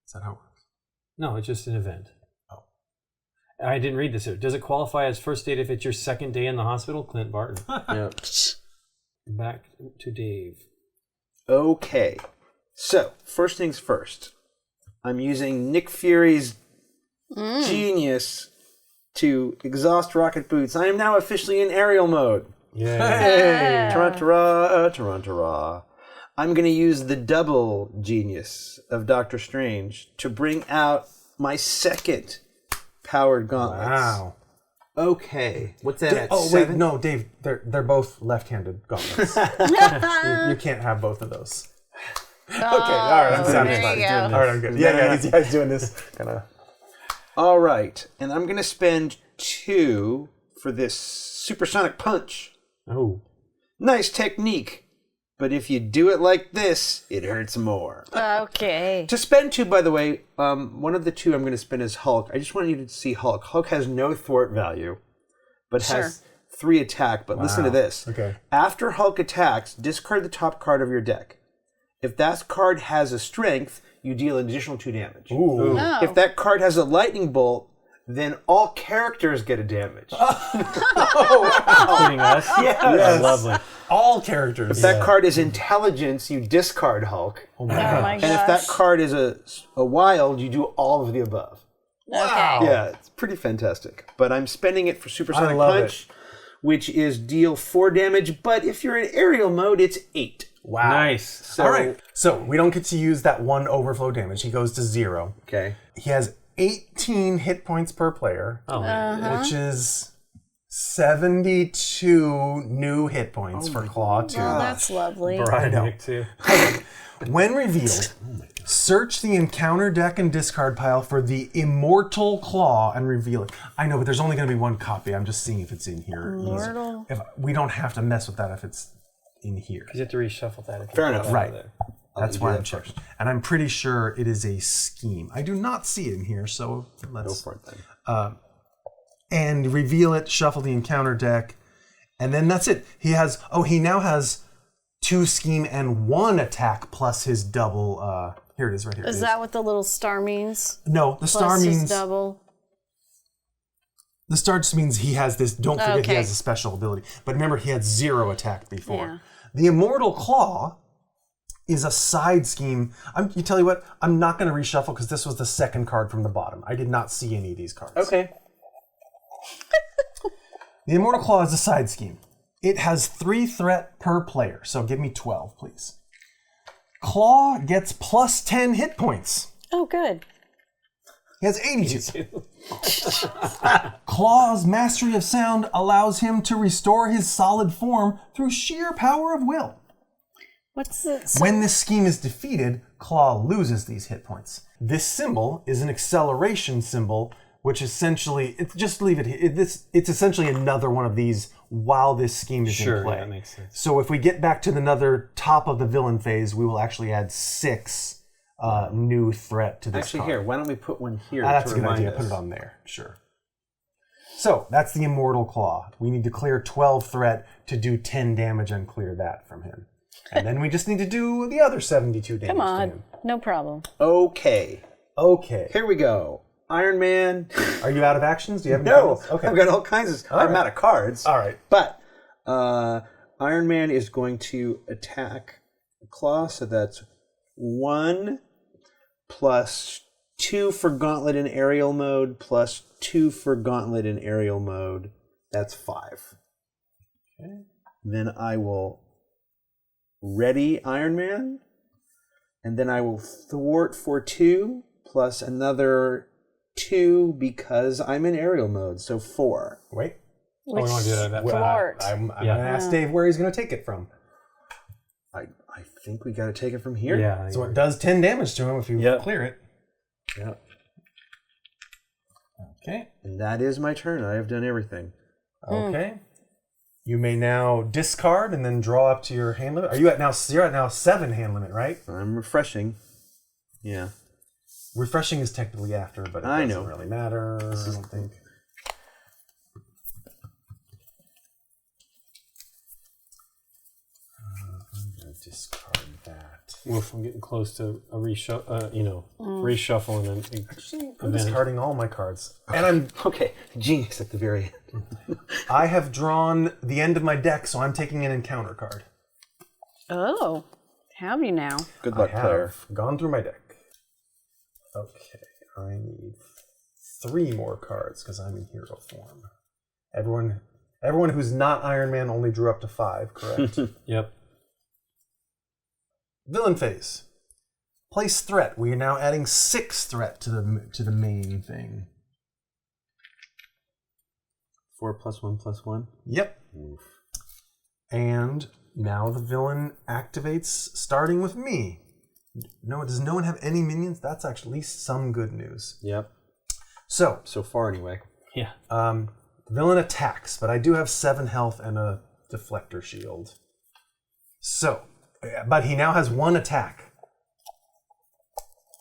Is that how it works? No, it's just an event. Oh. I didn't read this here. Does it qualify as first aid if it's your second day in the hospital? Clint Barton. Yeah. Back to Dave. Okay. So, first things first. I'm using Nick Fury's genius to exhaust rocket boots. I am now officially in aerial mode. Yeah. Tarantara. I'm going to use the double genius of Doctor Strange to bring out my second powered gauntlets. Wow. Okay. What's that at? Oh 7? wait, no, Dave. They're both left-handed gauntlets. you can't have both of those. Okay, all right, I'm satisfied. there you go. All right, I'm good. Yeah, these guys doing this kind of. All right. And I'm going to spend 2 for this supersonic punch. Oh. Nice technique. But if you do it like this, it hurts more. Okay. To spend 2, by the way, one of the 2 I'm going to spend is Hulk. I just want you to see Hulk. Hulk has no thwart value, but has 3 attack. But listen to this. Okay. After Hulk attacks, discard the top card of your deck. If that card has a strength, you deal an additional 2 damage. Ooh. Oh. If that card has a lightning bolt, then all characters get a damage. Including us? Yes. Lovely. All characters. If that card is intelligence, you discard Hulk. Oh my Oh god. my And if that gosh. card is a wild, you do all of the above. Okay. Yeah, it's pretty fantastic. But I'm spending it for Supersonic I love Punch, which is deal 4 damage. But if you're in aerial mode, it's 8. Wow. Nice. So, All right. So we don't get to use that 1 overflow damage. He goes to 0. Okay. He has 18 hit points per player, Oh, which is 72 new hit points for Claw 2. Oh, that's lovely. Brian know. Nick too. When revealed, search the encounter deck and discard pile for the Immortal Claw and reveal it. I know, but there's only going to be 1 copy. I'm just seeing if it's in here. Immortal? If we don't have to mess with that if it's in here. Because you have to reshuffle that. If you Fair pull enough. it out Right. of there. That's you why do I'm that checking. And I'm pretty sure it is a scheme. I do not see it in here, so Go let's for it then. and reveal it, shuffle the encounter deck, and then that's it. He now has 2 scheme and 1 attack plus his double. Here it is, right here. Is that what the little star means? No, the star Plus his means double. the star just means he has this. Don't forget he Okay. has a special ability. But remember, he had 0 attack before. Yeah. The Immortal Claw is a side scheme. You tell you what, I'm not going to reshuffle because this was the second card from the bottom. I did not see any of these cards. Okay. The Immortal Claw is a side scheme. It has 3 threat per player, so give me 12, please. Claw gets plus 10 hit points. Oh, good. He has 82. Claw's Mastery of Sound allows him to restore his solid form through sheer power of will. What's the... When this scheme is defeated, Claw loses these hit points. This symbol is an acceleration symbol, which essentially, just leave it here. It's essentially another one of these while this scheme is in play. Yeah, that makes sense. So if we get back to another top of the villain phase, we will actually add 6 new threat to this Actually, card. here, why don't we put one here That's to a good remind idea. us? Put it on there. Sure. So that's the Immortal Claw. We need to clear 12 threat to do 10 damage and clear that from him. And then we just need to do the other 72 damage Come to on. him. No problem. Okay. Okay. Here we go. Iron Man. Are you out of actions? Do you have any No, cards? Okay. I've got all kinds of. I'm right. out of cards. All right. But Iron Man is going to attack Claw, so that's 1 plus 2 for Gauntlet in aerial mode plus 2 for Gauntlet in aerial mode. That's 5. Okay. Then I will ready Iron Man, and then I will thwart for 2 plus another 2 because I'm in aerial mode, so 4. Wait. we want to do that fast. Thwart. I'm Yeah. going to ask Dave where he's going to take it from. I think we got to take it from here. Yeah. So it does 10 damage to him if you Yep. clear it. Yep. Okay. And that is my turn. I have done everything. Okay. You may now discard and then draw up to your hand limit. You're at now 7 hand limit, right? I'm refreshing. Yeah. Refreshing is technically after, but it I doesn't know. really matter. I don't think. I'm gonna discard that. Oof, I'm getting close to a reshuffle and then. I'm discarding all my cards, and Okay. Genius at the very end. I have drawn the end of my deck, so I'm taking an encounter card. Oh, have you now? Good luck, I player. have gone through my deck. Okay, I need 3 more cards because I'm in hero form. Everyone who's not Iron Man only drew up to 5, correct? Yep. Villain phase. Place threat. We are now adding 6 threat to the main thing. 4 plus 1 plus 1. Yep. And now the villain activates starting with me. No, does no one have any minions? That's actually at least some good news. Yep. So, So far, anyway. Yeah. the villain attacks, but I do have 7 health and a deflector shield. So, but he now has 1 attack.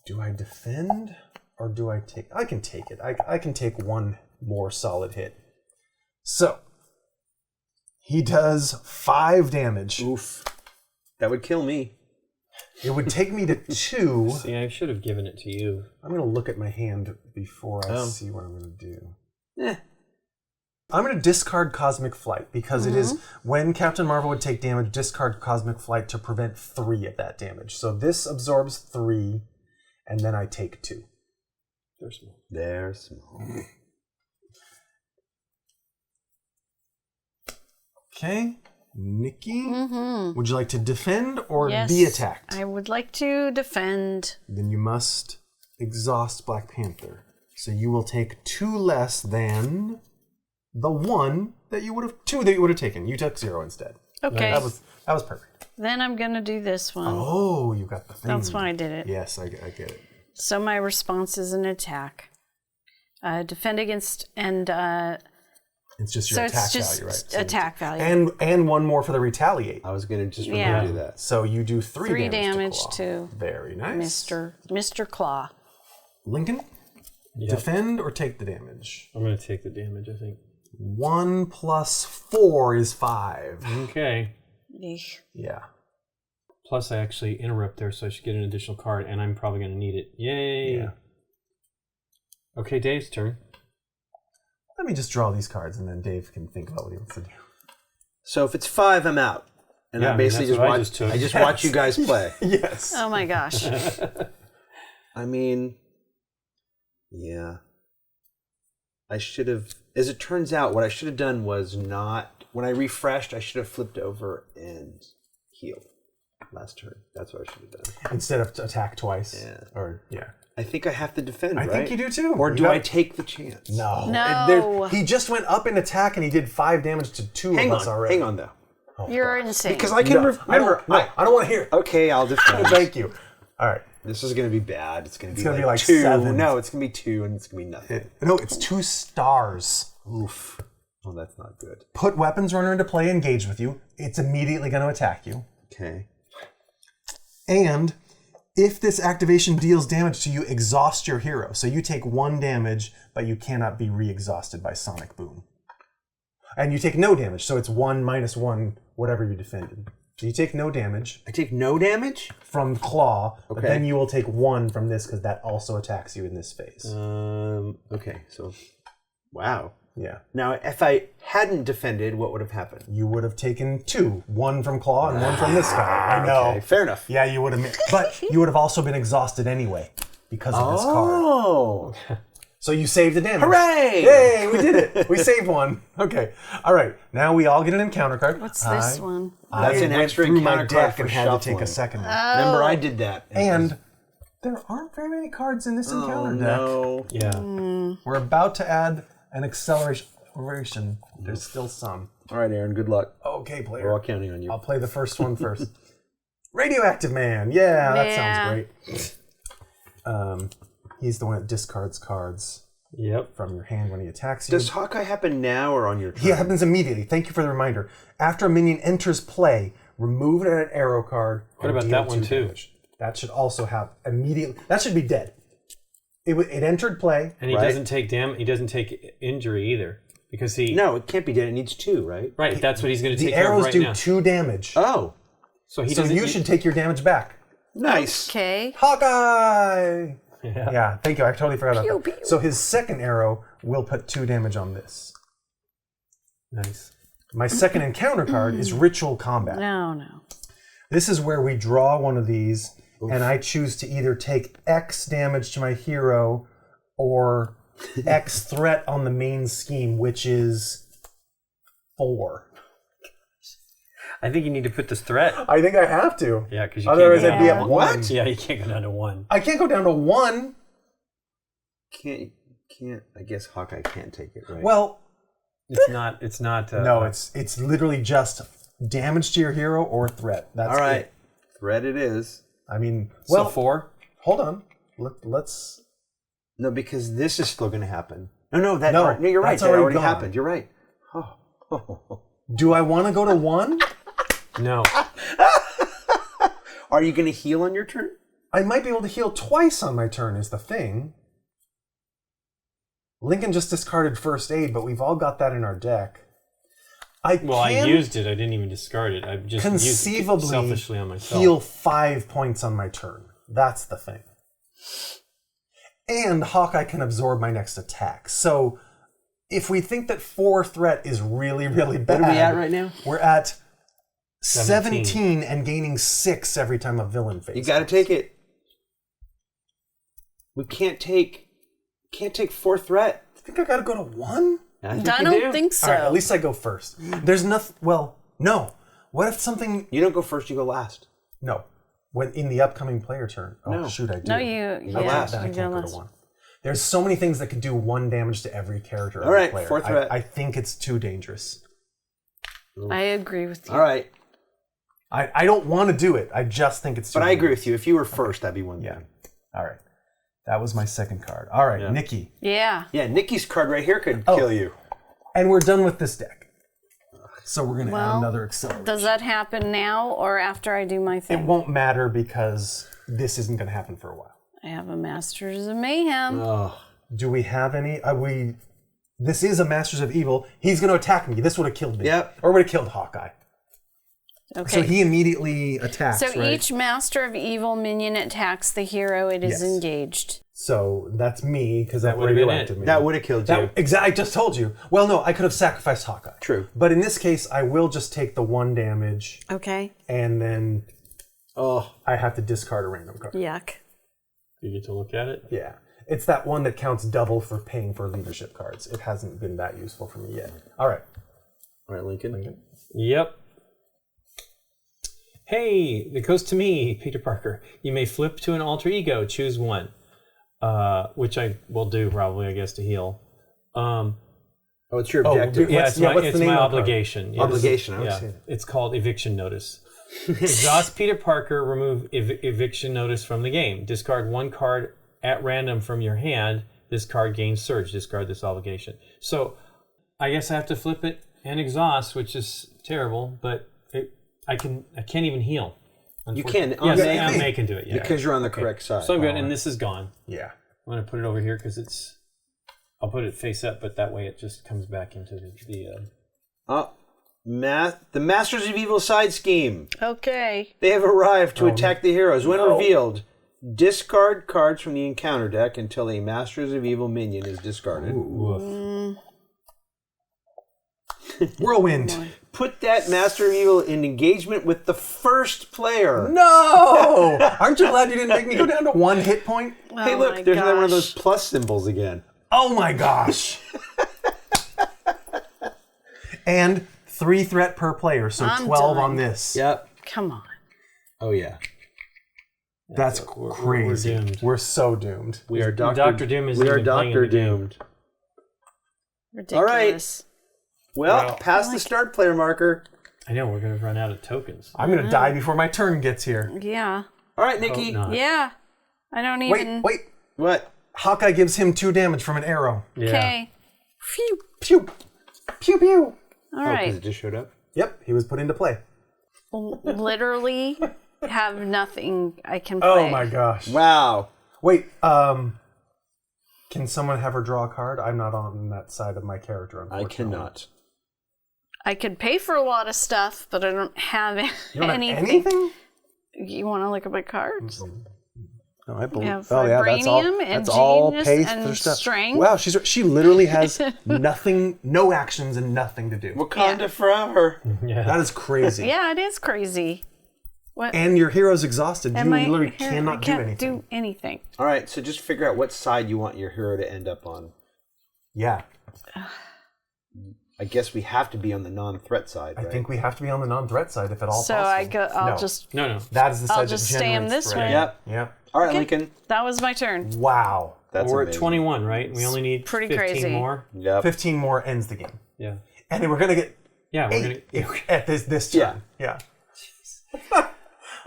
Do I defend or do I take? I can take it. I can take 1 more solid hit. So, he does 5 damage. Oof. That would kill me. It would take me to 2. See, I should have given it to you. I'm going to look at my hand before I Oh. see what I'm going to do. Eh. I'm going to discard Cosmic Flight because it is when Captain Marvel would take damage, discard Cosmic Flight to prevent 3 of that damage. So this absorbs 3, and then I take 2. They're small. They're small. Okay. Nikki, would you like to defend or Yes. be attacked? I would like to defend. Then you must exhaust Black Panther. So you will take 2 less than the 1 that you would have, 2 that you would have taken. You took 0 instead. Okay. That was perfect. Then I'm going to do this one. Oh, you got the thing. That's why I did it. Yes, I get it. So my response is an attack. Defend against and It's just your attack value, right? So attack value. And one more for the retaliate. I was going to just remember to do that. So you do three damage to Very nice. Mr. Claw. Lincoln, defend or take the damage? I'm going to take the damage, I think. 1 plus 4 is 5. Okay. Yeesh. Yeah. Plus, I actually interrupt there, so I should get an additional card, and I'm probably going to need it. Yay! Yeah. Okay, Dave's turn. Let me just draw these cards, and then Dave can think about what he wants to do. So if it's 5, I'm out. And Yeah, I basically that's just what I watch. just took. I just watch you guys play. Yes. Oh my gosh. I mean, yeah. I should have. As it turns out, what I should have done was not. When I refreshed, I should have flipped over and healed last turn. That's what I should have done. Instead of attack twice. Yeah. Or yeah. I think I have to defend, I right? think you do too. Or do I take the chance? No. No. He just went up in attack and he did 5 damage to 2 Hang of us on. already. Hang on, though. You're insane. Because I can remember. I don't want to hear it. Okay, I'll defend. Thank you. All right. This is going to be bad. It's going to be gonna like be like 2. 7. No, it's going to be 2 and it's going to be nothing. No, it's 2 stars. Oof. Well, that's not good. Put weapons runner into play, engage with you. It's immediately going to attack you. Okay. And if this activation deals damage to you, exhaust your hero. So you take 1 damage, but you cannot be re-exhausted by Sonic Boom. And you take no damage, so it's 1 minus 1, whatever you defended. So you take no damage I take no damage? from Claw, but Okay. then you will take 1 from this because that also attacks you in this phase. Okay, so. Wow. Yeah. Now, if I hadn't defended, what would have happened? You would have taken 2. 1 from Claw and 1 from this guy. I know. Okay, fair enough. Yeah, you would have. But you would have also been exhausted anyway because of this card. Oh. So you saved the damage. Hooray! Yay, we did it. We saved 1. Okay. All right. Now we all get an encounter card. What's this one? That's an went extra through my encounter card deck for and had to take a shuffling. second one. Remember, I did that. And there aren't very many cards in this encounter deck. No. Yeah. We're about to add an acceleration. There's still some. All right, Aaron, good luck. Okay, We're player. all counting on you. I'll play the first one first. Radioactive Man. Yeah, that sounds great. He's the one that discards cards Yep. from your hand when he attacks you. Does Hawkeye happen now or on your turn? He happens immediately. Thank you for the reminder. After a minion enters play, remove an arrow card. What and about deal that one 2 too? damage. That should also have immediately. That should be dead. It entered play. And he Right. doesn't take He doesn't take injury either because he. No, it can't be dead. It needs 2, right? Right. That's what he's going to The take care of arrows right do now. 2 damage. Oh, So he so doesn't. you should take your damage back. nice. Okay. Hawkeye! Yeah. Yeah, thank you. I totally forgot about Pew, that. pew. So his second arrow will put 2 damage on this. Nice. My second encounter card is Ritual Combat. No. This is where we draw one of these, and I choose to either take X damage to my hero or X threat on the main scheme, which is 4. I think you need to put this threat. I think I have to. Yeah, because you Otherwise, can't I'd go be down at to 1. Yeah, you can't go down to 1. I can't go down to 1. Can't. I guess Hawkeye can't take it, right? Well, It's not. It's not. no, it's literally just damage to your hero or threat. That's all right. it. Threat it is. I mean, So well, 4. hold on. Let's. No, because this is still going to happen. No, No, you're right. that's That already already gone. happened. You're right. Oh. Do I want to go to 1? No. Are you going to heal on your turn? I might be able to heal twice on my turn. Is the thing. Lincoln just discarded first aid, but we've all got that in our deck. I used it. I didn't even discard it. I just used it conceivably selfishly on myself. heal 5 points on my turn. That's the thing. And Hawkeye can absorb my next attack. So if we think that 4 threat is really, really bad, What are we at right now? We're at 17 and gaining 6 every time a villain faces. You got to take it. We can't take 4 threat. I think I got to go to 1? I think I you don't do. think so. All right, at least I go first. There's nothing. Well, no. What if something? You don't go first. You go last. No. When in the upcoming player turn. Oh No. shoot, I do. No, you. go last. Then I you can't go go to last. 1. There's so many things that could do 1 damage to every character. All right, player. 4 threat. I think it's too dangerous. I agree with you. All right. I don't want to do it. I just think it's too But I agree dangerous. with you. If you were first, that'd be one Yeah. thing. All right. That was my second card. All right, Yeah. Nikki. Yeah. Yeah, Nikki's card right here could kill you. And we're done with this deck. So we're going to add Well, another acceleration. Does that happen now or after I do my It thing? won't matter because this isn't going to happen for a while. I have a Masters of Mayhem. Do we have any? This is a Masters of Evil. He's going to attack me. This would have killed me. Yep. Or would have killed Hawkeye. Okay. So he immediately attacks, So right? each Master of Evil minion attacks the hero it is Yes. engaged. So that's me because that would've been radioactive it. me. That would have killed you. Exactly. I just told you. Well, no, I could have sacrificed Hawkeye. True. But in this case, I will just take the 1 damage, Okay. and then Oh, I have to discard a random card. Yuck. You get to look at it. Yeah. It's that one that counts double for paying for leadership cards. It hasn't been that useful for me yet. All right. all right, Lincoln. Yep. Hey, it goes to me, Peter Parker. You may flip to an alter ego. Choose one, which I will do probably, I guess, to heal. Oh, it's your objective. Yeah, What's it's my, the it's name my of the card? obligation. Yes. Obligation, I would Yeah, say. it's called eviction notice. Exhaust Peter Parker. Remove eviction notice from the game. Discard 1 card at random from your hand. This card gains surge. Discard this obligation. So, I guess I have to flip it and exhaust, which is terrible. But I can't even heal. You can. Yes, May- I May can do it. Yeah. Because you're on the correct side. So I'm good, and this is gone. Yeah. I'm gonna put it over here because it's. I'll put it face up, but that way it just comes back into the The Masters of Evil side scheme. Okay. They have arrived to attack the heroes. When revealed, discard cards from the encounter deck until a Masters of Evil minion is discarded. Whirlwind. Put that Master of Evil in engagement with the first player. No! Aren't you glad you didn't make me go down to 1 hit point? Hey, Oh look, my there's another one of gosh. those plus symbols again. Oh my gosh. And 3 threat per player, so I'm 12 done. on this. Yep. Come on. Oh, yeah. That's we're crazy. doomed. We're so doomed. We are Dr. Doom isn't We are even playing in Doctor the game. Doomed. Ridiculous. Well, Wow. past the start player marker. I know we're gonna run out of tokens. I'm going to die before my turn gets here. Yeah. All right, Nikki. Not. Yeah. I don't even. Wait. What? Hawkeye gives him 2 damage from an arrow. Yeah. Okay. Phew. Pew. Pew pew. All Because right. it just showed up. Yep, he was put into play. Literally have nothing I can play. Oh my gosh. Wow. Wait, can someone have her draw a card? I'm not on that side of my character, I unfortunately. cannot. I could pay for a lot of stuff, but I don't have You don't have anything. anything? You want to look at my cards? No, I believe. We have vibranium and genius and strength. Wow, she literally has nothing, no actions and nothing to do. Wakanda forever. Yeah. That is crazy. Yeah, it is crazy. What? And your hero's exhausted. You Am I literally here? cannot I can't do anything. do anything. All right, so just figure out what side you want your hero to end up on. Yeah, I guess we have to be on the non-threat side, right? I think we have to be on the non-threat side if at all So possible. I go. I'll No. just. No. That is the side I'll just that stay in generates this threat. way. Yep. Yep. All right, Okay. Lincoln. That was my turn. Wow. That's We're amazing. at 21, right? We only need Pretty 15 crazy. more. Yep. 15 more ends the game. Yeah. And then we're going to get Yeah, we're 8 at this turn. Yeah.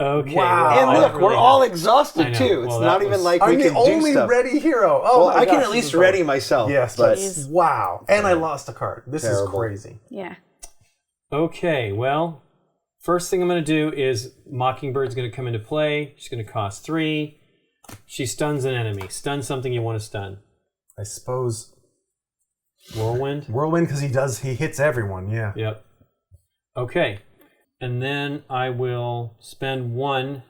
Okay. Wow. well, And I look, really we're all have- exhausted I know. too. It's Well, not that even was- like I'm we the can do only stuff. ready hero. Oh Well, my I can gosh, at this least is so- ready myself. Yes, but but wow. And I lost a card. This Terrible. is crazy. Yeah. Okay, well, first thing I'm going to do is Mockingbird's going to come into play. She's going to cost 3. She stuns an enemy. Stun something you want to stun. I suppose Whirlwind? Whirlwind because he hits everyone. Yeah. Yep. Okay. And then I will spend 1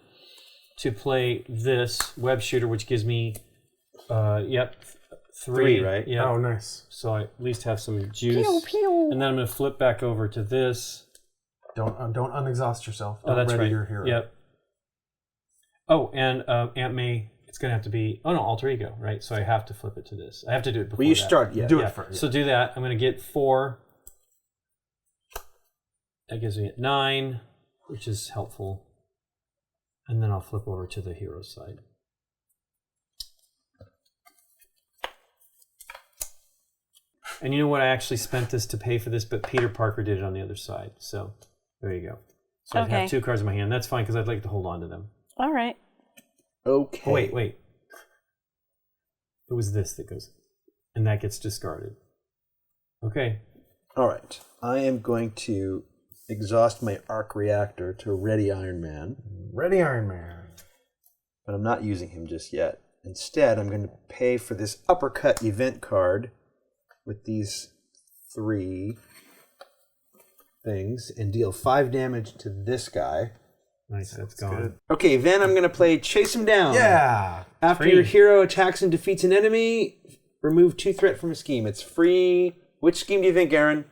to play this web shooter, which gives me, 3. right? Yeah. Oh, nice. So I at least have some juice. Pew, pew. And then I'm going to flip back over to this. Don't unexhaust yourself. Oh, that's ready right. your hero. Yep. Oh, and Aunt May, it's going to have to be, alter ego, right? So I have to flip it to this. I have to do it before well, you that. start. Yeah. Do Yeah. it first. So do that. I'm going to get 4. That gives me 9, which is helpful. And then I'll flip over to the hero side. And you know what? I actually spent this to pay for this, but Peter Parker did it on the other side. So there you go. So I Okay. have 2 cards in my hand. That's fine because I'd like to hold on to them. All right. Okay. Oh, wait. It was this that goes, and that gets discarded. Okay. All right. I am going to exhaust my arc reactor to ready Iron Man. Ready, Iron Man. But I'm not using him just yet. Instead, I'm going to pay for this uppercut event card with these 3 things and deal 5 damage to this guy. Nice, that's gone. Okay, then I'm going to play Chase Him Down. Yeah. After Free. your hero attacks and defeats an enemy, remove 2 threat from a scheme. It's free. Which scheme do you think, Aaron?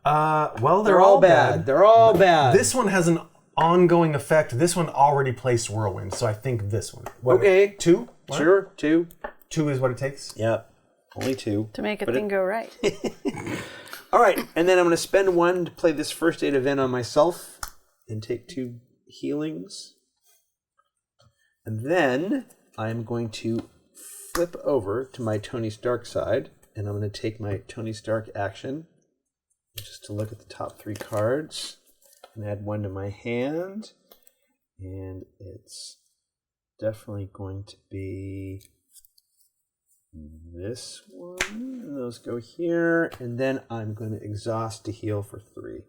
Well, They're all bad. They're all bad. This one has an ongoing effect. This one already placed Whirlwind, so I think this one. What, Okay. 2? What? Sure, 2. 2 is what it takes? Yep. Only 2. To make a thing go right. All right, and then I'm going to spend 1 to play this first aid event on myself and take 2 healings. And then I'm going to flip over to my Tony Stark side, and I'm going to take my Tony Stark action just to look at the top 3 cards and add 1 to my hand. And it's definitely going to be this one. And those go here. And then I'm going to exhaust to heal for 3.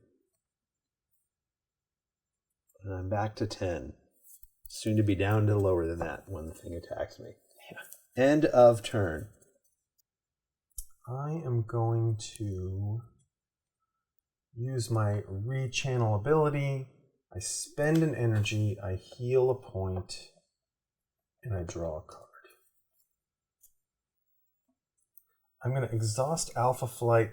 And I'm back to 10. Soon to be down to lower than that when the thing attacks me. Yeah. End of turn. I am going to use my rechannel ability. I spend an energy, I heal a point, and I draw a card. I'm going to exhaust Alpha Flight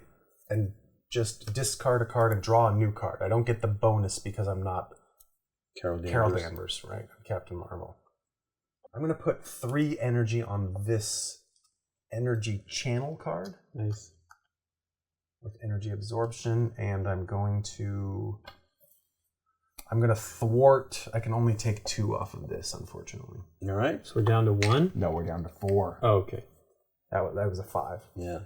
and just discard a card and draw a new card. I don't get the bonus because I'm not Carol Danvers, right? I'm Captain Marvel. I'm going to put 3 energy on this energy channel card. Nice. With energy absorption, and I'm going to thwart. I can only take 2 off of this, unfortunately. All right. So we're down to 1? No, we're down to 4. Oh, okay. That was a 5. Yeah.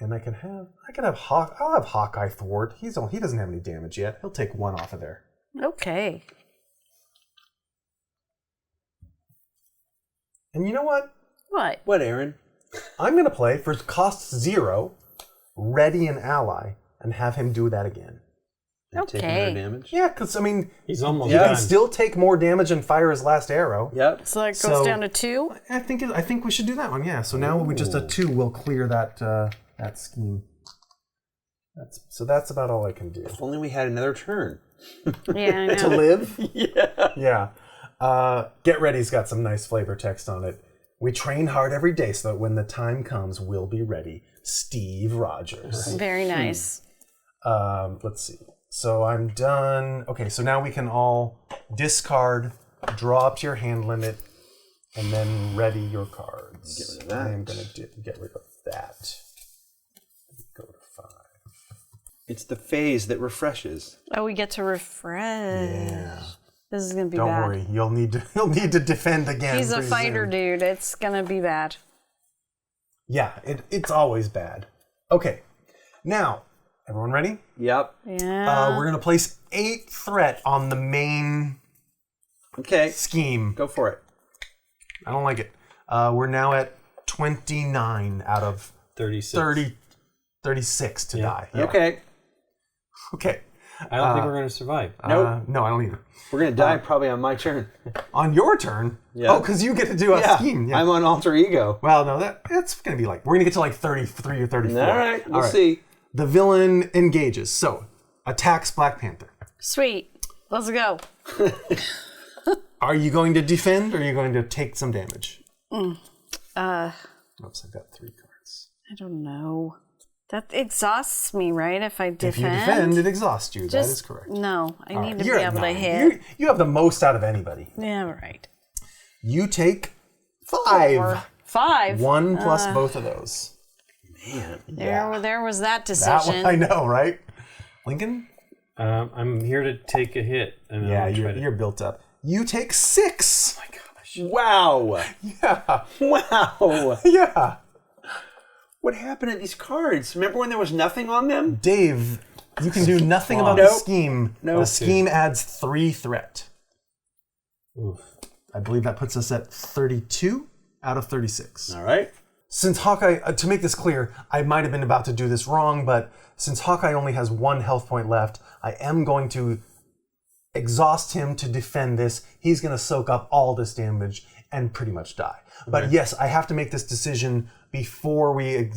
And I'll have Hawkeye thwart. He doesn't have any damage yet. He'll take 1 off of there. Okay. And you know what? What? What, Aaron? I'm going to play for cost 0, ready an ally, and have him do that again. And take Okay. another damage? Yeah, because, I mean, He's almost he done. can still take more damage and fire his last arrow. Yep. So that goes So- down to 2? I think we should do that one, yeah. So now with just a 2, we'll clear that scheme. That's about all I can do. If only we had another turn. Yeah, I To know. live? Yeah. Yeah. Get Ready's got some nice flavor text on it. We train hard every day so that when the time comes, we'll be ready. Steve Rogers. Very nice. Let's see. So I'm done. Okay, so now we can all discard, draw up to your hand limit, and then ready your cards. Get rid of that. I am going to get rid of that. Go to 5. It's the phase that refreshes. Oh, we get to refresh. Yeah. This is going to be Don't bad. worry, you'll need to defend again. He's a pretty fighter, soon. dude. It's going to be bad. Yeah, it's always bad. Okay, now everyone ready? Yep. Yeah. We're gonna place 8 threat on the main Okay. scheme. Go for it. I don't like it. We're now at 29 out of 36. 36 to die. Yeah. Okay. Okay. I don't think we're going to survive. Nope. No, I don't either. We're going to die probably on my turn. On your turn. Yeah. Oh, because you get to do a scheme. Yeah. I'm on alter ego. Well, no, that's gonna be like we're gonna get to like 33 or 34. All right. We'll see. The villain engages. So attacks Black Panther. Sweet. Let's go. Are you going to defend or are you going to take some damage? Uh, Oops, I've got 3 cards. I don't know. That exhausts me, right? If I defend. If you defend, it exhausts you. That is correct. No, I need to You're be at able to 9. hit. You have the most out of anybody. Yeah, right. You take 5. 5. 1 plus both of those. Man. There was that That decision. one, I know, right? Lincoln? I'm here to take a hit. And Yeah, I'll try to- you're built up. You take 6. Oh my gosh. Wow. Yeah. Wow. Yeah. What happened to these cards? Remember when there was nothing on them? Dave, you can do nothing about the Nope. scheme. Nope. The scheme adds 3 threat. Oof. I believe that puts us at 32 out of 36. All right. Since Hawkeye, to make this clear, I might have been about to do this wrong, but since Hawkeye only has 1 health point left, I am going to exhaust him to defend this. He's going to soak up all this damage and pretty much die. But yes, I have to make this decision before we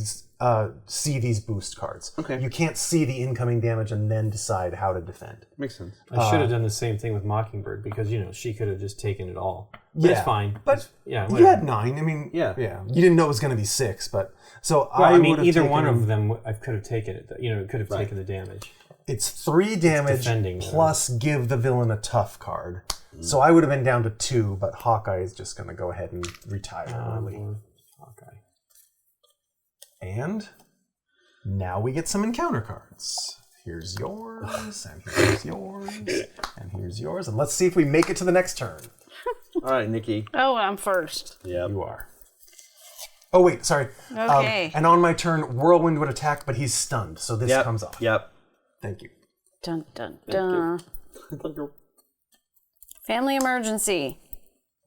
see these boost cards. Okay. You can't see the incoming damage and then decide how to defend. Makes sense. I should have done the same thing with Mockingbird because, she could have just taken it all. But Yeah, it's fine. but yeah, you had 9. I mean, Yeah. You didn't know it was going to be 6, but so Well, I mean, would have either taken, one of them, I could have taken it. It could have taken the damage. It's 3 damage defending, plus give the villain a tough card. So I would have been down to 2, but Hawkeye is just going to go ahead and retire early. Okay. And now we get some encounter cards. Here's yours, and here's yours, and here's yours. And let's see if we make it to the next turn. All right, Nikki. Oh, I'm first. Yeah. You are. Oh, wait, sorry. Okay. And on my turn, Whirlwind would attack, but he's stunned, so this comes off. Yep. Thank you. Dun, dun, dun. Family emergency.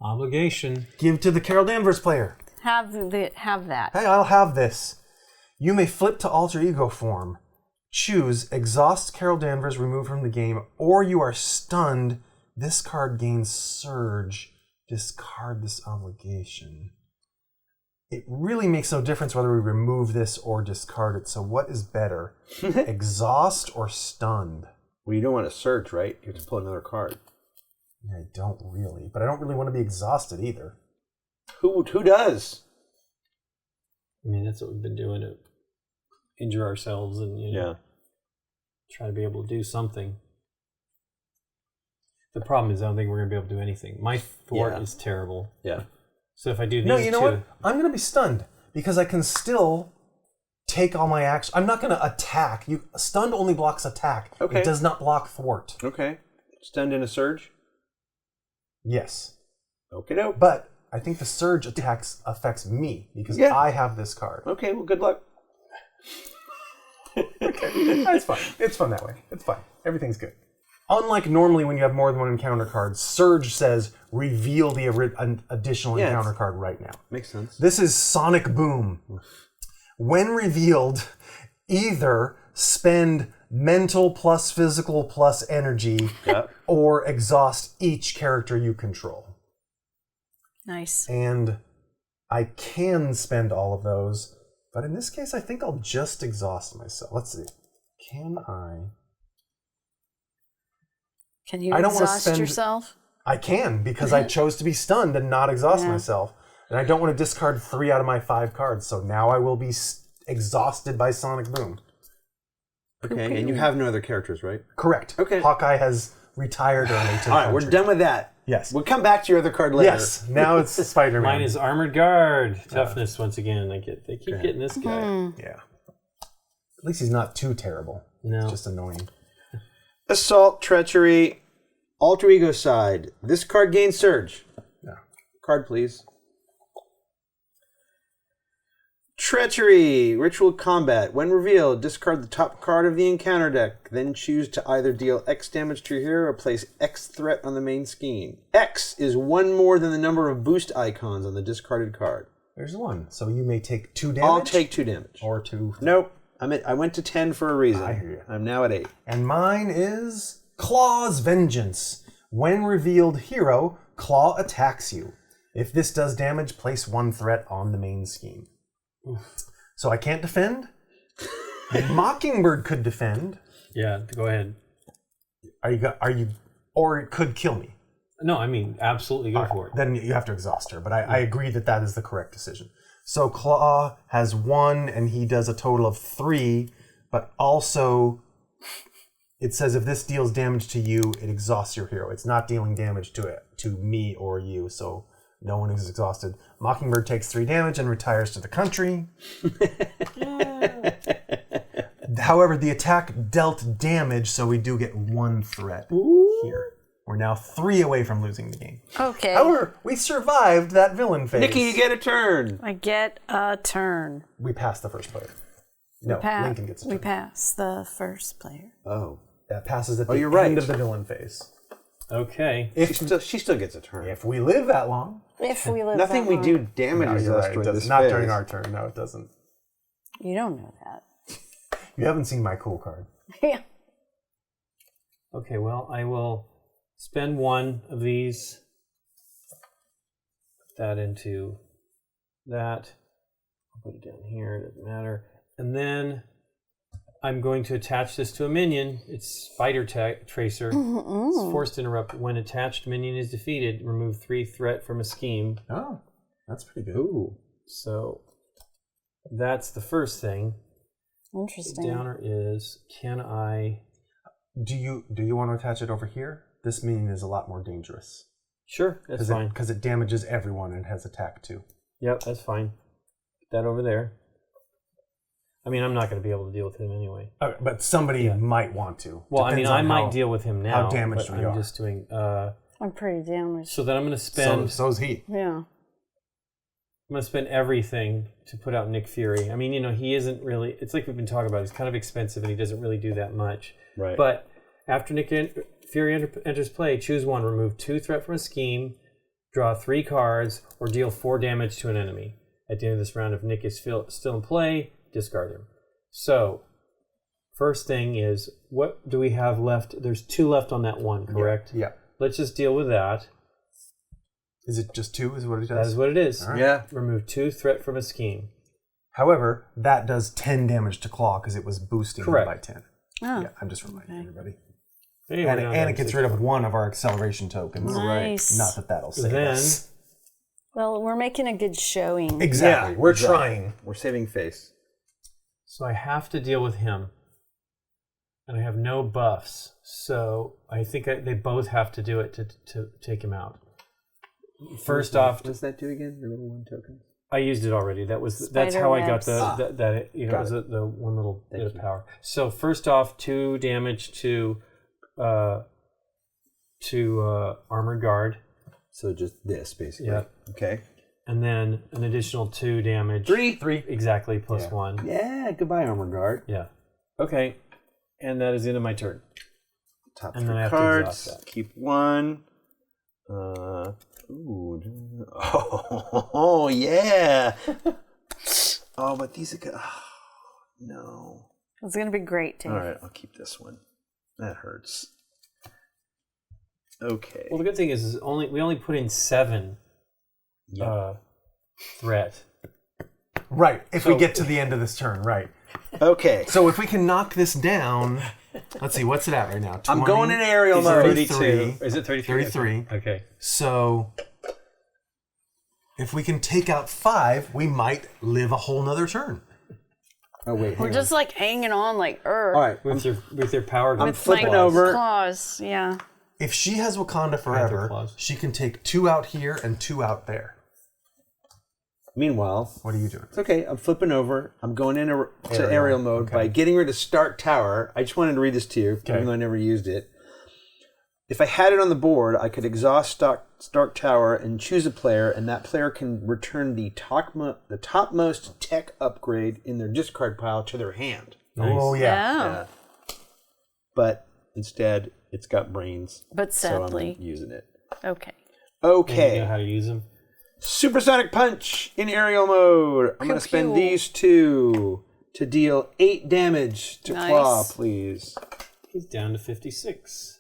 Obligation. Give to the Carol Danvers player. Have that. Hey, I'll have this. You may flip to alter ego form. Choose exhaust Carol Danvers, remove from the game, or you are stunned. This card gains surge. Discard this obligation. It really makes no difference whether we remove this or discard it. So what is better? Exhaust or stunned? Well, you don't want to search, right? You have to pull another card. Yeah, I don't really. But I don't really want to be exhausted either. Who does? I mean, that's what we've been doing to injure ourselves and try to be able to do something. The problem is I don't think we're going to be able to do anything. My thwart is terrible. Yeah. So if I do these No, you know two, what? I'm going to be stunned because I can still take all my action. I'm not going to attack. Stunned only blocks attack. Okay. It does not block thwart. Okay. Stunned in a surge? Yes. Okay, no. But I think the surge attacks affects me because I have this card. Okay, well, good luck. It's fine. It's fun that way. It's fine. Everything's good. Unlike normally when you have more than one encounter card, Surge says reveal the additional encounter card right now. Makes sense. This is Sonic Boom. When revealed, either spend mental plus physical plus energy or exhaust each character you control. Nice. And I can spend all of those, but in this case, I think I'll just exhaust myself. Let's see. Can I? Can you I don't wanna exhaust spend- yourself? I can, because I chose to be stunned and not exhaust myself. And I don't want to discard 3 out of my 5 cards, so now I will be exhausted by Sonic Boom. Okay, and you have no other characters, right? Correct. Okay. Hawkeye has retired early to the All right, we're country. done with that. Yes. We'll come back to your other card later. Yes, now it's Spider-Man. mine is Armored Guard. Toughness once again. They keep getting this guy. Yeah. At least he's not too terrible. No. It's just annoying. Assault, Treachery, Alter Ego side. This card gains Surge. Yeah. Card, please. Treachery, Ritual Combat. When revealed, discard the top card of the encounter deck. Then choose to either deal X damage to your hero or place X threat on the main scheme. X is 1 more than the number of boost icons on the discarded card. There's 1. So you may take 2 damage. I'll take 2 damage. Or 2. Nope. I went to 10 for a reason. I hear you. I'm now at 8. And mine is Claw's Vengeance. When revealed hero, Claw attacks you. If this does damage, place 1 threat on the main scheme. So I can't defend. Mockingbird could defend. Yeah, go ahead. Are you? Or it could kill me. No, I mean, absolutely go for it. Then you have to exhaust her. But I agree that is the correct decision. So Claw has 1, and he does a total of 3. But also, it says if this deals damage to you, it exhausts your hero. It's not dealing damage to me or you. So no one is exhausted. Mockingbird takes 3 damage and retires to the country. However, the attack dealt damage, so we do get 1 threat here. We're now 3 away from losing the game. Okay. However, we survived that villain phase. Nikki, you get a turn. I get a turn. We passed the first player. No, Lincoln gets a turn. We pass the first player. Oh. That passes at the you're right. end of the villain phase. Okay. She still gets a turn. If we live that long. If we live Nothing that we long. do damages you're us right. It during doesn't- this not phase. during our turn. No, it doesn't. You don't know that. You haven't seen my cool card. Yeah. Okay, well, I will spend one of these. Put that into that. I'll put it down here, it doesn't matter. And then I'm going to attach this to a minion. It's Spider Tracer. It's forced interrupt. When attached minion is defeated, remove 3 threat from a scheme. Oh, that's pretty good. Ooh. So that's the first thing. Interesting. The downer is, can I... Do you want to attach it over here? This minion is a lot more dangerous. Sure, that's fine. Because it damages everyone and has attack too. Yep, that's fine. Put that over there. I mean, I'm not going to be able to deal with him anyway. But somebody might want to. Well, I mean, Depends I on might how- deal with him now. how damaged but we I'm are. just doing... I'm pretty damaged. so then I'm going to spend... So's he. Yeah. I'm going to spend everything to put out Nick Fury. I mean, you know, he isn't really... It's like we've been talking about. He's kind of expensive and he doesn't really do that much. Right. But after Nick Fury enters play, choose one. Remove 2 threat from a scheme, draw 3 cards, or deal 4 damage to an enemy. At the end of this round, if Nick is still in play, discard him. So, first thing is, what do we have left? There's 2 left on that one, correct? Yeah. Let's just deal with that. Is it just 2 is what it does? That is what it is. All right. Yeah. Remove 2 threat from a scheme. However, that does 10 damage to Claw because it was boosting him Correct. by 10. Oh. Yeah, I'm just reminding everybody. Hey, And, we're now and down it to gets 6. rid of one of our acceleration tokens. Nice. Not that that'll save Then- us. Well, we're making a good showing. Exactly. Yeah, We're exactly. trying. We're saving face. So I have to deal with him. And I have no buffs. So I think they both have to do it to take him out. First off, What does that do again? The little 1 token? I used it already. That's Spider how I got webs. that you know, Got it was the one little bit of you. power. So first off, 2 damage to armored guard. So just this, basically. Yeah. Okay. And then an additional 2 damage. 3. Exactly, plus 1. Yeah, goodbye, Armor Guard. Yeah. Okay. And that is the end of my turn. Top And 3 then I have to cards. exhaust that. Keep 1. Oh, yeah. Oh, but these are good. Oh, no. It's going to be great, Dave. All right, I'll keep this one. That hurts. Okay. Well, the good thing is we only put in 7 threat. Right. If we get to the end of this turn, right. Okay. So if we can knock this down, let's see, what's it at right now? 20, I'm going in aerial mode. 33. Is it 33? 33. Okay. So if we can take out 5, we might live a whole nother turn. Oh, wait. We're just like hanging on, like, All right. With your power. I'm with flipping like over. claws. Yeah. If she has Wakanda forever, claws. she can take 2 out here and 2 out there. Meanwhile, What are you doing? it's okay. I'm flipping over. I'm going into aerial mode by getting rid of Start Tower. I just wanted to read this to you, even though I never used it. If I had it on the board, I could exhaust Start Tower and choose a player, and that player can return the topmost tech upgrade in their discard pile to their hand. Oh, yeah. Oh. But instead, it's got brains. But sadly. So I'm using it. Okay. Okay. You know how to use them. Supersonic Punch in aerial mode. I'm going to spend these 2 to deal 8 damage to Nice. Claw, please. He's down to 56.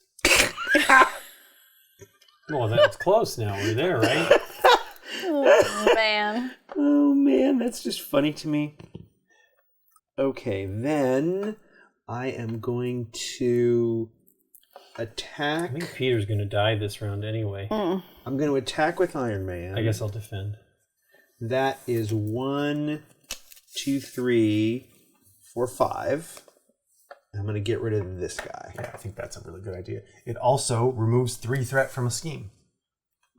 Well, that's close now. We're there, right? Oh, man. Oh man, that's just funny to me. Okay, then I am going to I attack. think Peter's going to die this round anyway. I'm going to attack with Iron Man. I guess I'll defend. That is 1, 2, 3, 4, 5. I'm going to get rid of this guy. Yeah, I think that's a really good idea. It also removes 3 threat from a scheme.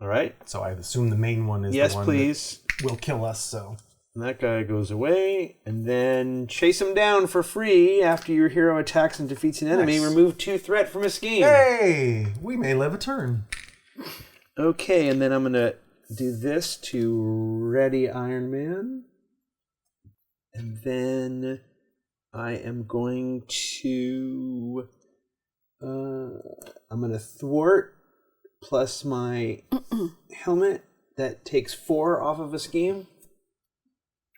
All right. So I assume the main one is Yes, the one please. that will kill us. So And that guy goes away, and then chase him down for free after your hero attacks and defeats an enemy. Nice. Remove 2 threat from a scheme. hey, we may live a turn. Okay, and then I'm going to do this to ready Iron Man. And then I am going to... I'm going to thwart plus my helmet that takes 4 off of a scheme.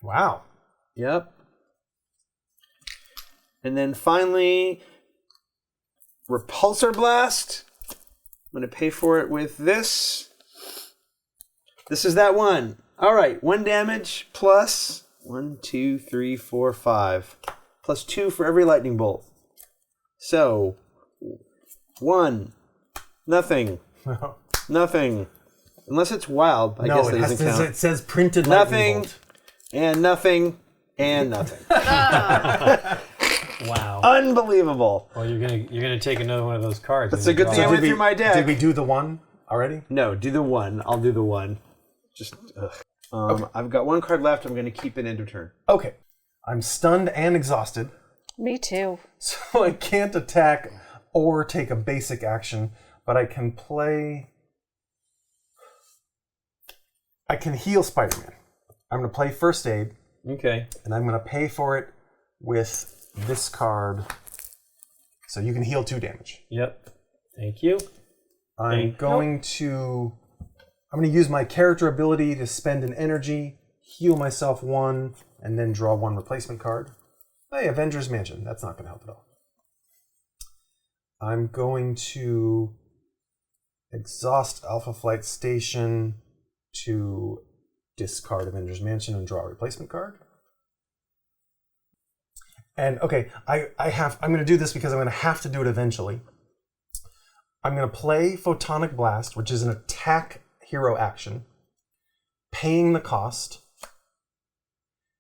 Wow. Yep. And then finally, Repulsor Blast. I'm going to pay for it with this. This is that one. All right, 1 damage plus 1, 2, 3, 4, 5. Plus 2 for every lightning bolt. So, 1, nothing, nothing. Unless it's wild, I guess that doesn't count. It says printed Nothing, lightning bolt. and nothing, and nothing. Wow. Unbelievable. Well, you're gonna take another one of those cards. That's a good thing I went through my deck. Did we do the one already? No, do the one. I'll do the one. Just, ugh. I've got 1 card left. I'm going to keep it end of turn. Okay. I'm stunned and exhausted, Me too. so I can't attack or take a basic action, but I can play... I can heal Spider-Man. I'm going to play First Aid, Okay. and I'm going to pay for it with this card. So you can heal 2 damage. Yep. Thank you. I'm going to use my character ability to spend an energy, heal myself 1, and then draw 1 replacement card. Hey, Avengers Mansion. That's not going to help at all. I'm going to exhaust Alpha Flight Station to discard Avengers Mansion and draw a replacement card. And okay, I'm going to do this because I'm going to have to do it eventually. I'm going to play Photonic Blast, which is an attack hero action, paying the cost.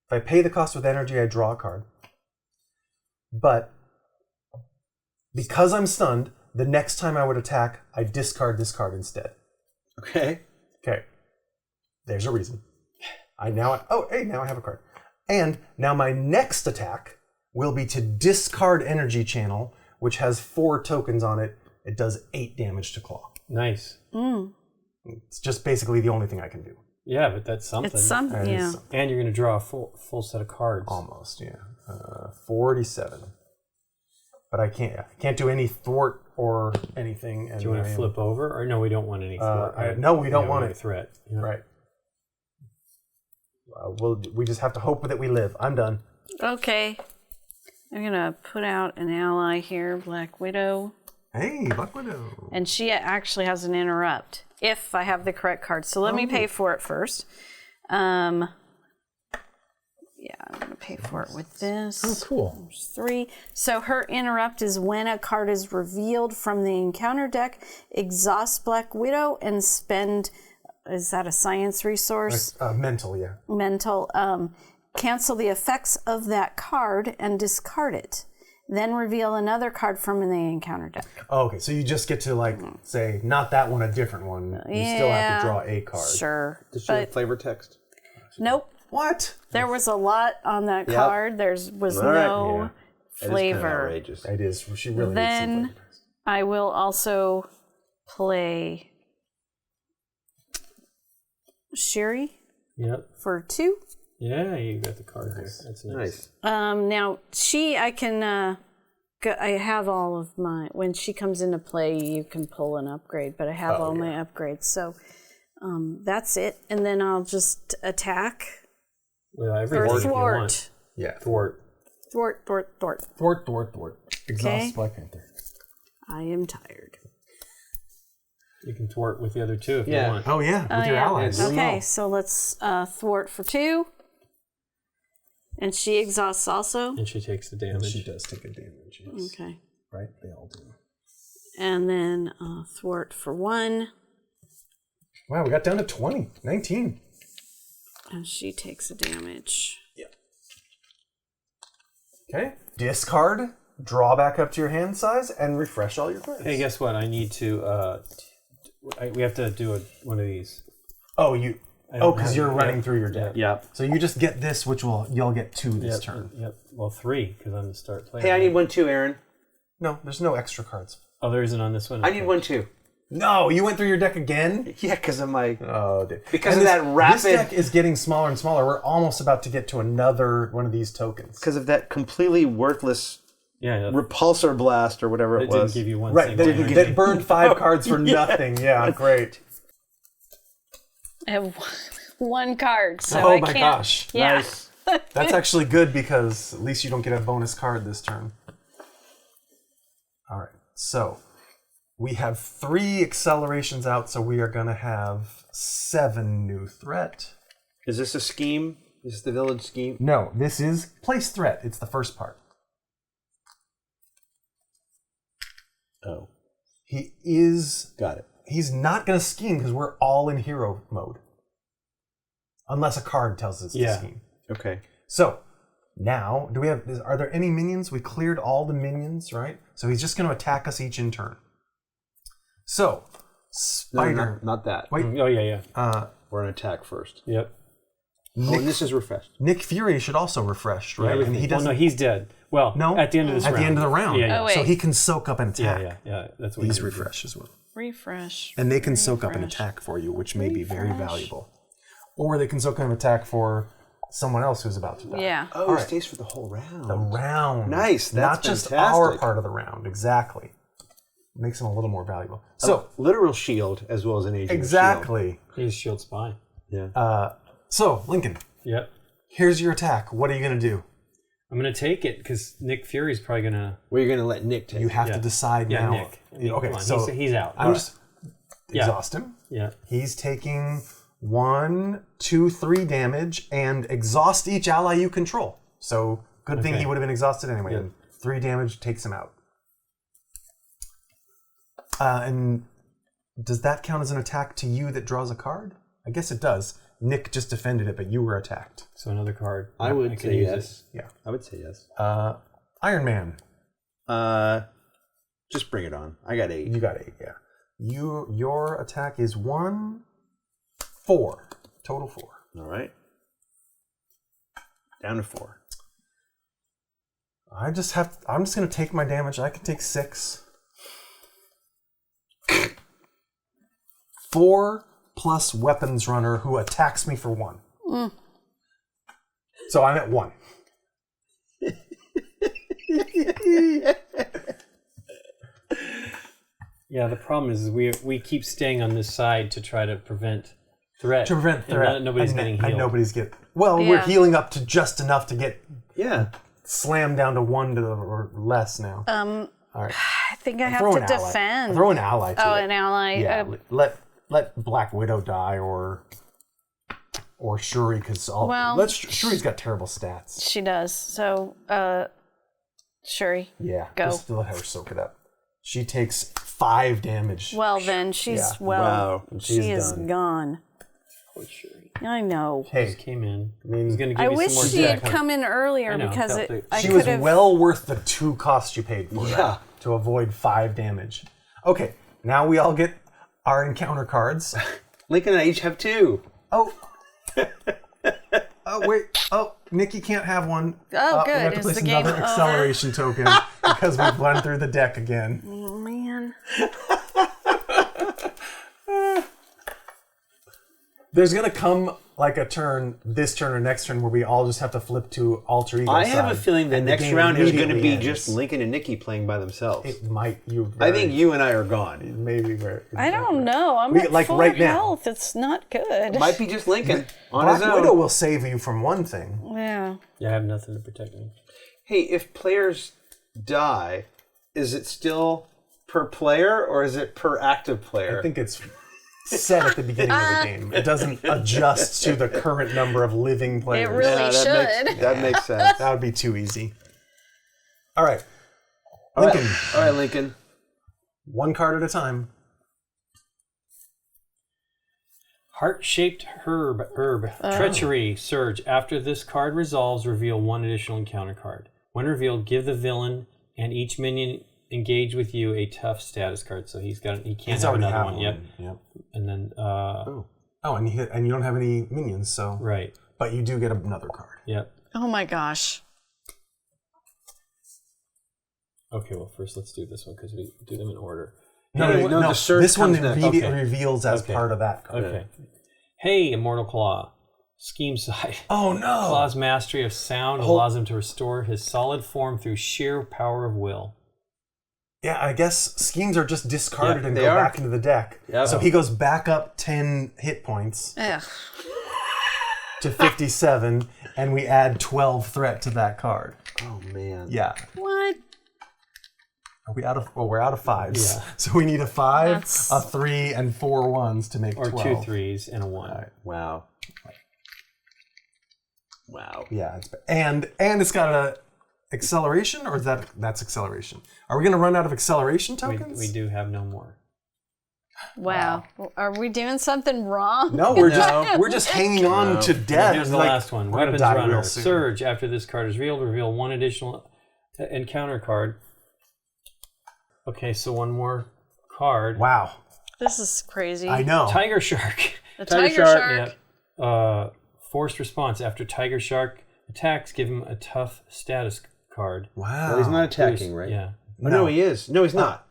If I pay the cost with energy, I draw a card. But because I'm stunned, the next time I would attack, I discard this card instead. Okay. Okay. There's a reason. Now I have a card. And now my next attack will be to discard Energy Channel, which has 4 tokens on it. It does 8 damage to Claw. Nice. It's just basically the only thing I can do. Yeah, but that's something. It's something, yeah. And you're going to draw a full set of cards. Almost, yeah. 47. But I can't do any thwart or anything. And Do you want to flip over? Or no, we don't want any threat. Right? No, we don't want any it. threat. Yeah. Right. We just have to hope that we live. I'm done. Okay. I'm going to put out an ally here, Black Widow. Hey, Black Widow. And she actually has an interrupt if I have the correct card. So let me pay for it first. Yeah, I'm going to pay for it with this. Oh, cool. There's 3. So her interrupt is when a card is revealed from the encounter deck, exhaust Black Widow and spend, is that a science resource? Mental, yeah. Mental. Cancel the effects of that card and discard it. Then reveal another card from the encounter deck. Oh, okay, so you just get to say, not that one, a different one. You still have to draw a card. Sure. Does she have flavor text? Nope. What? There was a lot on that card. There was no flavor. That is kind of outrageous. It is. She really needs some Then flavor. I will also play Sherry Yep. for 2. Yeah, you got the card there. That's nice. Now I have all of my, when she comes into play, you can pull an upgrade, but I have all my upgrades. So that's it. And then I'll just attack Well, every or board if you thwart. want. Yeah. Thwart. Thwart. Thwart. Exhaust Okay. Black Panther. I am tired. You can thwart with the other 2 if you Yeah. want. Oh, yeah, with your allies. Okay, so let's thwart for 2. And she exhausts also. And she takes the damage. She does take a damage, yes. Okay. Right? They all do. And then thwart for 1. Wow, we got down to 20. 19. And she takes a damage. Okay. Discard, draw back up to your hand size, and refresh all your cards. Hey, guess what? I need to. We have to do one of these. Oh, because you're running through your deck. Yep. So you just get this, which you'll get 2 this turn. Yep. Well, 3 because I'm the start player. Hey, I need 1 too, Aaron. No, there's no extra cards. Oh, there isn't on this one. I need 1 too. No, you went through your deck again? Yeah, because of my... Oh, dude. Because of that rapid... This deck is getting smaller and smaller. We're almost about to get to another one of these tokens. Because of that completely worthless, Yeah. Repulsor Blast or whatever it It didn't was. give you one Right, single energy. that burned 5 cards for nothing. Yeah, great. I have one card, so Oh I my can't. gosh. Yeah. Nice. That's actually good because at least you don't get a bonus card this turn. All right, so we have 3 accelerations out, so we are going to have 7 new threat. Is this a scheme? Is this the village scheme? No, this is place threat. It's the first part. Oh. He is... Got it. He's not going to scheme because we're all in hero mode. Unless a card tells us to scheme. Okay. So, now, are there any minions? We cleared all the minions, right? So he's just going to attack us each in turn. So, Spider... Not that. Wait. Oh, yeah. We're on attack first. Yep. Oh, and this is refreshed. Nick Fury should also refresh, right? Yeah, And he well, doesn't... no, he's dead. Well, No? at the end of this round. At the end of the round. Yeah, yeah. Oh, wait. So he can soak up an attack. Yeah. That's what These he did. refresh as well. Refresh. And they can soak up an attack for you, which may be very valuable. Or they can soak up an attack for someone else who's about to die. Yeah. Oh, it stays for the whole round. The round. Nice, that's Not just fantastic. our part of the round. Exactly. Makes them a little more valuable. So, Literal shield as well as an agent. exactly. He's shield spy. Yeah. So, Lincoln, Yep. here's your attack. What are you going to do? I'm going to take it because Nick Fury's probably going to... Well, you're going to let Nick take You it. have to decide Yeah, now. Nick. I mean, Okay, come on, so he's out. I'm just exhaust him. Yeah. He's taking 1, 2, 3 damage and exhaust each ally you control. So good thing Okay. he would have been exhausted anyway. Yeah. And 3 damage takes him out. And does that count as an attack to you that draws a card? I guess it does. Nick just defended it, but you were attacked. So another card. I would can say use yes. Yeah. I would say yes. Iron Man, Just bring it on. I got 8. you got 8. Yeah. Your attack is 1, 4. Total 4. All right. Down to 4. I'm just going to take my damage. I can take 6. 4 plus weapons runner who attacks me for 1. So I'm at 1. Yeah, the problem is we keep staying on this side to try to prevent threat. To prevent threat. And nobody's and getting and healed. nobody's get. Well, we're Yeah. healing up to just enough to get Yeah. slammed down to 1 or less now. All right. I think I have Throw to an ally. defend. Throw an ally to Oh, it. an ally. Yeah. Let Black Widow die or Shuri because Well- Shuri's got terrible stats. She does. So, Shuri. Yeah. Go. Just let her soak it up. She takes 5 damage. Well, then she's Yeah. Wow. She She's is done. gone. Poor Shuri. I know. Hey, Just came in. I mean, He's going to I give you wish some more she had deck. come in earlier I know, because felt it. I she could was have. well worth the 2 costs you paid for Yeah. that to avoid 5 damage. Okay, now we all get our encounter cards. Lincoln and I each have 2. Oh. Oh, wait. Oh, Nikki can't have one. Oh, We good. have to Is place the game another over? acceleration token because we've run through the deck again. Oh, man. There's going to come like a turn, this turn or next turn, where we all just have to flip to alter ego I have a side, feeling the and next game round is going to immediately be ends. just Lincoln and Nikki playing by themselves. It might. I think you and I are gone. Maybe very. I don't know. I'm We- at like full right now. health. It's not good. Might be just Lincoln on Black his own. Widow will save you from one thing. Yeah. Yeah, I have nothing to protect me. Hey, if players die, is it still per player or is it per active player? I think it's set at the beginning of the game. It doesn't adjust to the current number of living players. It really that should. that makes sense. That would be too easy. All right. All right. Lincoln, All right, Lincoln. one card at a time. Heart-shaped herb. Treachery surge. After this card resolves, reveal 1 additional encounter card. When revealed, give the villain and each minion engaged with you a tough status card. So he can't He's have already another have one. one. Yep. And then Oh, and you don't have any minions, so. right. But you do get another card. Yep. Oh, my gosh. Okay. Well, first let's do this one because we do them in order. No, the surge this one comes next. immediately Okay. reveals as Okay. part of that card. Okay. Hey, Immortal Claw. Scheme side. Oh no! Claw's mastery of sound allows him to restore his solid form through sheer power of will. Yeah, I guess schemes are just discarded and they go are. back into the deck. Yep. So he goes back up 10 hit points Ugh. to 57, and we add 12 threat to that card. Oh man. Yeah. What? Are we out of? Well, we're out of 5s. Yeah. So we need a 5, That's- a 3, and 4 1s to make Or 12. 2 3s and a 1. All right. Wow. Wow. Yeah, and it's got a acceleration, or is that's acceleration? Are we going to run out of acceleration tokens? We do have no more. Wow. Are we doing something wrong? No, we're just hanging on to death. Here's the Like, last one. we're gonna Weapons die Runner. real soon. Surge. After this card is revealed, reveal 1 additional encounter card. Okay, so 1 more card. Wow, This is crazy. I know. Tiger Shark. The Tiger tiger shark. shark. Forced response. After Tiger Shark attacks, give him a tough status card. Wow. Well, he's not attacking, right? Yeah. Oh, no, he is. No, he's not.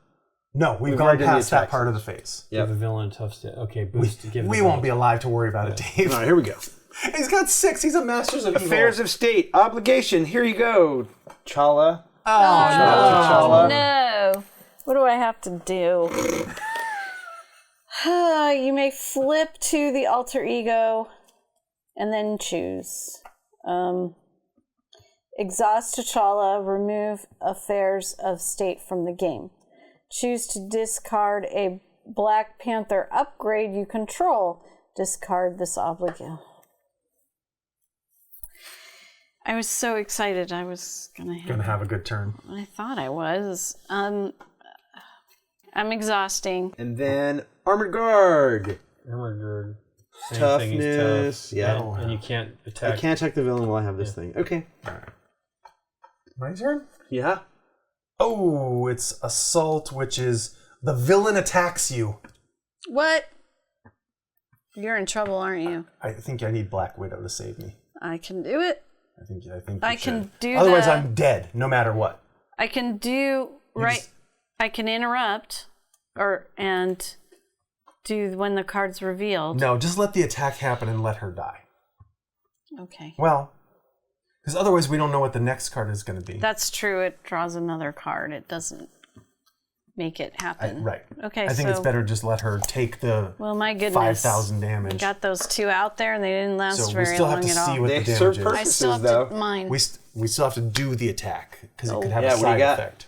No, we've gone already done the past that attack part of the phase. Yep. Give a villain a tough stat. Okay, boost. Give We the won't be alive to worry about it, Dave. All right, here we go. He's got 6. He's a Masters of Affairs Evil. of State. Obligation. Here you go. Chala. Oh, no. What do I have to do? You may flip to the alter ego and then choose. Exhaust T'Challa, remove Affairs of State from the game. Choose to discard a Black Panther upgrade you control. Discard this obligation. I was so excited I was gonna Gonna have a good turn. I thought I was. I'm exhausting. And then Armored Guard. Armor Guard. Same Toughness. thing, he's tough. Yeah. And you can't attack. I can't attack the villain while I have this thing. Okay. My turn? Yeah. Oh, it's Assault, which is the villain attacks you. What? You're in trouble, aren't you? I think I need Black Widow to save me. I can do it. I think you I should. can do Otherwise, the- I'm dead, no matter what. I can do right. I can interrupt, and do when the card's revealed. No, just let the attack happen and let her die. Okay. Well, because otherwise we don't know what the next card is going to be. That's true. It draws another card. It doesn't make it happen. Right. Okay. I think it's better just let her take the Well, my goodness. 5,000 damage. Got those 2 out there, and they didn't last So we very still have long to at see all. what They the serve damage is. I still have though. to mine. We still have to do the attack because it could have Yeah, a what do you side got? effect.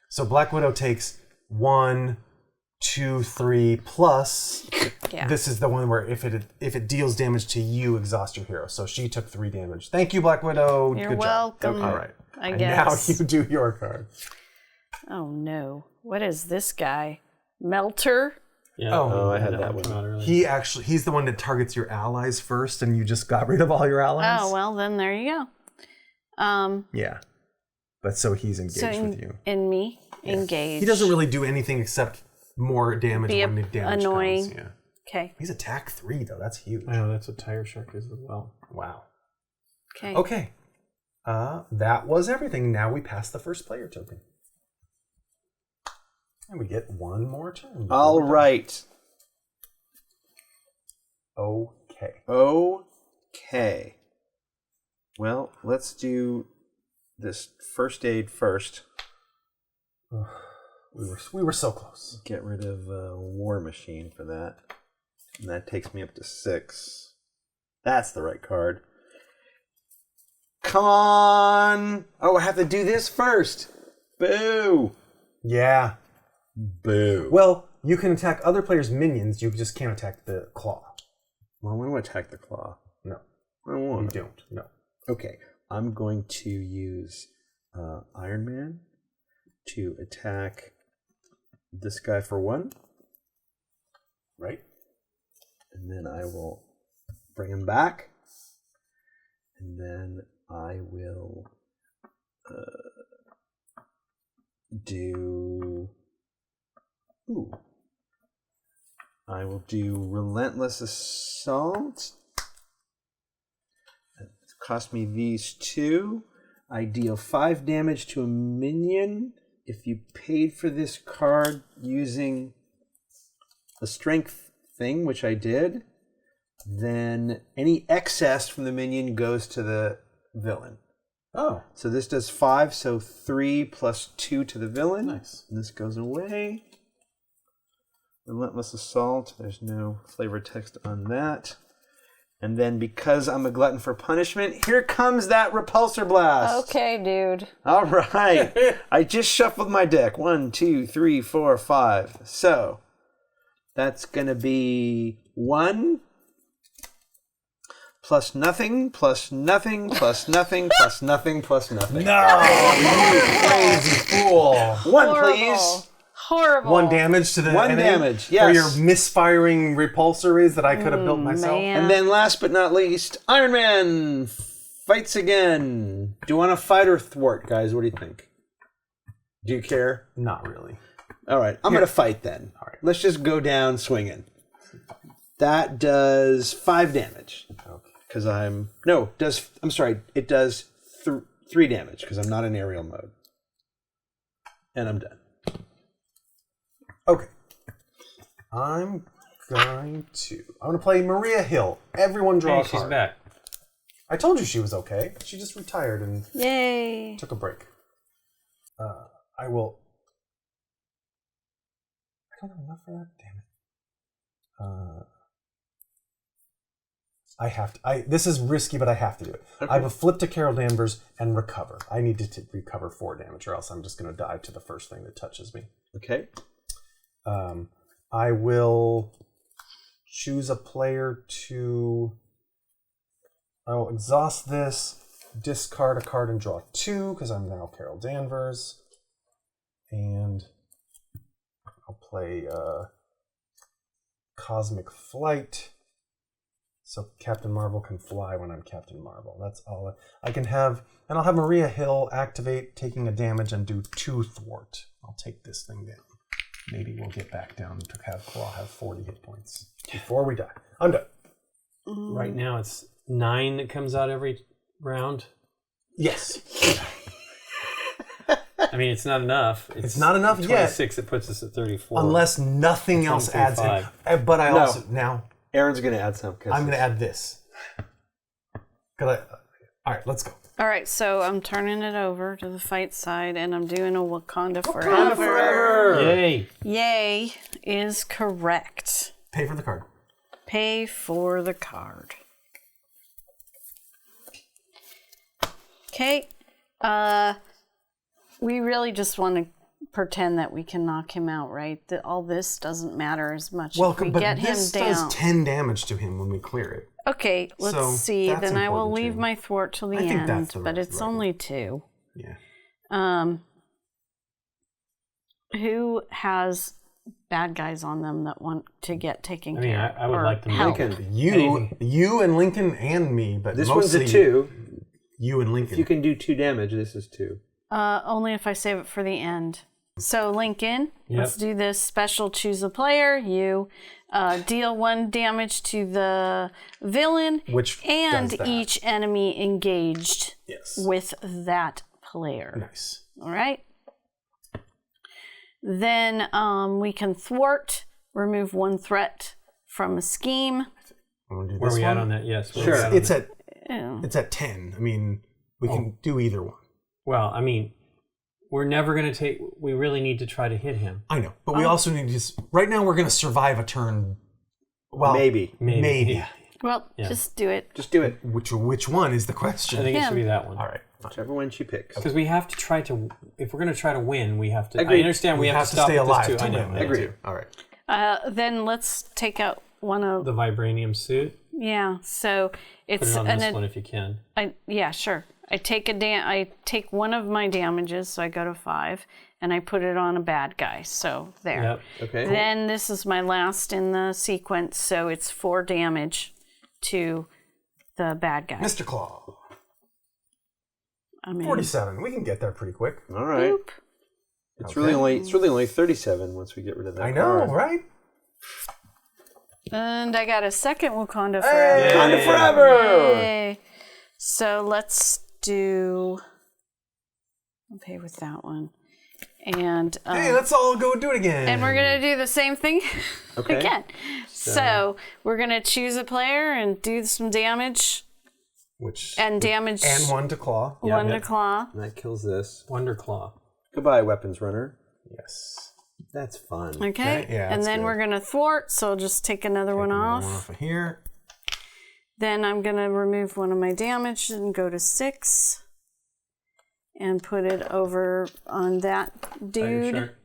So Black Widow takes 1, 2, 3 plus. Yeah. This is the one where if it deals damage to you, exhaust your hero. So she took 3 damage. Thank you, Black Widow. You're Good welcome. job. All right. I and guess. now you do your card. Oh no! What is this guy? Melter? Yeah. Oh, I had that that one one. come out earlier. He's the one that targets your allies first, and you just got rid of all your allies. Oh well, then there you go. Yeah. But so he's engaged So with you. in me, engage. He doesn't really do anything except more damage Be when the damage annoying. comes. Yeah. Okay. He's attack 3 though. That's huge. I know, that's what Tiger Shark is as well. Wow. Okay. Okay. That was everything. Now we pass the first player token. And we get 1 more turn. before All we're done. right. Okay. Okay. Well, let's do this first aid first. We were so close. Get rid of War Machine for that. And that takes me up to 6. That's the right card. Come on! Oh, I have to do this first. Boo! Yeah. Boo. Well, you can attack other players' minions. You just can't attack the claw. Well, I want to attack the claw. No. I don't You want to. don't. No. Okay, I'm going to use Iron Man to attack this guy for 1. Right? And then I will bring him back. And then I will do... Ooh. I will do Relentless Assault. It cost me these 2. I deal 5 damage to a minion if you paid for this card using a strength thing, which I did. Then any excess from the minion goes to the villain. Oh, So this does 5, so 3 plus 2 to the villain. nice. And this goes away. Relentless Assault. There's no flavor text on that. And then because I'm a glutton for punishment, here comes that Repulsor Blast. Okay, dude. All right. I just shuffled my deck. 1, 2, 3, 4, 5. So that's going to be 1 plus nothing, plus nothing, plus nothing, plus nothing, plus nothing. No, you crazy fool. 1, Horrible. please. Horrible. 1 damage to the 1 enemy damage, for yes. your misfiring repulsories that I could have built myself. man. And then last but not least, Iron Man fights again. Do you want to fight or thwart, guys? What do you think? Do you care? Not really. All right, I'm going to fight then. All right. Let's just go down swinging. That does 5 damage. Because I'm sorry, it does 3 damage because I'm not in aerial mode. And I'm done. Okay. I'm going to play Maria Hill. Everyone draw Hey, a card. she's back. I told you she was okay. She just retired and Yay. took a break. I will. I don't have enough for that. Damn it. I have to. This is risky, but I have to do it. Okay. I have a flip to Carol Danvers and recover. I need to recover 4 damage, or else I'm just going to die to the first thing that touches me. Okay. I will choose a player to. I'll exhaust this, discard a card, and draw 2 because I'm now Carol Danvers, and I'll play Cosmic Flight. So Captain Marvel can fly when I'm Captain Marvel. That's all I can have. And I'll have Maria Hill activate, taking a damage, and do 2 thwart. I'll take this thing down. Maybe we'll get back down to have Claw have 40 hit points before we die. I'm done. Right now it's 9 that comes out every round. Yes. I mean, it's not enough. It's not enough 26, yet. it puts us at 34. Unless nothing else adds in. 25. But I No. also, now, Aaron's going to add some. I'm going to add this. All right, let's go. All right, so I'm turning it over to the fight side, and I'm doing a Wakanda Forever. Wakanda Forever! Yay! Yay is correct. Pay for the card. Pay for the card. Okay. We really just want to pretend that we can knock him out, right? That all this doesn't matter as much. Well, if we but get this him down. does 10 damage to him when we clear it. Okay, let's So, see. that's Then I will important leave too. my thwart till the I think end, that's the but right- it's right only 2. Yeah. Who has bad guys on them that want to get taken I mean, care of? I would or like them to help? get You and Lincoln and me, but This one's mostly a 2. you and Lincoln. If you can do 2 damage, this is 2. Only if I save it for the end. So Lincoln, Yep. let's do this special. Choose a player. You deal 1 damage to the villain, Which and does that. each enemy engaged Yes. with that player. Nice. All right. Then we can thwart, remove 1 threat from a scheme. Want to do Where are this we one? at on that? Yes. where are Sure. we at on It's that? at it's at 10. I mean, we can do either one. Well, I mean, we're never going to take... We really need to try to hit him. I know, but we also need to. Right now, we're going to survive a turn. Well, Maybe. maybe. Well, just do it. Just do it. Which one is the question? I think it should Him. be that one. All right. Whichever one she picks. Because we have to try to... If we're going to try to win, we have to... Agreed. I understand we have to stop stay at this alive. too. to I know. win. I Agreed. do. All right. Then let's take out one of... The vibranium suit. Yeah, so Put it's... it on this one if you can. Yeah, sure. I take one of my damages, so I go to 5, and I put it on a bad guy. So there. Yep. Okay. Then this is my last in the sequence, so it's 4 damage to the bad guy. Mr. Claw. I mean, 47. We can get there pretty quick. All right. boop. It's really only 37 once we get rid of that. I know, card. right? And I got a second Wakanda Forever. Hey! Wakanda Forever! Yay. So let's do... I'll pay with that one. And Hey, let's all go do it again. and we're gonna do the same thing Okay. again. So we're gonna choose a player and do some damage and damage and one to claw. one to claw. And that kills this. Wonder Claw. Goodbye, weapons runner. Yes. That's fun. Okay. yeah, and that's then good. we're gonna thwart. So I'll just take another one One off. off of here. Then I'm gonna remove one of my damage and go to 6. And put it over on that dude.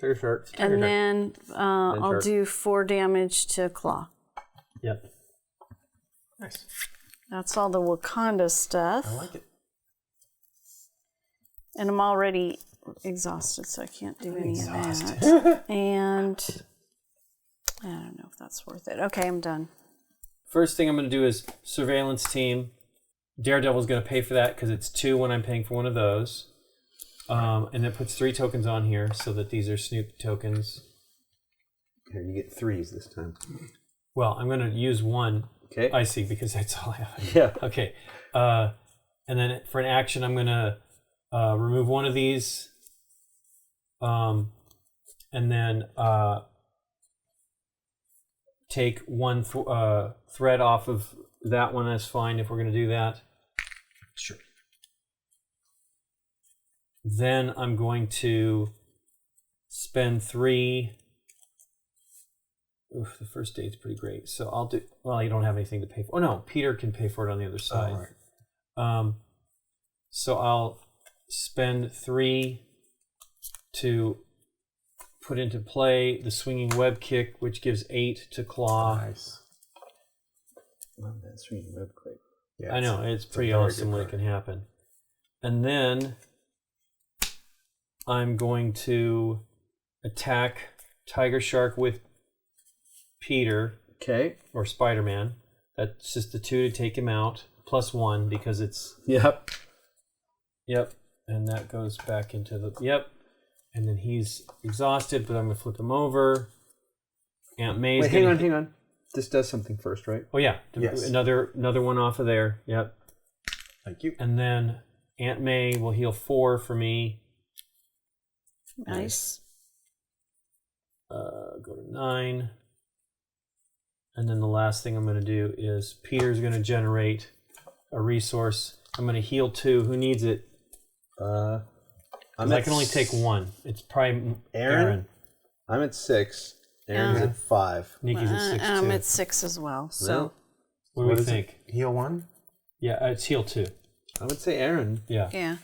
Tiger shark. And then I'll shark. do 4 damage to claw. Yep. Nice. That's all the Wakanda stuff. I like it. And I'm already exhausted, so I can't do any of that. And I don't know if that's worth it. Okay, I'm done. First thing I'm going to do is surveillance team. Daredevil's going to pay for that because it's 2 when I'm paying for one of those. And it puts 3 tokens on here so that these are Snoop tokens. Here, you get 3s this time. Well, I'm going to use 1. Okay. I see, because that's all I have. Yeah. Okay. And then for an action, I'm going to remove one of these. And then take one thread off of that one. That's fine if we're going to do that. Sure. Then I'm going to spend 3. Oof, the first date's pretty great. So I'll do. Well, you don't have anything to pay for. Oh no, Peter can pay for it on the other side. All right. So I'll spend 3 to put into play the swinging web kick, which gives 8 to claw. Nice. Love that swinging web quick. Yeah, I know it's pretty a very awesome good when it card. can happen. And then I'm going to attack Tiger Shark with Peter Okay. or Spider-Man. That's just the 2 to take him out, plus 1 because it's Yep. yep. And that goes back into the yep. And then he's exhausted, but I'm gonna flip him over. Aunt May's Wait, gonna hang on. This does something first, right? Oh yeah, Yes. another one off of there. Yep. Thank you. And then Aunt May will heal 4 for me. Nice. Go to 9. And then the last thing I'm going to do is Peter's going to generate a resource. I'm going to heal 2. Who needs it? I can only take 1. It's probably Aaron. I'm at 6. Aaron's Yeah. at 5. Nikki's at 6 I'm too. at 6 as well. So Really? What do we is it? think? Heal 1? Yeah, it's heal 2. I would say Aaron, Yeah. yeah.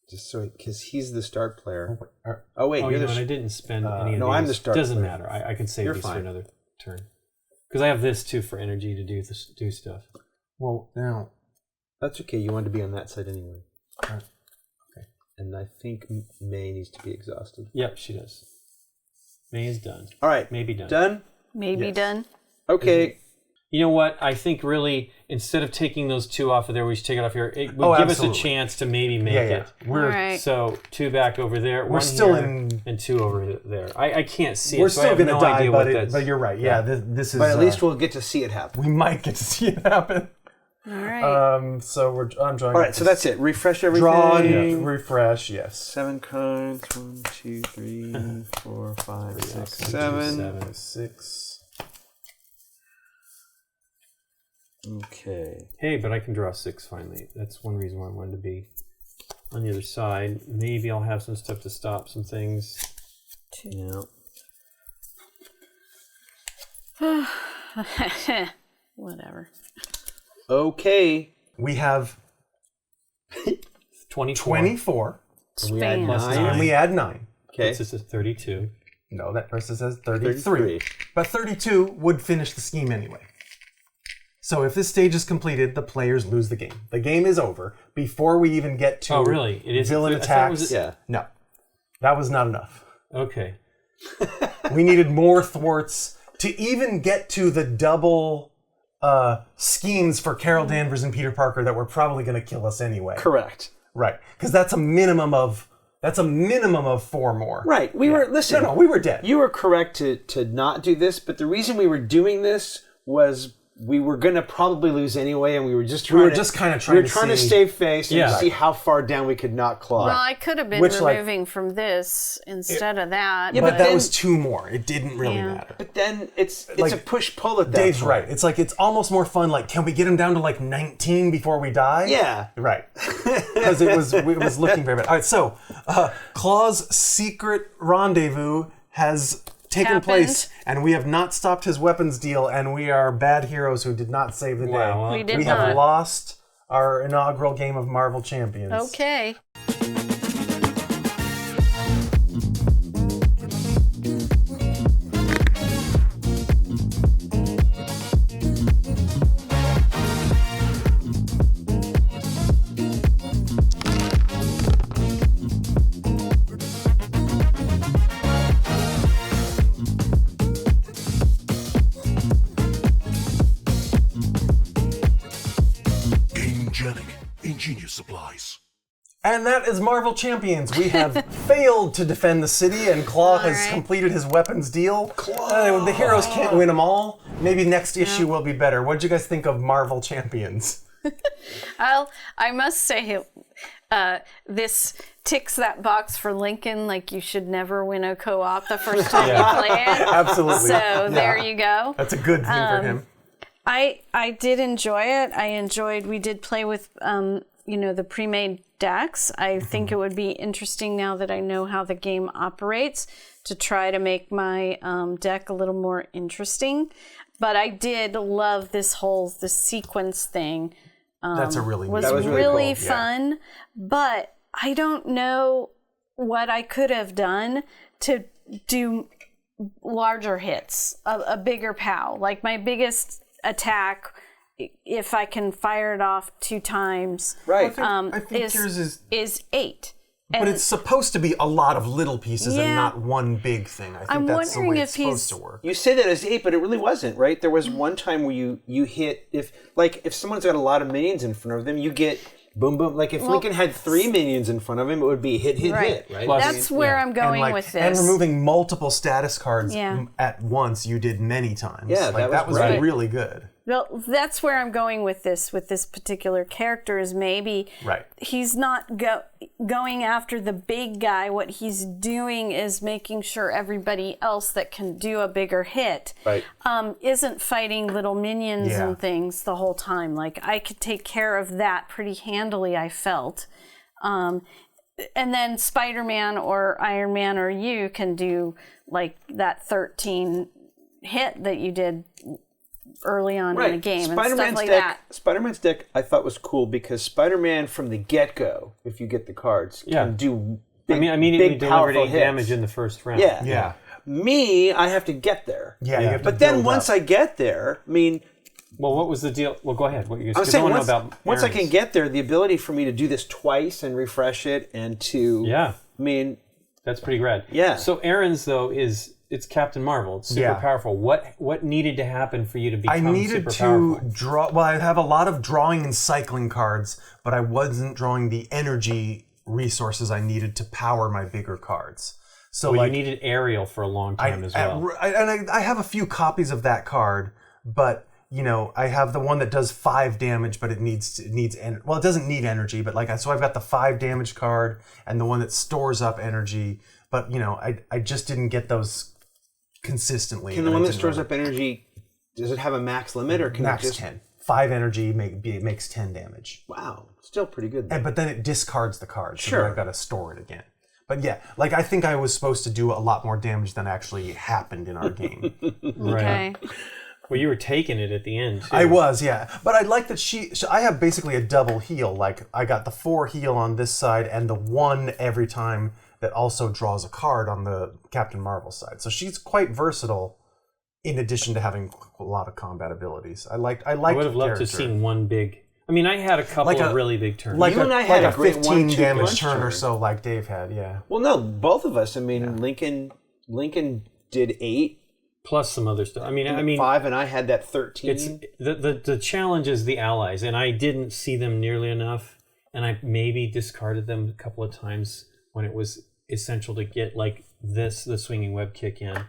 just so because he's the start player. Or- Oh wait, Oh, you're you know, the and I didn't spend any of no, these. I'm the start Doesn't player. matter. I can save You're these for fine. another turn. Because I have this too for energy to do stuff. Well, now. That's okay. You wanted to be on that side anyway. Alright. Okay. And I think May needs to be exhausted. Yep, she does. May is done. All right. Maybe done. Done? Maybe Yes. done. Okay. You know what? I think really, instead of taking those 2 off of there, we should take it off here. It would Oh, give absolutely. us a chance to maybe make Yeah. it. We're All right. So 2 back over there. We're one still here, in- and 2 over there. I can't see we're it. So I still have gonna no die, idea but, what that's. but you're right. Yeah, this is. But at least we'll get to see it happen. we might get to see it happen. All right. So I'm drawing. All right. So that's it. Refresh everything. draw and refresh. Yes. 7 cards. 1, 2, 3, 4, 5, 6, 7. 7. 6. Okay. Hey, but I can draw 6 finally. That's one reason why I wanted to be on the other side. Maybe I'll have some stuff to stop some things. Yeah. Whatever. Okay. We have 24. 24, We add Spam. 9. and we add 9. Okay. Puts us at 32. No, that person says 33. 33. But 32 would finish the scheme anyway. So if this stage is completed, the players lose the game. The game is over before we even get to Oh, really? It is villain I thought it was- attacks. Yeah. No, that was not enough. Okay. We needed more thwarts to even get to the double schemes for Carol Danvers and Peter Parker that were probably going to kill us anyway. Correct. Right, because that's a minimum of 4 more. Right. We were No, we were dead. You were correct to not do this, but the reason we were doing this was we were gonna probably lose anyway, and we were just trying. to save face and see how far down we could knock Claw. Well, I could have been removing from this instead of that. Yeah, but that was 2 more. It didn't really matter. But then it's a push-pull at that Dave's point. right. It's like, it's almost more fun. Like, can we get him down to like 19 before we die? Yeah. Right. Because it was looking very bad. All right, so Claw's secret rendezvous has taken place, and we have not stopped his weapons deal, and we are bad heroes who did not save the day. Wow. We have lost our inaugural game of Marvel Champions. Okay. Gamegenic. Ingenious supplies. And that is Marvel Champions. We have failed to defend the city, and Claw has completed his weapons deal. The heroes can't win them all. Maybe next issue will be better. What did you guys think of Marvel Champions? I must say, this ticks that box for Lincoln. Like, you should never win a co-op the first time you play it. Absolutely. So there you go. That's a good thing for him. I did enjoy it. We did play with, the pre-made decks. I think it would be interesting now that I know how the game operates to try to make my deck a little more interesting. But I did love the sequence thing. That's a really was neat. That was really really cool. fun. But I don't know what I could have done to do larger hits, a bigger POW. Like, my biggest attack, if I can fire it off 2 times, Right. I think yours is 8. But it's supposed to be a lot of little pieces and not one big thing. I think I'm that's the wondering way if it's supposed to work. You say that as 8, but it really wasn't, right? There was one time where you hit, if someone's got a lot of minions in front of them, you get boom, boom. Like, if Lincoln had 3 minions in front of him, it would be hit, right? Plus, That's where I'm going with this. And removing multiple status cards Yeah. at once, you did many times. Yeah, that was great. really good. Well, that's where I'm going with this particular character, is maybe he's not going after the big guy. What he's doing is making sure everybody else that can do a bigger hit isn't fighting little minions and things the whole time. Like, I could take care of that pretty handily, I felt. And then Spider-Man or Iron Man or you can do like that 13 hit that you did early on in the game and stuff like that. Spider-Man's deck I thought was cool because Spider-Man from the get-go, if you get the cards, can do big, immediately big, delivered powerful 8 hits. damage in the first round. Yeah. Me, I have to get there. Yeah, you have to But then build once up. I get there, Well, what was the deal? Well, go ahead. What you I'm saying once I Aaron's. can get there, the ability for me to do this twice and refresh it and to... Yeah. That's pretty rad. Yeah. So Aaron's, though, it's Captain Marvel. It's super powerful. What needed to happen for you to become I needed super to powerful? draw. Well, I have a lot of drawing and cycling cards, but I wasn't drawing the energy resources I needed to power my bigger cards. So you needed Ariel for a long time as well. I have a few copies of that card, but I have the one that does 5 damage, but it doesn't need energy, but so I've got the 5 damage card and the one that stores up energy, but I just didn't get those consistently. Can the one that stores up energy, does it have a max limit or can max it just 10? 5 energy makes 10 damage. Wow, still pretty good. But then it discards the card, so Sure. then I've got to store it again. But yeah, I think I was supposed to do a lot more damage than actually happened in our game. Okay. Well, you were taking it at the end, too. I was, yeah. But I like that I have basically a double heal. Like, I got the 4 heal on this side and the 1 every time that also draws a card on the Captain Marvel side. So she's quite versatile in addition to having a lot of combat abilities. I would have loved to have seen one big... I had a couple of really big turns. You and I had a great 15 1-2 damage punch turn or turn. so like Dave had, yeah. Well, no, both of us. Lincoln did 8. Plus some other stuff. 5, and I had that 13. It's the challenge is the allies, and I didn't see them nearly enough, and I maybe discarded them a couple of times when it was essential to get the swinging web kick in.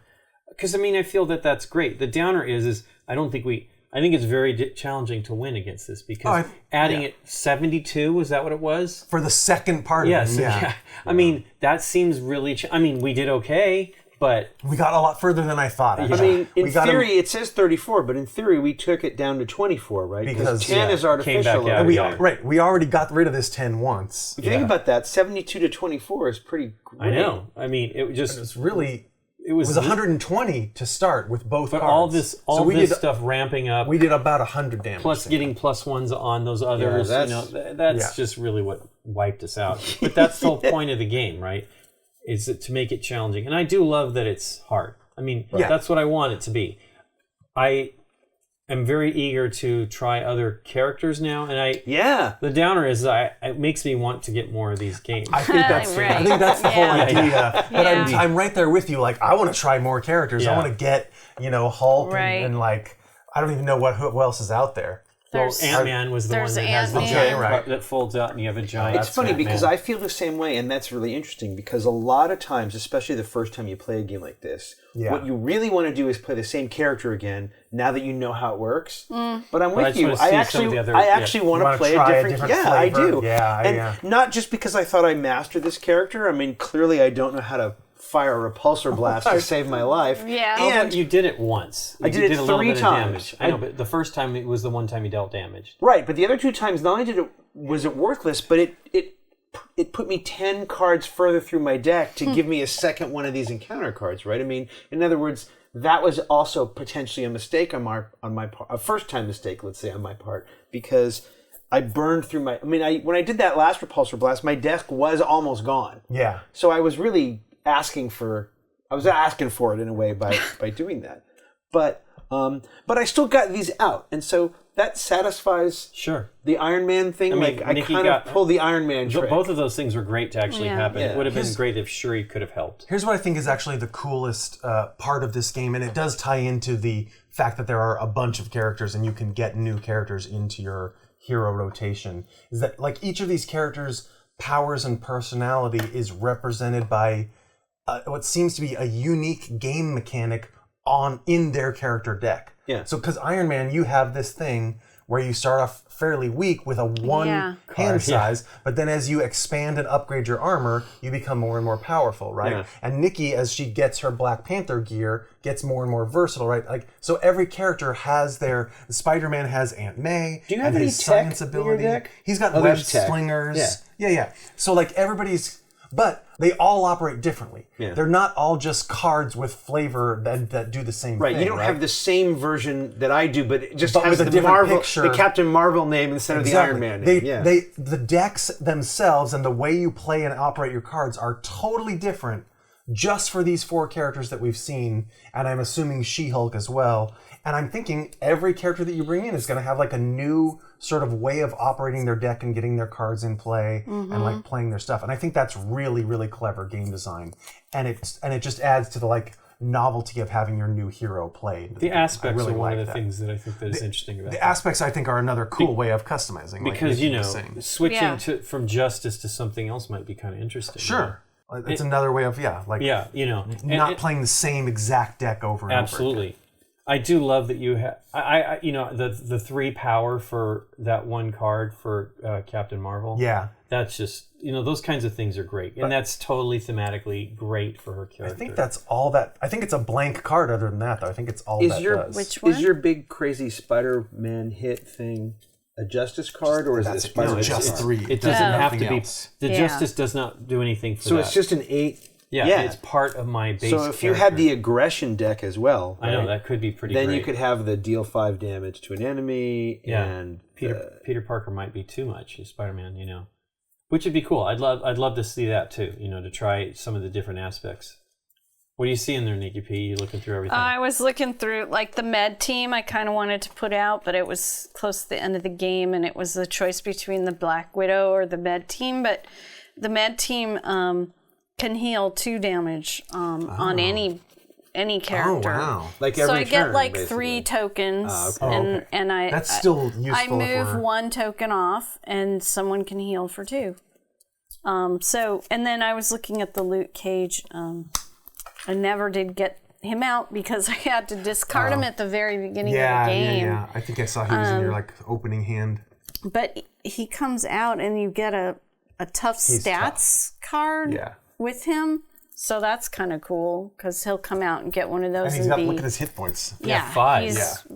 Because I feel that that's great. The downer is I don't think I think it's very challenging to win against this because adding it 72, was that what it was? For the second part Yes. of it, yeah. I mean, that seems really... I mean, we did okay, but... We got a lot further than I thought. I mean, in theory, it says 34, but in theory, we took it down to 24, right? Because 10 is artificial. Came back out, Right. We already got rid of this 10 once. If you think about that, 72 to 24 is pretty great. I know. I mean, it just... It's really... It was 120 to start with both cards. all this stuff ramping up. We did about 100 damage. Plus getting +1s on those others. That's just really what wiped us out. But that's the whole point of the game, right? Is to make it challenging. And I do love that it's hard. I mean, that's what I want it to be. I am very eager to try other characters now, and the downer is it makes me want to get more of these games. I think that's I think that's the whole idea. But I'm right there with you. Like, I want to try more characters. I want to get Hulk and like I don't even know who else is out there. Well, Ant-Man was the one that has the giant that folds out, and you have a giant. It's funny because I feel the same way, and that's really interesting because a lot of times, especially the first time you play a game like this, what you really want to do is play the same character again. Now that you know how it works, but I'm with you. I actually want to play a different flavor. I do. And not just because I thought I mastered this character. I mean, clearly I don't know how to fire a repulsor blast to save my life. Yeah. And you did it once. I did it 3 times. I know, but the first time it was the one time you dealt damage. Right, but the other 2 times, not only was it worthless, but it put me 10 cards further through my deck to give me a second one of these encounter cards, right? I mean, in other words, that was also potentially a mistake on my part, a first-time mistake, let's say, on my part, because I burned through my... I mean, when I did that last repulsor blast, my deck was almost gone. Yeah. So I was really asking for it in a way by doing that, but I still got these out, and so that satisfies the Iron Man thing. I mean, I kind of pulled the Iron Man trick. Both of those things were great to actually happen. It would have been great if Shuri could have helped. Here's what I think is actually the coolest part of this game, and it does tie into the fact that there are a bunch of characters and you can get new characters into your hero rotation, is that like each of these characters' powers and personality is represented by what seems to be a unique game mechanic in their character deck. Yeah. So, because Iron Man, you have this thing where you start off fairly weak with a one hand size, but then as you expand and upgrade your armor, you become more and more powerful, right? Yeah. And Nikki, as she gets her Black Panther gear, gets more and more versatile, right? Like, so every character has their... Spider-Man has Aunt May. Do you have and any his tech science ability. in your deck? He's got web slingers. Yeah. So like everybody's... But they all operate differently. Yeah. They're not all just cards with flavor that do the same thing. Right, you don't have the same version that I do, but it just has with the Captain Marvel name instead of the Iron Man name. The decks themselves and the way you play and operate your cards are totally different just for these 4 characters that we've seen, and I'm assuming She-Hulk as well. And I'm thinking every character that you bring in is going to have like a new sort of way of operating their deck and getting their cards in play and like playing their stuff. And I think that's really, really clever game design. And it just adds to the like novelty of having your new hero played. The aspects are one of the things that I think that is interesting about the aspects. I think are another cool way of customizing. Because switching from Justice to something else might be kind of interesting. Sure. It's another way of not playing the same exact deck over and over. Absolutely. I do love that you have, the 3 power for that one card for Captain Marvel. Yeah. That's just, those kinds of things are great. And that's totally thematically great for her character. I think that's all that, I think it's a blank card other than that, though. I think it's all that does. Which one? Is your big crazy Spider-Man hit thing a Justice card, or is it a Spider-Man? No, just 3. It doesn't have to be. The Justice does not do anything for that. So it's just an 8. Yeah, it's part of my base. So if you had the aggression deck as well, I know that could be pretty. Then great. you could have the deal 5 damage to an enemy. Yeah, and Peter Parker might be too much. He's Spider-Man, which would be cool. I'd love to see that too. To try some of the different aspects. What do you see in there, Nikki P? You looking through everything? I was looking through like the med team. I kind of wanted to put out, but it was close to the end of the game, and it was the choice between the Black Widow or the med team. But the med team. Can heal 2 damage on any character. Oh, wow. Like every so I get turn, like basically. 3 tokens, okay. and I that's still useful. I move 1 token off, and someone can heal for 2. And then I was looking at the loot cage. I never did get him out because I had to discard him at the very beginning of the game. Yeah. I think I saw he was in your like opening hand. But he comes out and you get a tough stats card with him. So that's kind of cool because he'll come out and get one of those. And he's got, look at his hit points. Yeah, 5. He's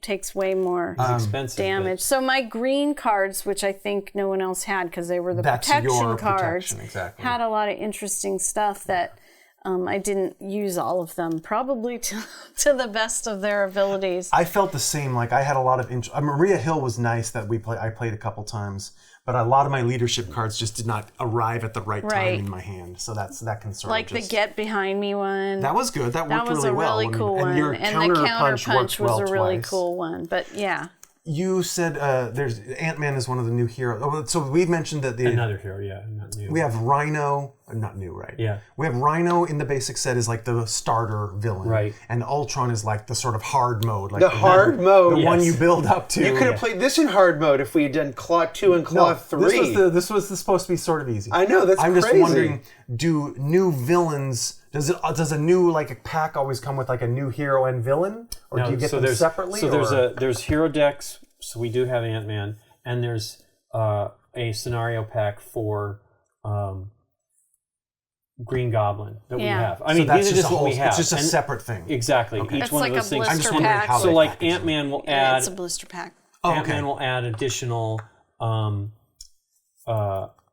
takes way more expensive, damage. So my green cards, which I think no one else had because they were the protection cards, had a lot of interesting stuff that I didn't use all of them, probably to the best of their abilities. I felt the same. Like I had a lot of Maria Hill was nice that I played a couple times, but a lot of my leadership cards just did not arrive at the right time in my hand. So that can sort like of just... the Get Behind Me one. That was good. That worked really well. That was a really cool one. And your and the counter punch was a really twice. cool one. But yeah. You said there's Ant-Man is one of the new heroes. Oh, so we've mentioned that another hero, not new. We have Rhino, not new, right? Yeah. We have Rhino in the basic set is like the starter villain, right? And Ultron is like the sort of hard mode, like the hard mode, the one you build up to. You could have played this in hard mode if we had done Claw 2 and Claw 3. This was supposed to be sort of easy. I know I'm just wondering, do new villains? Does a new like pack always come with like a new hero and villain, or do you get them separately? So there's hero decks. So we do have Ant-Man, and there's a scenario pack for Green Goblin that we have. I mean, these are just what we have. It's just a separate thing. Exactly. Okay. Each it's one like of those a things. blister pack. So like Ant-Man will add. It's a blister pack. Ant-Man will add additional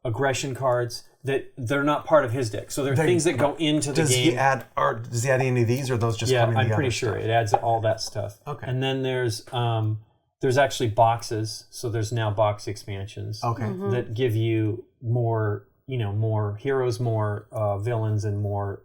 aggression cards that they're not part of his deck. So they're things that go into the game. Does he add any of these, or those just come in the I'm pretty other sure stuff? it adds all that stuff. Okay. And then there's actually boxes. So there's now box expansions. Okay. That give you more, more heroes, more villains, and more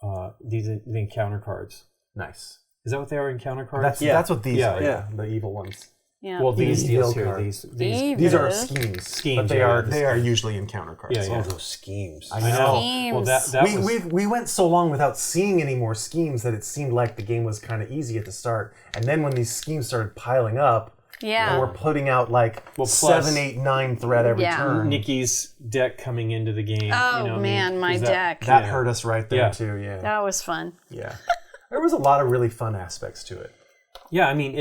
the encounter cards. Nice. Is that what they are, encounter cards? That's what these are. Yeah. The evil ones. Yeah. Well, these deals here, cards. these are schemes, but they are usually encounter cards. Yeah. All those schemes. I know. Schemes. Well, we went so long without seeing any more schemes that it seemed like the game was kind of easy at the start, and then when these schemes started piling up, and we're putting out like 7, 8, 9 threat every turn. Nikki's deck coming into the game. Oh man, my deck. That hurt us right there too. Yeah. That was fun. Yeah. There was a lot of really fun aspects to it. Yeah, I mean,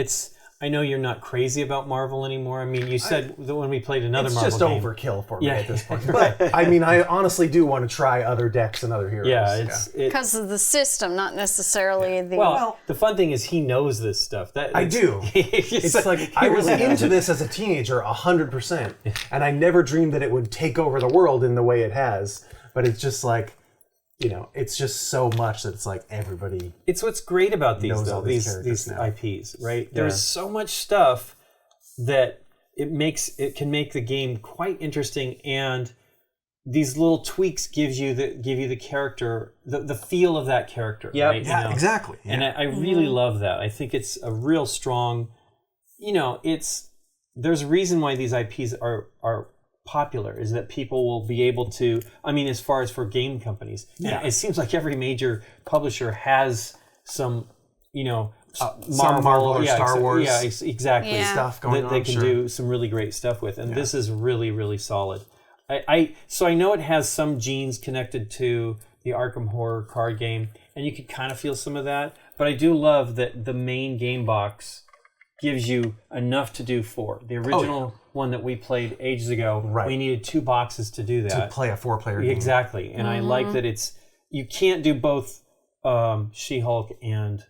I know you're not crazy about Marvel anymore. I mean, you said that when we played another Marvel game. It's just overkill for me at this point. But, I mean, I honestly do want to try other decks and other heroes. Yeah, because of the system, not necessarily the... Well, the fun thing is he knows this stuff. I do. It's like I was into this as a teenager 100%, and I never dreamed that it would take over the world in the way it has. But it's just like... it's just so much that it's like everybody. It's what's great about these IPs, right? Yeah. There's so much stuff that it can make the game quite interesting, and these little tweaks give you the character, the feel of that character. Yeah, right? Exactly. Yeah. And I really love that. I think it's a real strong. There's a reason why these IPs are popular, is that people will be able to, as far as for game companies, it seems like every major publisher has some, Marvel or Star Wars exactly stuff going that they can do some really great stuff with, and this is really, really solid. So I know it has some genes connected to the Arkham Horror card game, and you can kind of feel some of that, but I do love that the main game box gives you enough to do 4. The original one that we played ages ago, we needed 2 boxes to do that. To play a 4-player game. Exactly. And I like that you can't do both She-Hulk and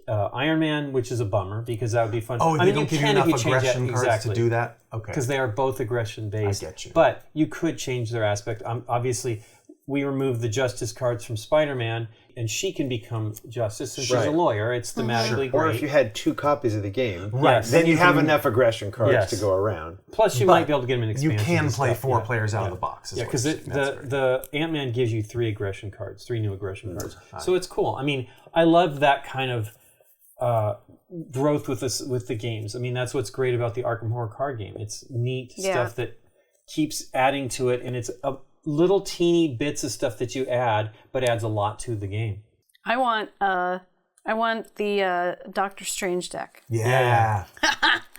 Iron Man, which is a bummer because that would be fun. Oh, they don't give you enough aggression cards to do that? Okay. Because they are both aggression-based. I get you. But you could change their aspect. Obviously, we removed the Justice cards from Spider-Man, and she can become Justice, and she's a lawyer. It's thematically great. Or if you had 2 copies of the game, right, then you have enough aggression cards to go around. Plus, you might be able to get them in expansions. You can play 4 players out of the box. Yeah, because the Ant-Man gives you 3 aggression cards, 3 new aggression cards. So it's cool. I love that kind of growth with the games. That's what's great about the Arkham Horror card game. It's neat stuff that keeps adding to it, and it's little teeny bits of stuff that you add, but adds a lot to the game. I want a I want the Doctor Strange deck. Yeah.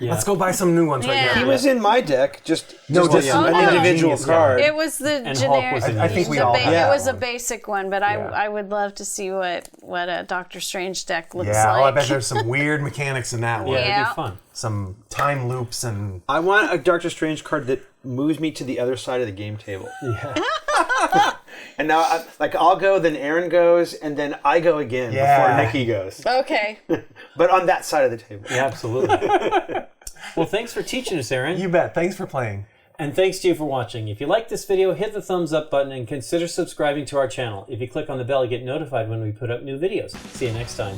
Let's go buy some new ones right Yeah. now. He was in my deck, just No, just just an no. individual Genius, card. It was the And Hulk generic. was in I think we all have It that was a one. basic one, but I would love to see what a Doctor Strange deck looks Yeah, like. I bet there's some weird mechanics in that one. Yeah, Yeah. it'd be fun. Some time loops and I want a Doctor Strange card that moves me to the other side of the game table. Yeah. And now, I'll go, then Aaron goes, and then I go again Yeah. before Nikki goes. Okay. But on that side of the table. Yeah, absolutely. Well, thanks for teaching us, Aaron. you bet. Thanks for playing. And thanks to you for watching. If you like this video, hit the thumbs up button and consider subscribing to our channel. If you click on the bell, you get notified when we put up new videos. See you next time.